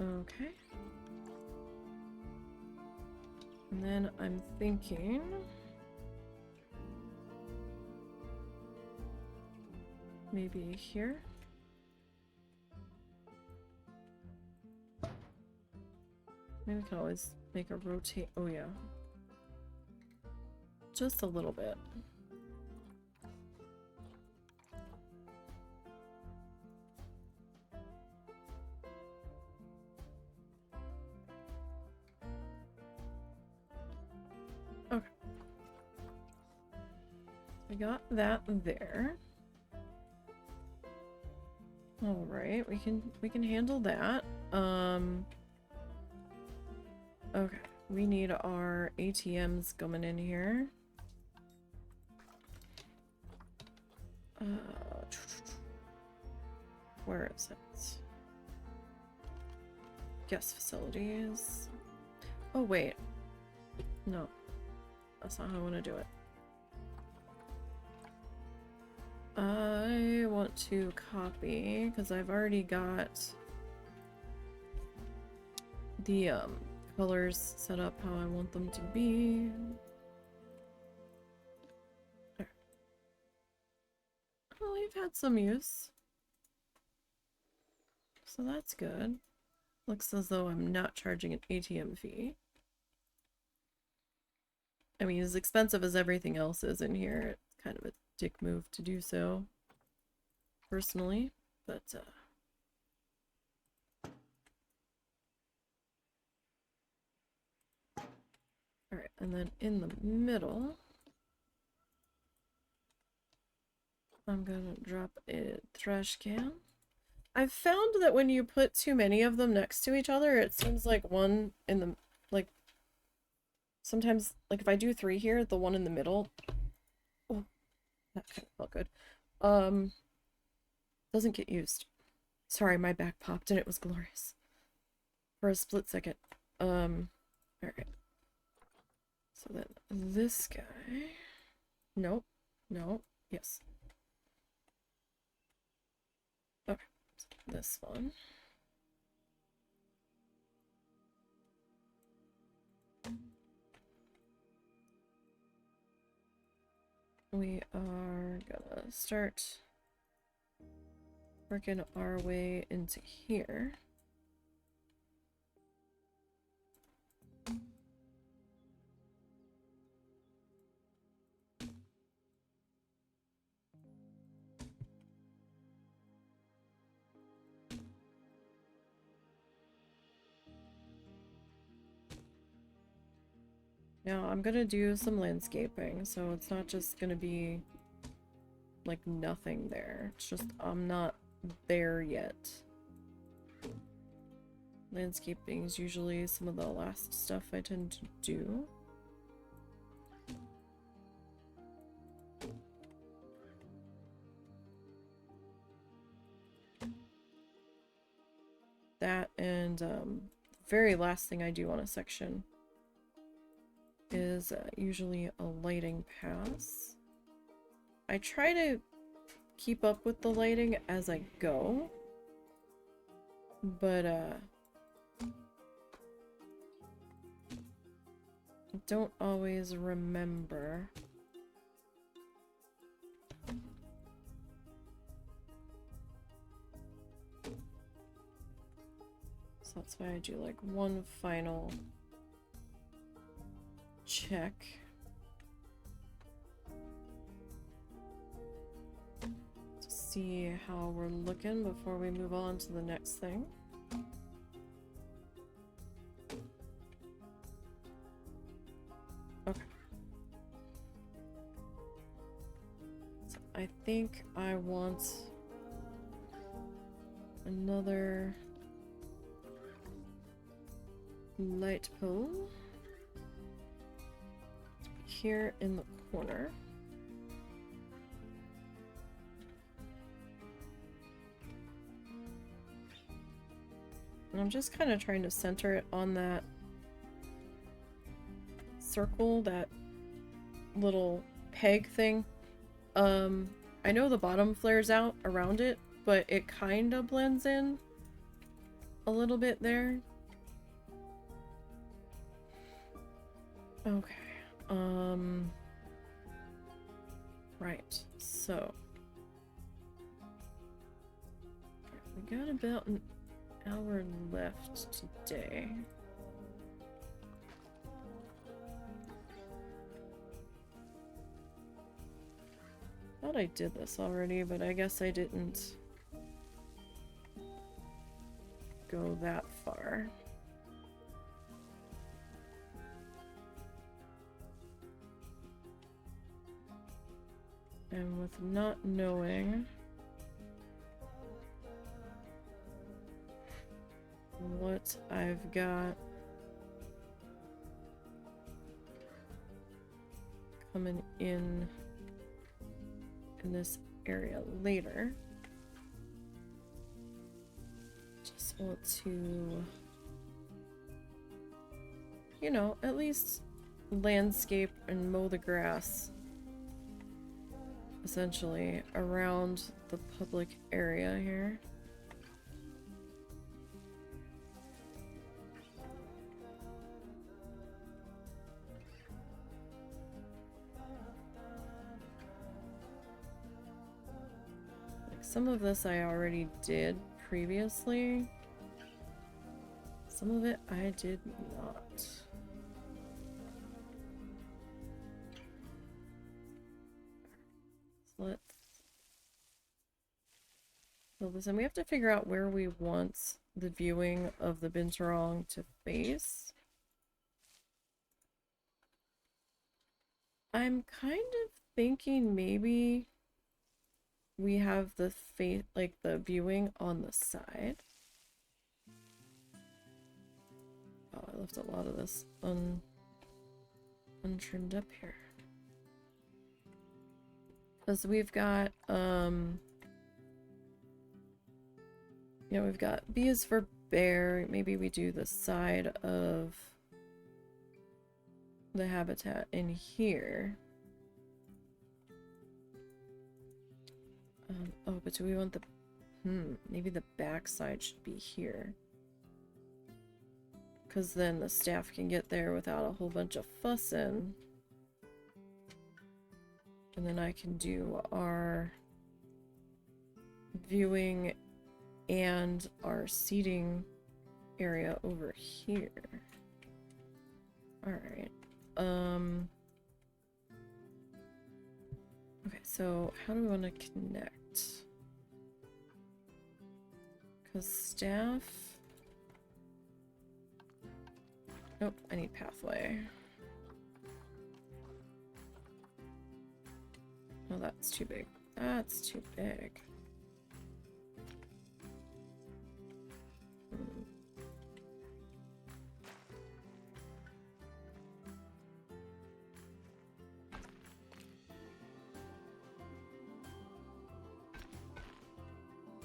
Okay. And then I'm thinking maybe here. Maybe we can always make a rotate. Oh yeah. Just a little bit. Okay. We got that there. All right, we can handle that. Okay, we need our ATMs coming in here. Where is it? Guest facilities. Oh wait. No. That's not how I want to do it. I want to copy because I've already got the colors set up how I want them to be. There. Well, we've had some use. So that's good. Looks as though I'm not charging an ATM fee. I mean, as expensive as everything else is in here, it's kind of a dick move to do so, personally, but alright, and then in the middle, I'm gonna drop a trash can. I've found that when you put too many of them next to each other, it seems like one in the, like, sometimes, like if I do 3 here, the one in the middle, oh, that kind of felt good, doesn't get used. Sorry, my back popped and it was glorious. For a split second. Alright. So then this guy. Nope. No. Yes. Okay. So this one. We are gonna start working our way into here. Now I'm gonna do some landscaping, so it's not just gonna be like nothing there. It's just I'm not there yet. Landscaping is usually some of the last stuff I tend to do. That and very last thing I do on a section is usually a lighting pass. I try to keep up with the lighting as I go, but I don't always remember. So that's why I do like one final check. To see how we're looking before we move on to the next thing. Okay. So I think I want another light pole here in the corner. And I'm just kind of trying to center it on that circle, that little peg thing, I know the bottom flares out around it, but it kind of blends in a little bit there. Okay. Right. So we got about an hour left today. Thought I did this already, but I guess I didn't go that far. And with not knowing what I've got coming in this area later, just want to, you know, at least landscape and mow the grass essentially around the public area here. Like some of this I already did previously. Some of it I did not. Let's fill this in. We have to figure out where we want the viewing of the Binturong to face. I'm kind of thinking maybe we have the like the viewing on the side. Oh, I left a lot of this untrimmed up here. Because we've got, you know, we've got B is for bear. Maybe we do the side of the habitat in here. Oh, but do we want the, maybe the back side should be here. Because then the staff can get there without a whole bunch of fussing. And then I can do our viewing and our seating area over here. Alright. Okay, so how do we want to connect? Because staff... Nope, I need pathway. Oh, that's too big. That's too big.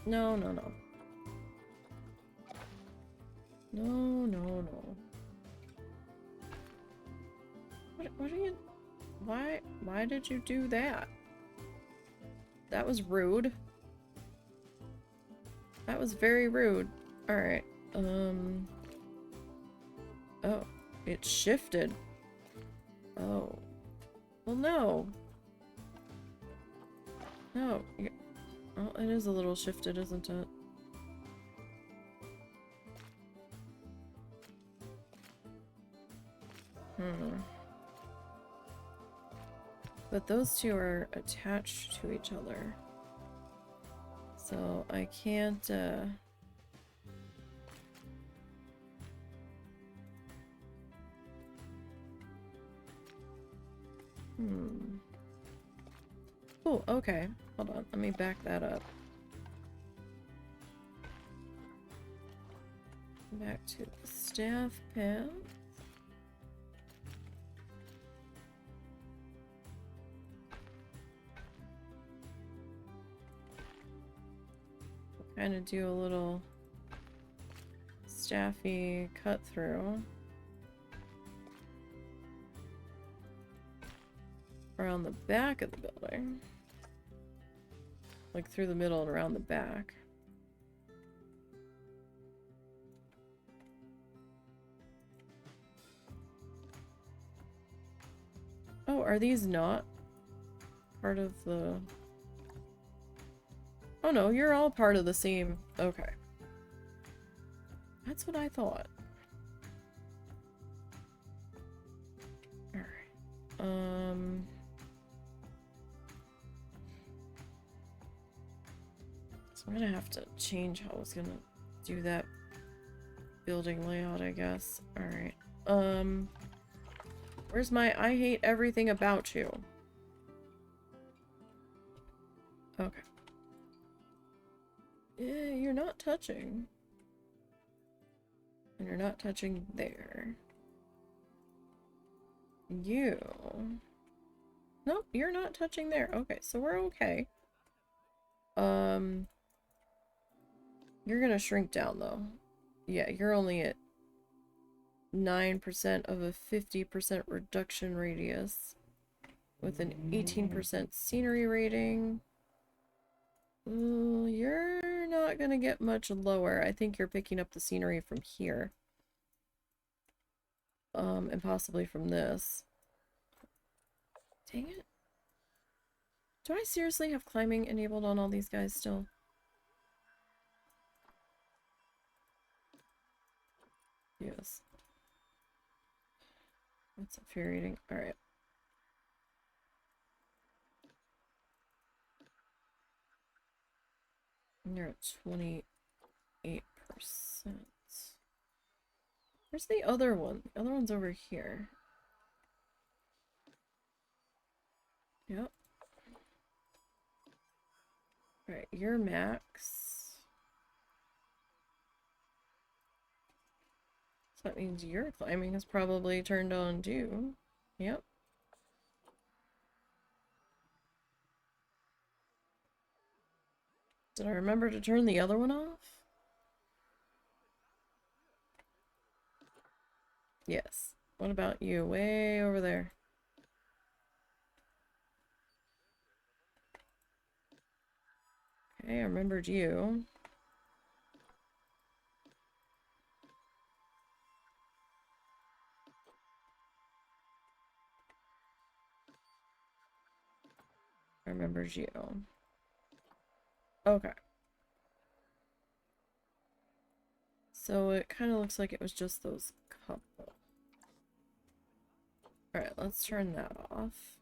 No, no, no. No, no, no. What are you... Why did you do that? That was rude. That was very rude. Alright, oh, it shifted. Oh. Well, no. No. Well, it is a little shifted, isn't it? But those two are attached to each other. So I can't, Oh, okay. Hold on. Let me back that up. Back to the staff path. Kind of do a little staffy cut through. around the back of the building. Like through the middle and around the back. Oh, are these not part of the... Oh no, you're all part of the same... Okay. That's what I thought. Alright. So I'm gonna have to change how I was gonna do that building layout, I guess. Alright. Where's my I hate everything about you? Okay. Yeah, you're not touching. And you're not touching there. You. Nope, you're not touching there. Okay, so we're okay. You're gonna shrink down though. Yeah, you're only at 9% of a 50% reduction radius with an 18% scenery rating. Ooh, you're not gonna get much lower. I think you're picking up the scenery from here. And possibly from this. Dang it. Do I seriously have climbing enabled on all these guys still? Yes. That's infuriating. Alright. And you're at 28%. Where's the other one? The other one's over here. Yep. Alright, you're max. So that means your climbing is probably turned on too. Yep. Did I remember to turn the other one off? Yes. What about you? Way over there. Okay, I remembered you. I remembered you. Okay. So it kind of looks like it was just those couple. Alright, let's turn that off.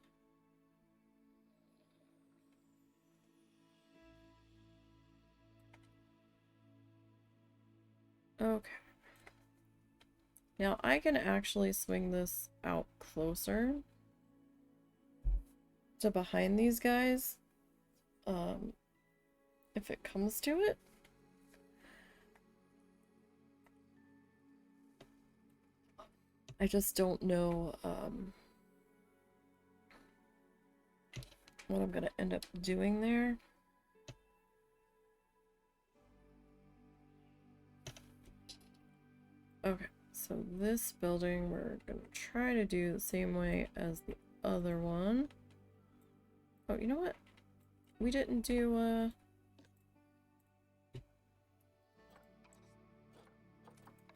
Okay. Now I can actually swing this out closer to behind these guys. If it comes to it. I just don't know, what I'm gonna end up doing there. Okay, so this building we're gonna try to do the same way as the other one. Oh, you know what? We didn't do,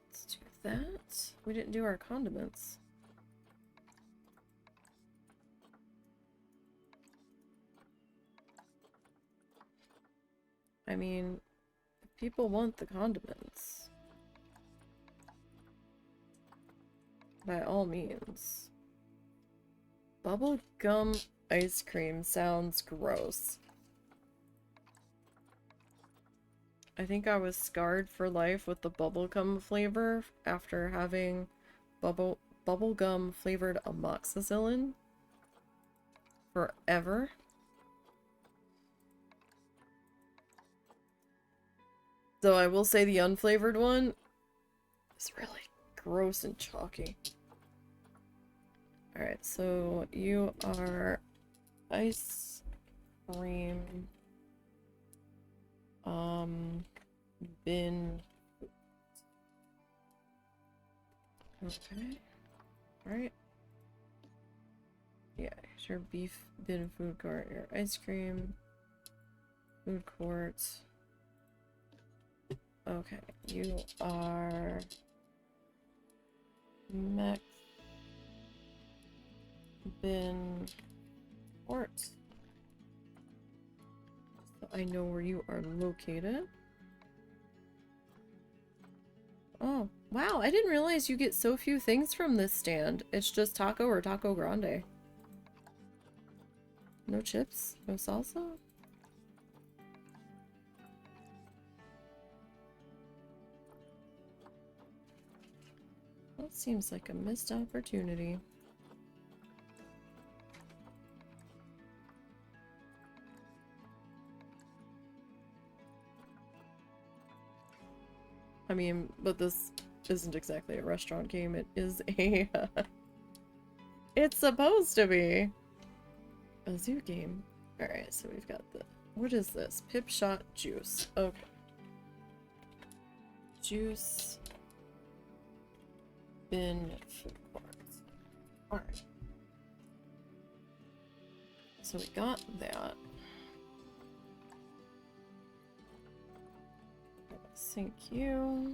let's do that. We didn't do our condiments. I mean, if people want the condiments, by all means. Bubble gum ice cream sounds gross. I think I was scarred for life with the bubblegum flavor after having bubblegum flavored amoxicillin forever. So I will say the unflavored one is really gross and chalky. Alright, so you are ice cream bin. Okay. Alright. Yeah, your beef bin food court, your ice cream, food court. Okay, you are mech bin court. So I know where you are located. Oh, wow, I didn't realize you get so few things from this stand. It's just taco or taco grande. No chips? No salsa? That seems like a missed opportunity. I mean, but this isn't exactly a restaurant game. It is a... it's supposed to be a zoo game. Alright, so we've got the... What is this? Pip Shot Juice. Okay. Juice. Bin food court. Alright. So we got that. Thank you.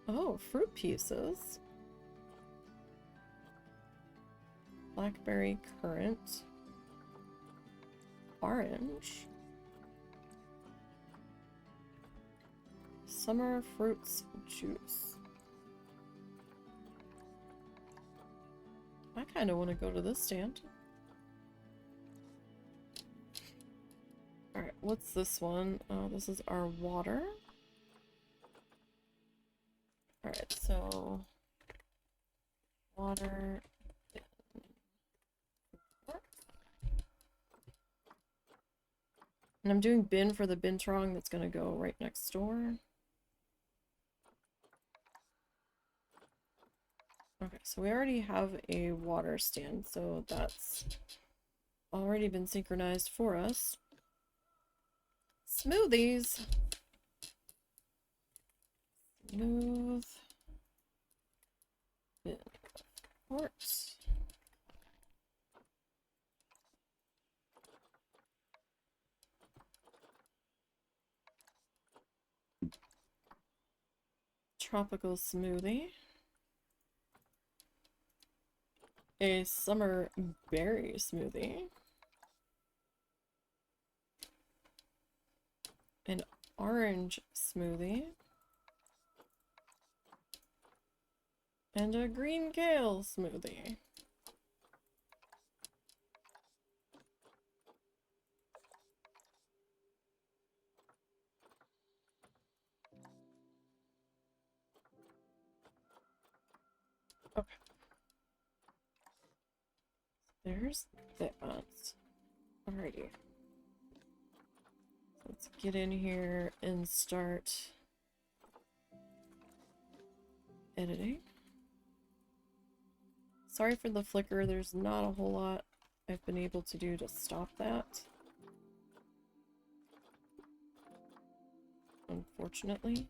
Oh, fruit pieces. Blackberry currant. Orange. Summer fruits juice. I kind of want to go to this stand. Alright, what's this one? Oh, this is our water. Alright, so... Water... And I'm doing bin for the Bintrong that's gonna go right next door. Okay, so we already have a water stand, so that's already been synchronized for us. Smoothies! Smooth. Bin. Quartz. Tropical smoothie. A summer berry smoothie. An orange smoothie. And a green kale smoothie. Okay. There's that. Alrighty. Let's get in here and start editing. Sorry for the flicker, there's not a whole lot I've been able to do to stop that. Unfortunately.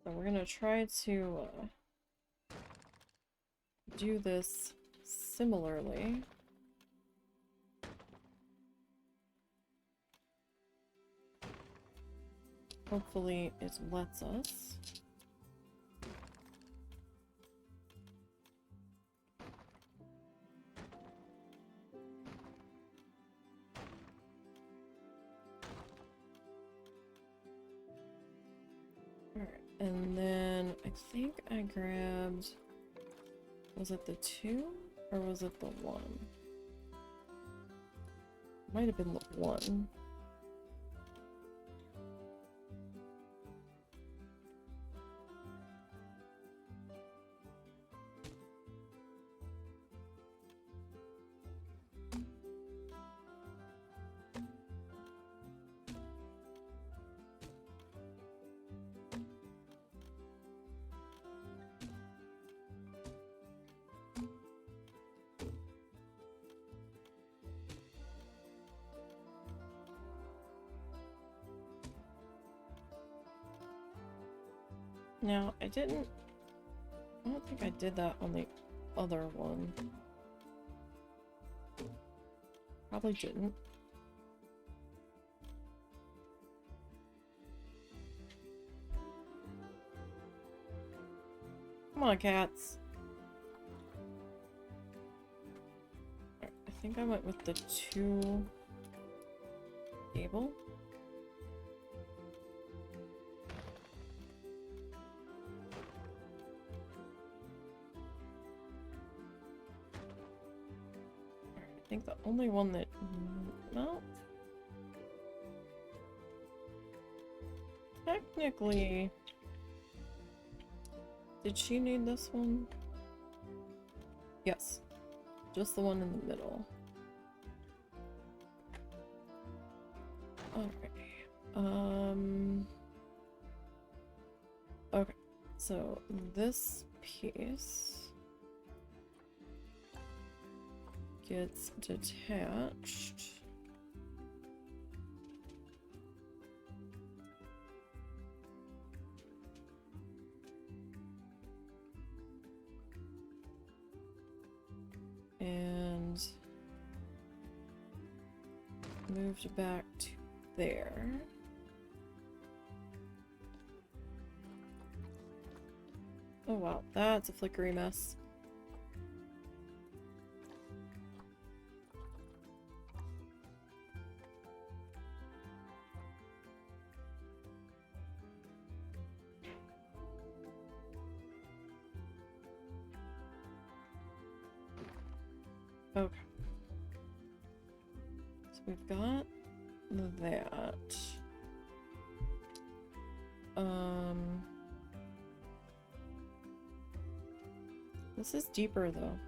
So we're gonna try to do this similarly. Hopefully it lets us. Alright, and then I think I grabbed... Was it the 2? Or was it the 1? Might have been the 1. Now, I don't think I did that on the other one. Probably didn't. Come on, cats. I think I went with the 2 cable. I think the only one that... no. Technically... did she need this one? Yes. Just the one in the middle. Alright. Okay. So, this piece... gets detached. And moved back to there. Oh wow, that's a flickery mess. Okay. So we've got that. This is deeper though.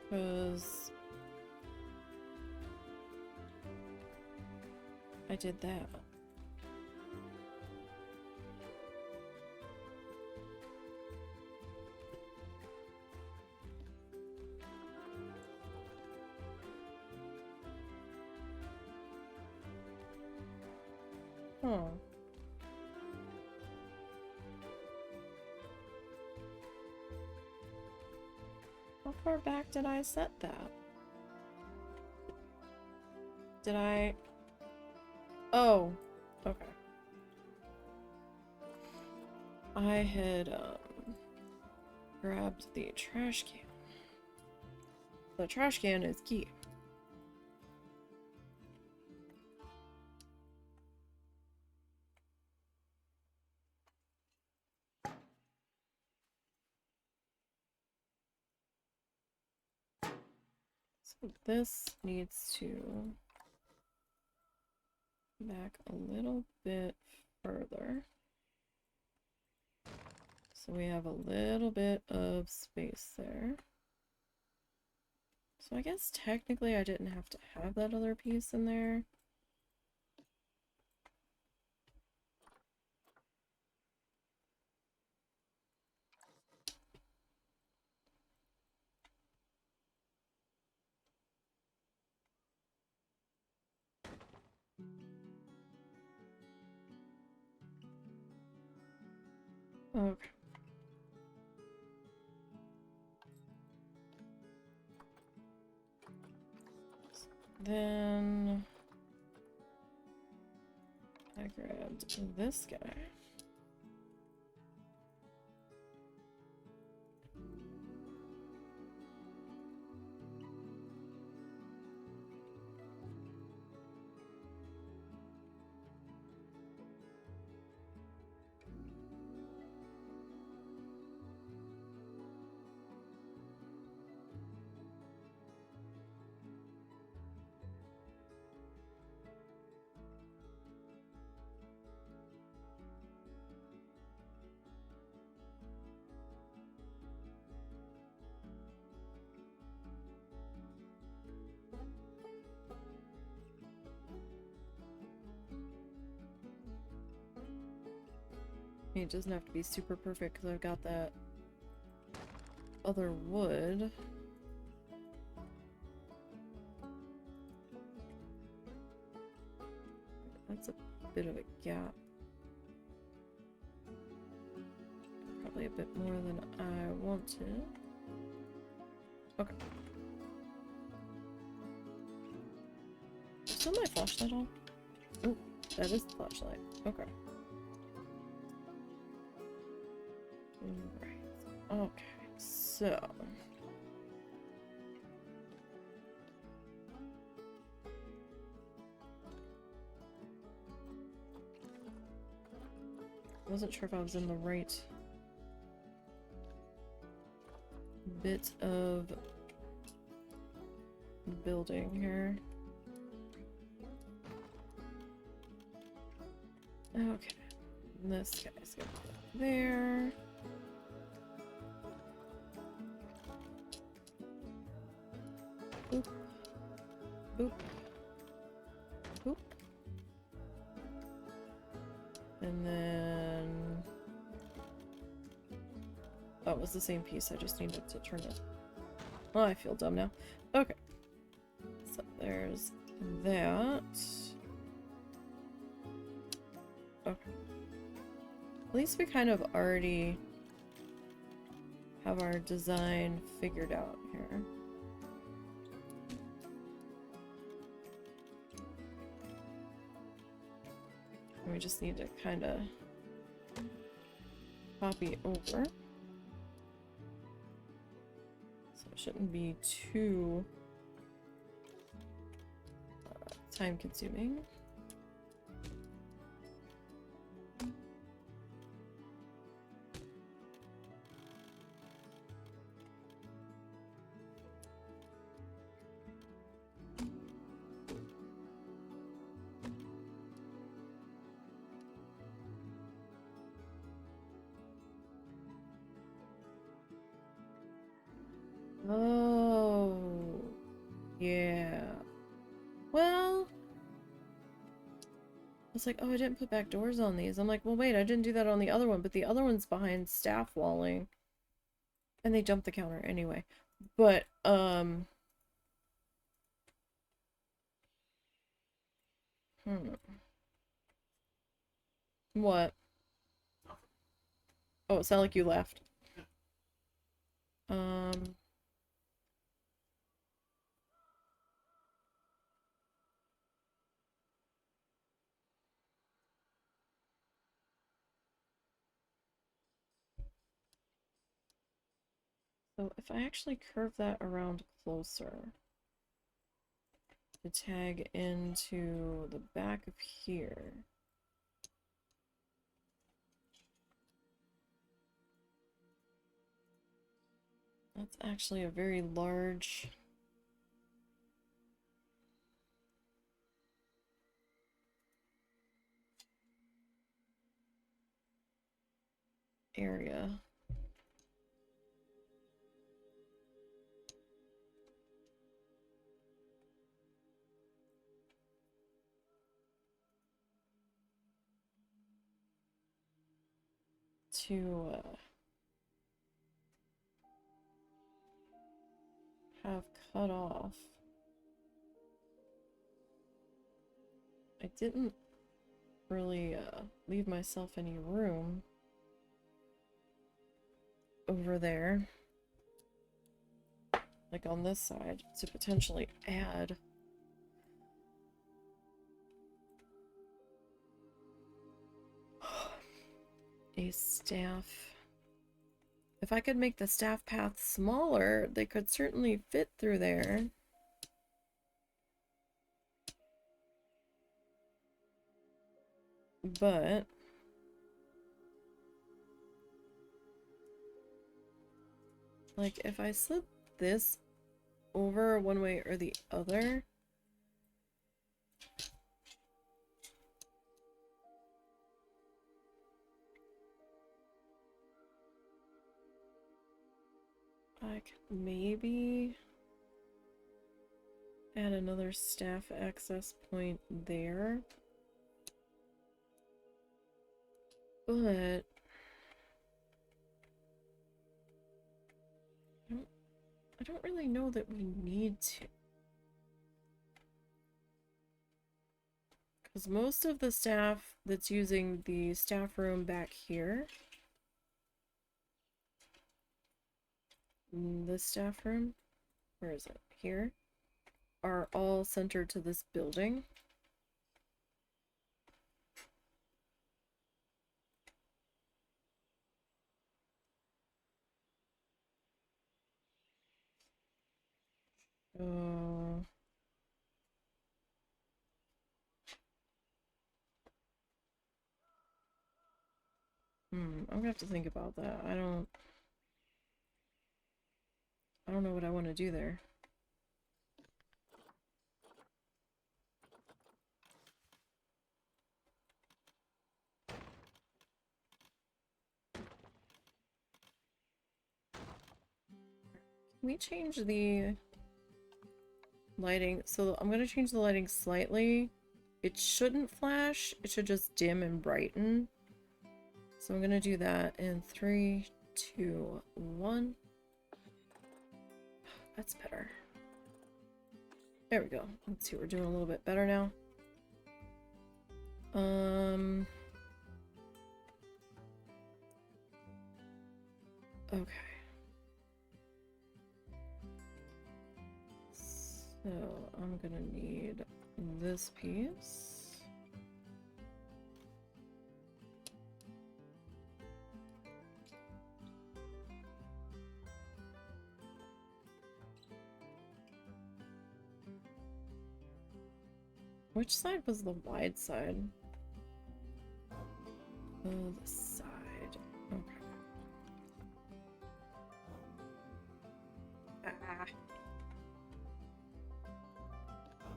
Because I did that. Huh. How far back did I set that? Did I... oh, okay. I had, grabbed the trash can. The trash can is key. So this needs to back a little bit further. So we have a little bit of space there. So I guess technically I didn't have to have that other piece in there. Okay. Then I grabbed this guy. It doesn't have to be super perfect because I've got that other wood. that's a bit of a gap. Probably a bit more than I wanted. Okay. Is that my flashlight on? Oh, that is the flashlight. Okay. Right. Okay, so... I wasn't sure if I was in the right bit of building here. Okay, this guy's gonna go there. Boop. Boop. Boop. And then... Oh, it was the same piece, I just needed to turn it. Oh, I feel dumb now. Okay. So there's that. Okay. At least we kind of already have our design figured out here. And we just need to kind of copy over. So it shouldn't be too time consuming. Oh, yeah. Well, it's like, oh, I didn't put back doors on these. I'm like, well, wait, I didn't do that on the other one, but the other one's behind staff walling. And they jumped the counter anyway. But, What? Oh, it sounded like you left. Um... So if I actually curve that around closer to tag into the back of here. That's actually a very large area. To have cut off. I didn't really leave myself any room over there, like on this side, to potentially add a staff. If I could make the staff path smaller, they could certainly fit through there. But like if I slid this over one way or the other, I could maybe add another staff access point there. But I don't really know that we need to. Because most of the staff that's using the staff room back here, this staff room, where is it? Here, are all centered to this building. I'm gonna have to think about that. I don't know what I want to do there. Can we change the lighting? So I'm gonna change the lighting slightly. It shouldn't flash, it should just dim and brighten. So I'm gonna do that in 3, 2, 1. That's better. There we go. Let's see, we're doing a little bit better now. Okay. So I'm gonna need this piece. Which side was the wide side? Oh, the side. Okay. Ah.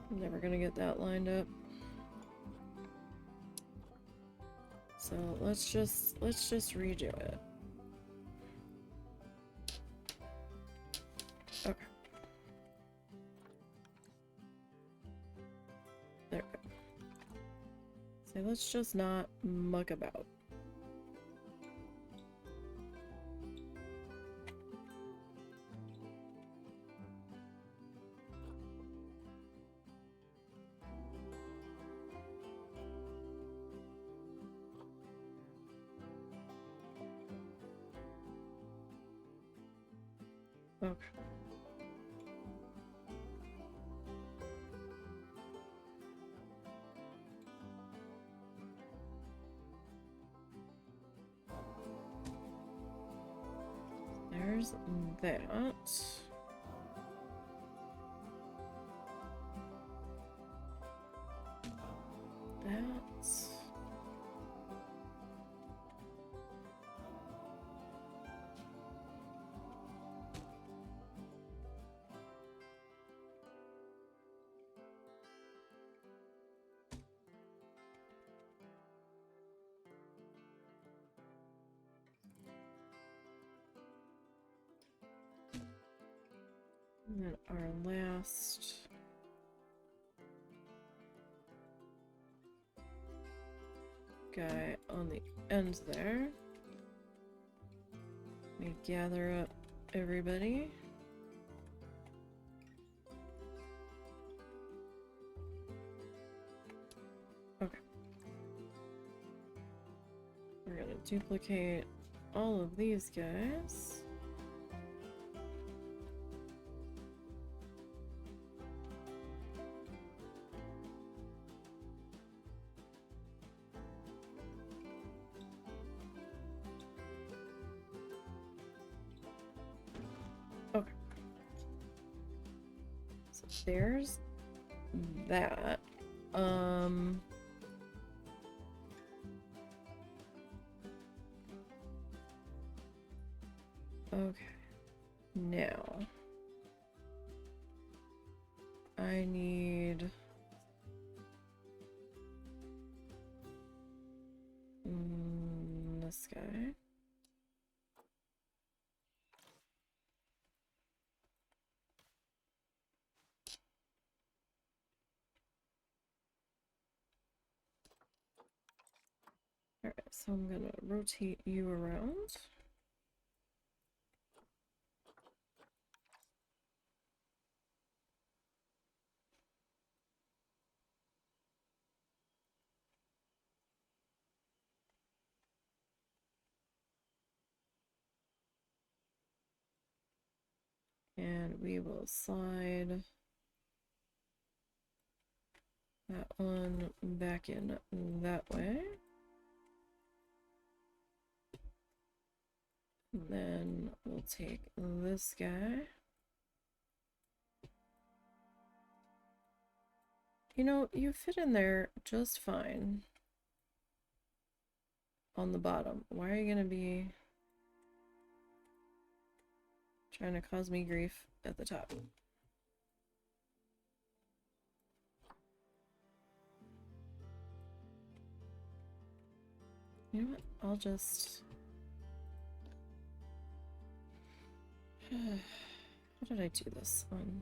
I'm never gonna get that lined up. So let's just redo it. Okay. There we go. So let's just not muck about. Okay. There's that. That's... And then our last guy on the end there. We gather up everybody. Okay. We're gonna duplicate all of these guys. Okay. So there's that. Okay. Now I need this guy. Alright, so I'm gonna rotate you around. And we will slide that one back in that way. And then we'll take this guy. You know, you fit in there just fine. On the bottom. Why are you gonna be trying to cause me grief at the top? You know what? I'll just... How did I do this one?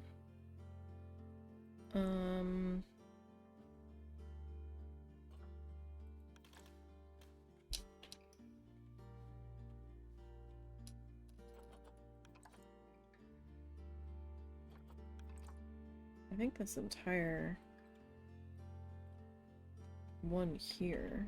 I think this entire one here.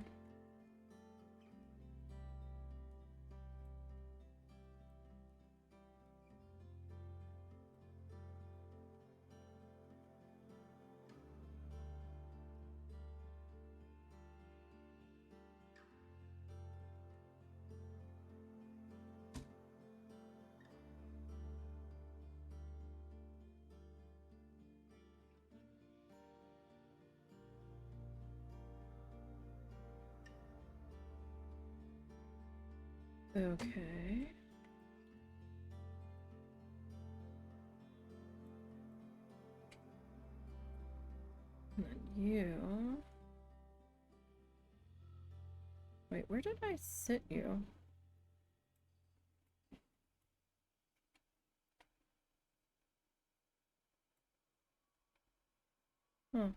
Okay. And then you... Wait, where did I sit you? Huh.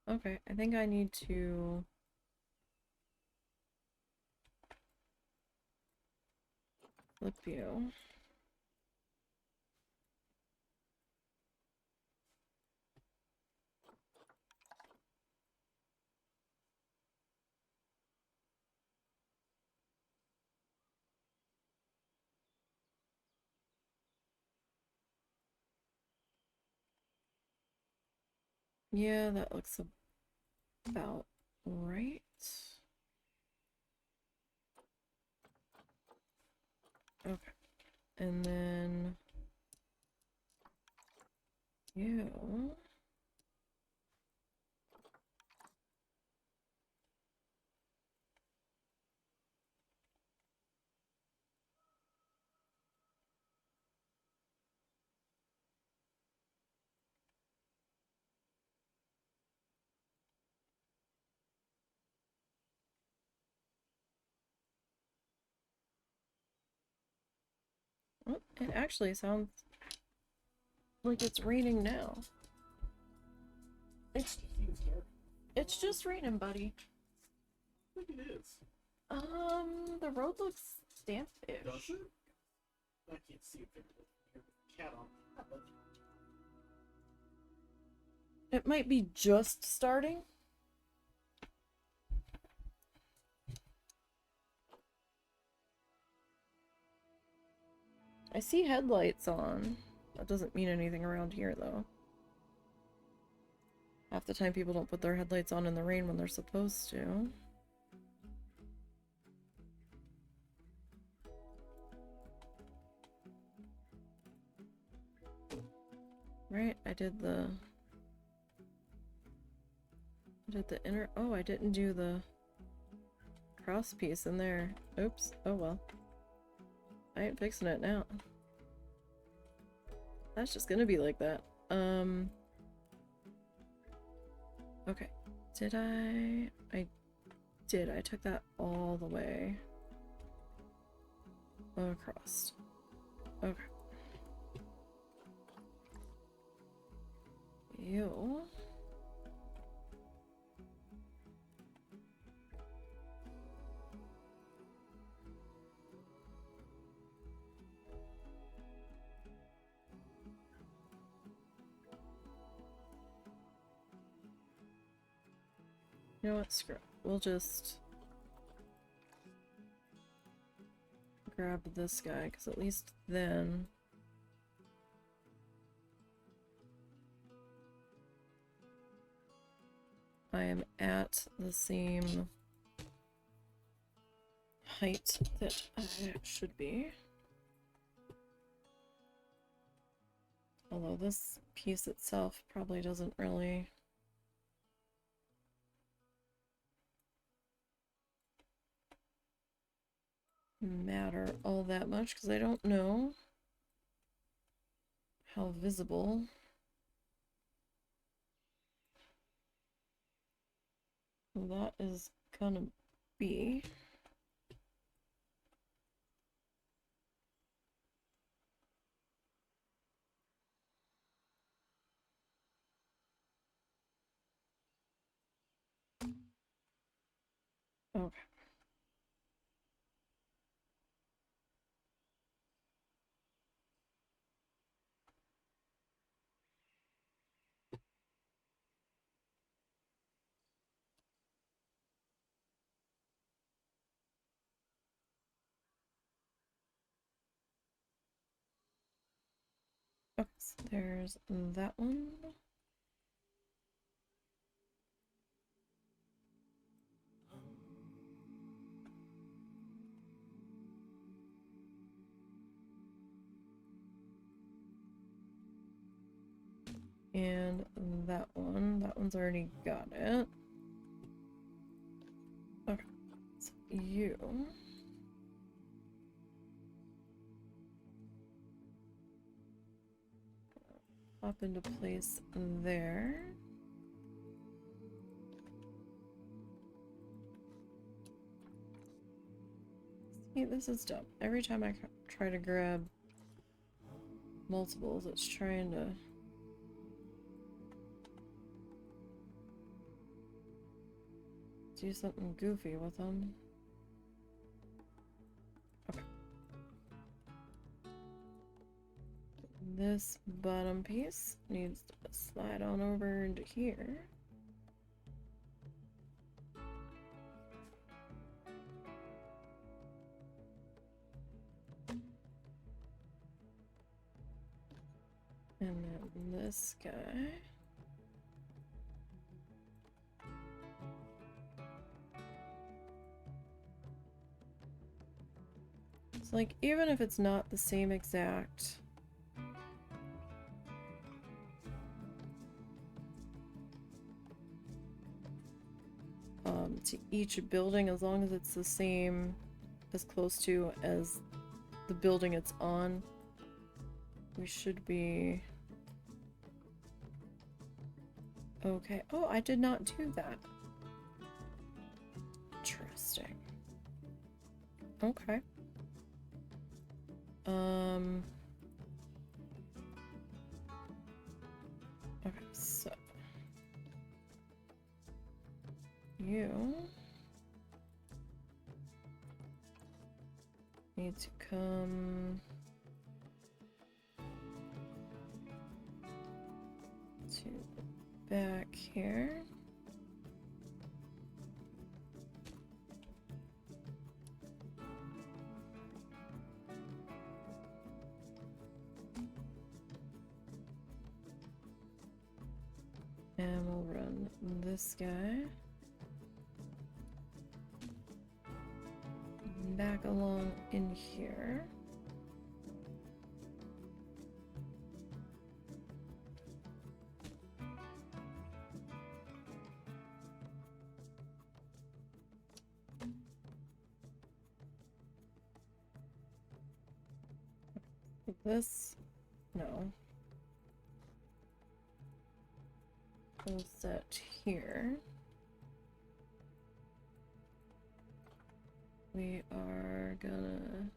Okay, I think I need to... flip you. Yeah, that looks about right. Okay. And then you... Well, it actually sounds like it's raining now. It's just raining, buddy. I think it is. The road looks damp-ish. Does it? I can't see it very well here with the cat on. It might be just starting. I see headlights on. That doesn't mean anything around here, though. Half the time people don't put their headlights on in the rain when they're supposed to. Right, I did the inner... Oh, I didn't do the cross piece in there. Oops. Oh well. I ain't fixing it now. That's just gonna be like that. Okay. Did I? I did. I took that all the way across. Okay. You... You know what? Screw it. We'll just grab this guy, because at least then I am at the same height that I should be. Although this piece itself probably doesn't really matter all that much because I don't know how visible that is gonna be. Okay. Okay, so there's that one. And that one. That one's already got it. Okay, so you pop into place there. See, this is dumb. Every time I try to grab multiples, it's trying to do something goofy with them. Okay. This bottom piece needs to slide on over into here. And then this guy. So, like, even if it's not the same exact to each building, as long as it's the same, as close to as the building it's on, we should be okay. Oh, I did not do that. Interesting. Okay. Okay, so you need to come to the back here. And we'll run this guy back along in here. This, no. We'll set here. We are gonna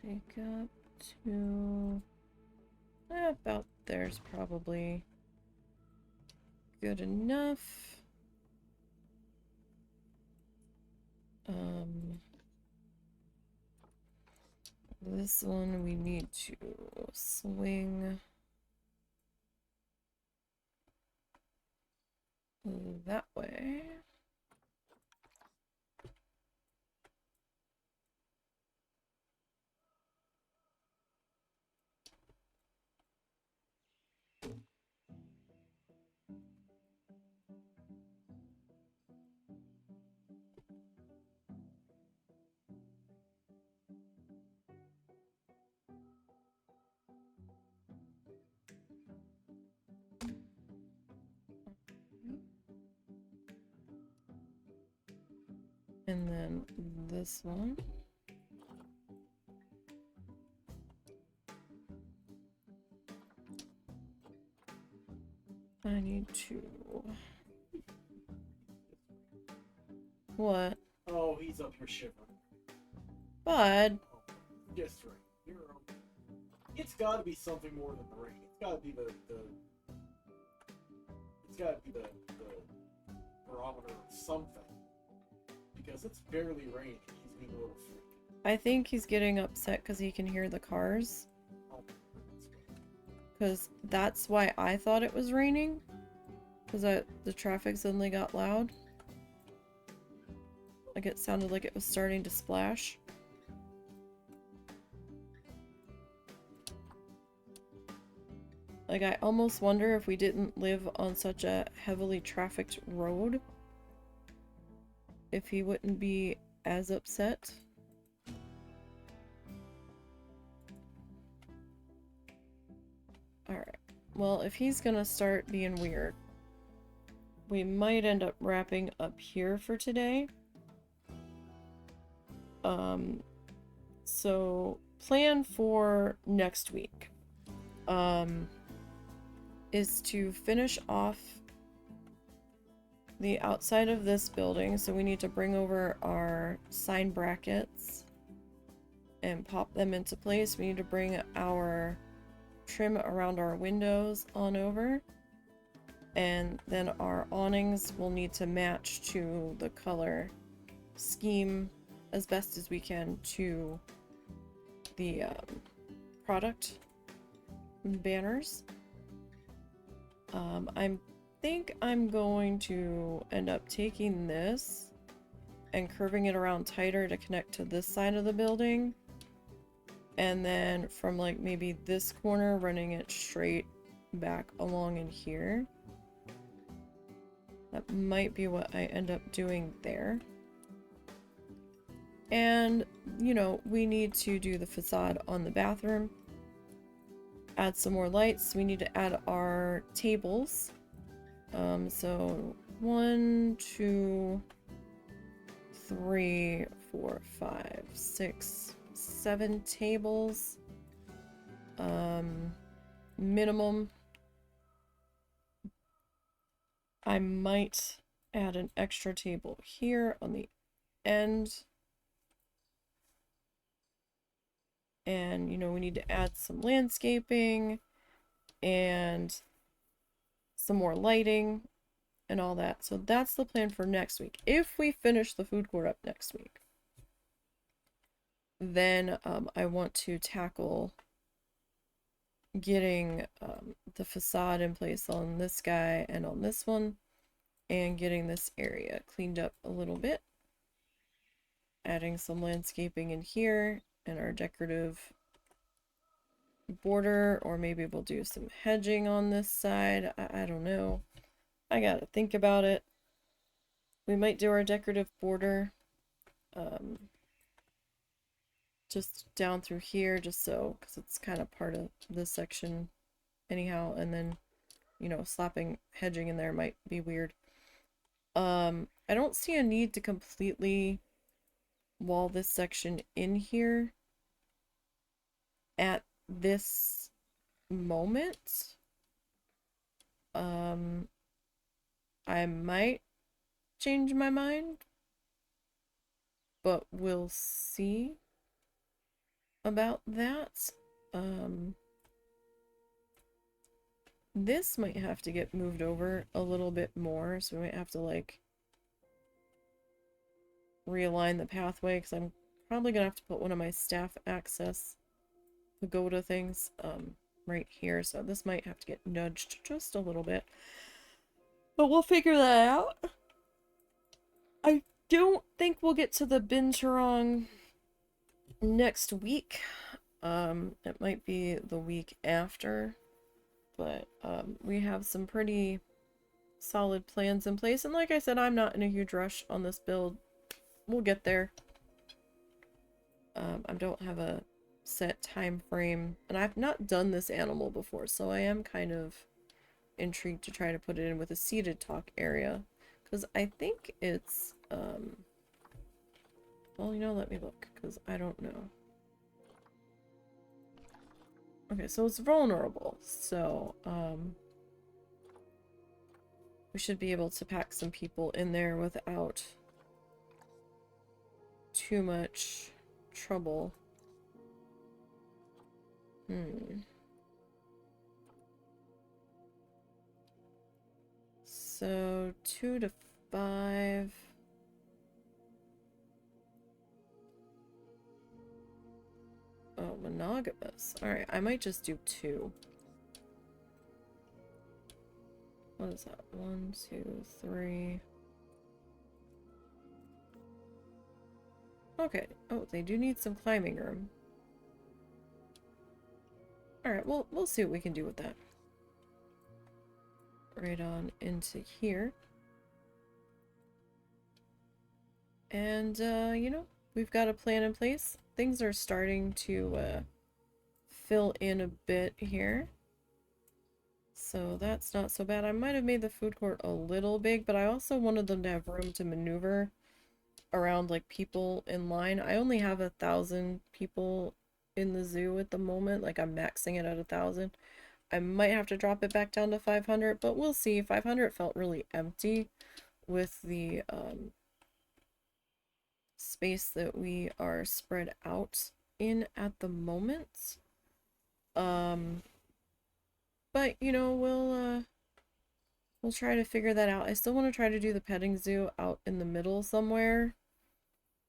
take up to about there's probably good enough. This one we need to swing that way. And then this one. I need to... What? Oh, he's up here shivering. Bud. Oh, just right. You're okay. It's gotta be something more than the rain. It's gotta be it's gotta be the barometer or something. Because it's barely raining. He's being a little freak. I think he's getting upset because he can hear the cars. Oh, that's good. Because that's why I thought it was raining. Because the traffic suddenly got loud. Like it sounded like it was starting to splash. Like I almost wonder if we didn't live on such a heavily trafficked road, if he wouldn't be as upset. Alright. Well, if he's gonna start being weird, we might end up wrapping up here for today. So plan for next week is to finish off the outside of this building. So we need to bring over our sign brackets and pop them into place. We need to bring our trim around our windows on over. And then our awnings will need to match to the color scheme as best as we can to the product banners. I think I'm going to end up taking this and curving it around tighter to connect to this side of the building. And then from like maybe this corner, running it straight back along in here. That might be what I end up doing there. And, you know, we need to do the facade on the bathroom. Add some more lights. We need to add our tables. So 1, 2, 3, 4, 5, 6, 7 tables. Minimum. I might add an extra table here on the end. And, you know, we need to add some landscaping and some more lighting and all that. So that's the plan for next week. If we finish the food court up next week, then I want to tackle getting the facade in place on this guy and on this one, and getting this area cleaned up a little bit. Adding some landscaping in here and our decorative border, or maybe we'll do some hedging on this side. I don't know. I gotta think about it. We might do our decorative border just down through here, just so, because it's kind of part of this section anyhow, and then, you know, slapping hedging in there might be weird. I don't see a need to completely wall this section in here at this moment. I might change my mind, but we'll see about that. This might have to get moved over a little bit more, so we might have to like realign the pathway, because I'm probably gonna have to put one of my staff access pagoda things right here, so this might have to get nudged just a little bit, but we'll figure that out. I don't think we'll get to the Binturong next week. It might be the week after, but we have some pretty solid plans in place, and like I said, I'm not in a huge rush on this build. We'll get there. I don't have a set time frame, and I've not done this animal before, so I am kind of intrigued to try to put it in with a seated talk area, because I think it's Well, you know, let me look, because I don't know. Okay, so it's vulnerable, so, we should be able to pack some people in there without too much trouble. So, 2 to 5. Oh, monogamous. Alright, I might just do 2. What is that? 1, 2, 3. Okay. Oh, they do need some climbing room. Alright, well, we'll see what we can do with that. Right on into here. And, you know, we've got a plan in place. Things are starting to, fill in a bit here. So that's not so bad. I might have made the food court a little big, but I also wanted them to have room to maneuver around, like, people in line. I only have 1,000 people in the zoo at the moment. Like, I'm maxing it at 1,000. I might have to drop it back down to 500, but we'll see. 500 felt really empty with the, space that we are spread out in at the moment. But you know, we'll try to figure that out. I still want to try to do the petting zoo out in the middle somewhere,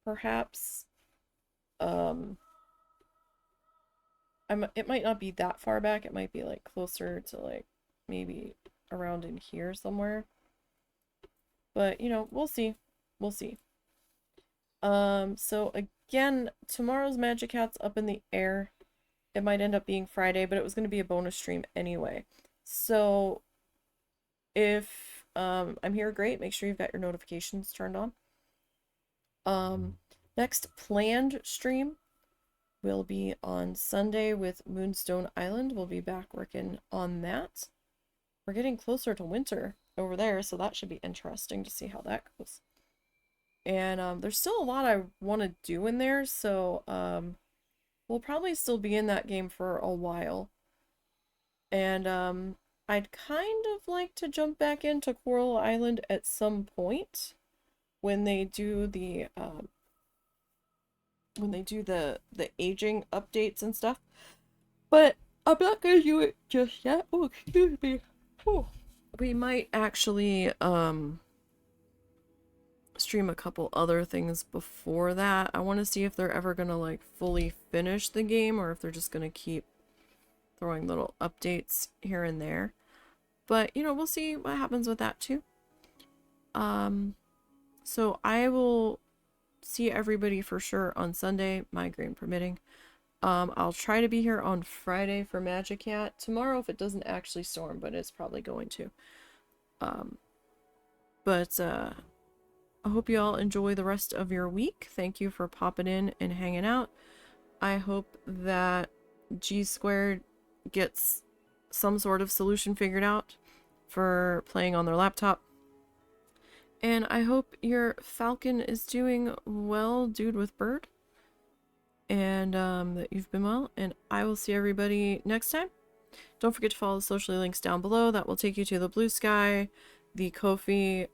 perhaps. It might not be that far back. It might be like closer to like maybe around in here somewhere. But you know, we'll see. We'll see. So again, tomorrow's Magic Hat's up in the air. It might end up being Friday, but it was going to be a bonus stream anyway. So if I'm here, great. Make sure you've got your notifications turned on. Next planned stream will be on Sunday with Moonstone Island. We'll be back working on that. We're getting closer to winter over there, so that should be interesting to see how that goes. And there's still a lot I want to do in there, so we'll probably still be in that game for a while. And I'd kind of like to jump back into Coral Island at some point when they do the aging updates and stuff. But I'm not gonna do it just yet. Oh, excuse me. Oh. We might actually stream a couple other things before that. I want to see if they're ever gonna like fully finish the game or if they're just gonna keep throwing little updates here and there. But you know, we'll see what happens with that too. So I will see everybody for sure on Sunday, migraine permitting. I'll try to be here on Friday for Magic Hat. Tomorrow if it doesn't actually storm, but it's probably going to. I hope you all enjoy the rest of your week. Thank you for popping in and hanging out. I hope that G Squared gets some sort of solution figured out for playing on their laptop. And I hope your Falcon is doing well, dude with bird. And that you've been well. And I will see everybody next time. Don't forget to follow the social links down below. That will take you to the Blue Sky, the Ko-fi,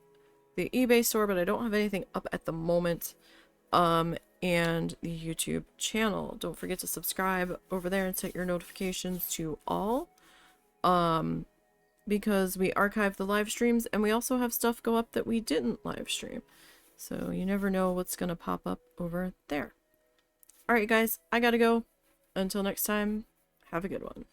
the eBay store, but I don't have anything up at the moment. And the YouTube channel. Don't forget to subscribe over there and set your notifications to all. Because we archive the live streams and we also have stuff go up that we didn't live stream. So you never know what's going to pop up over there. Alright guys, I gotta go. Until next time, have a good one.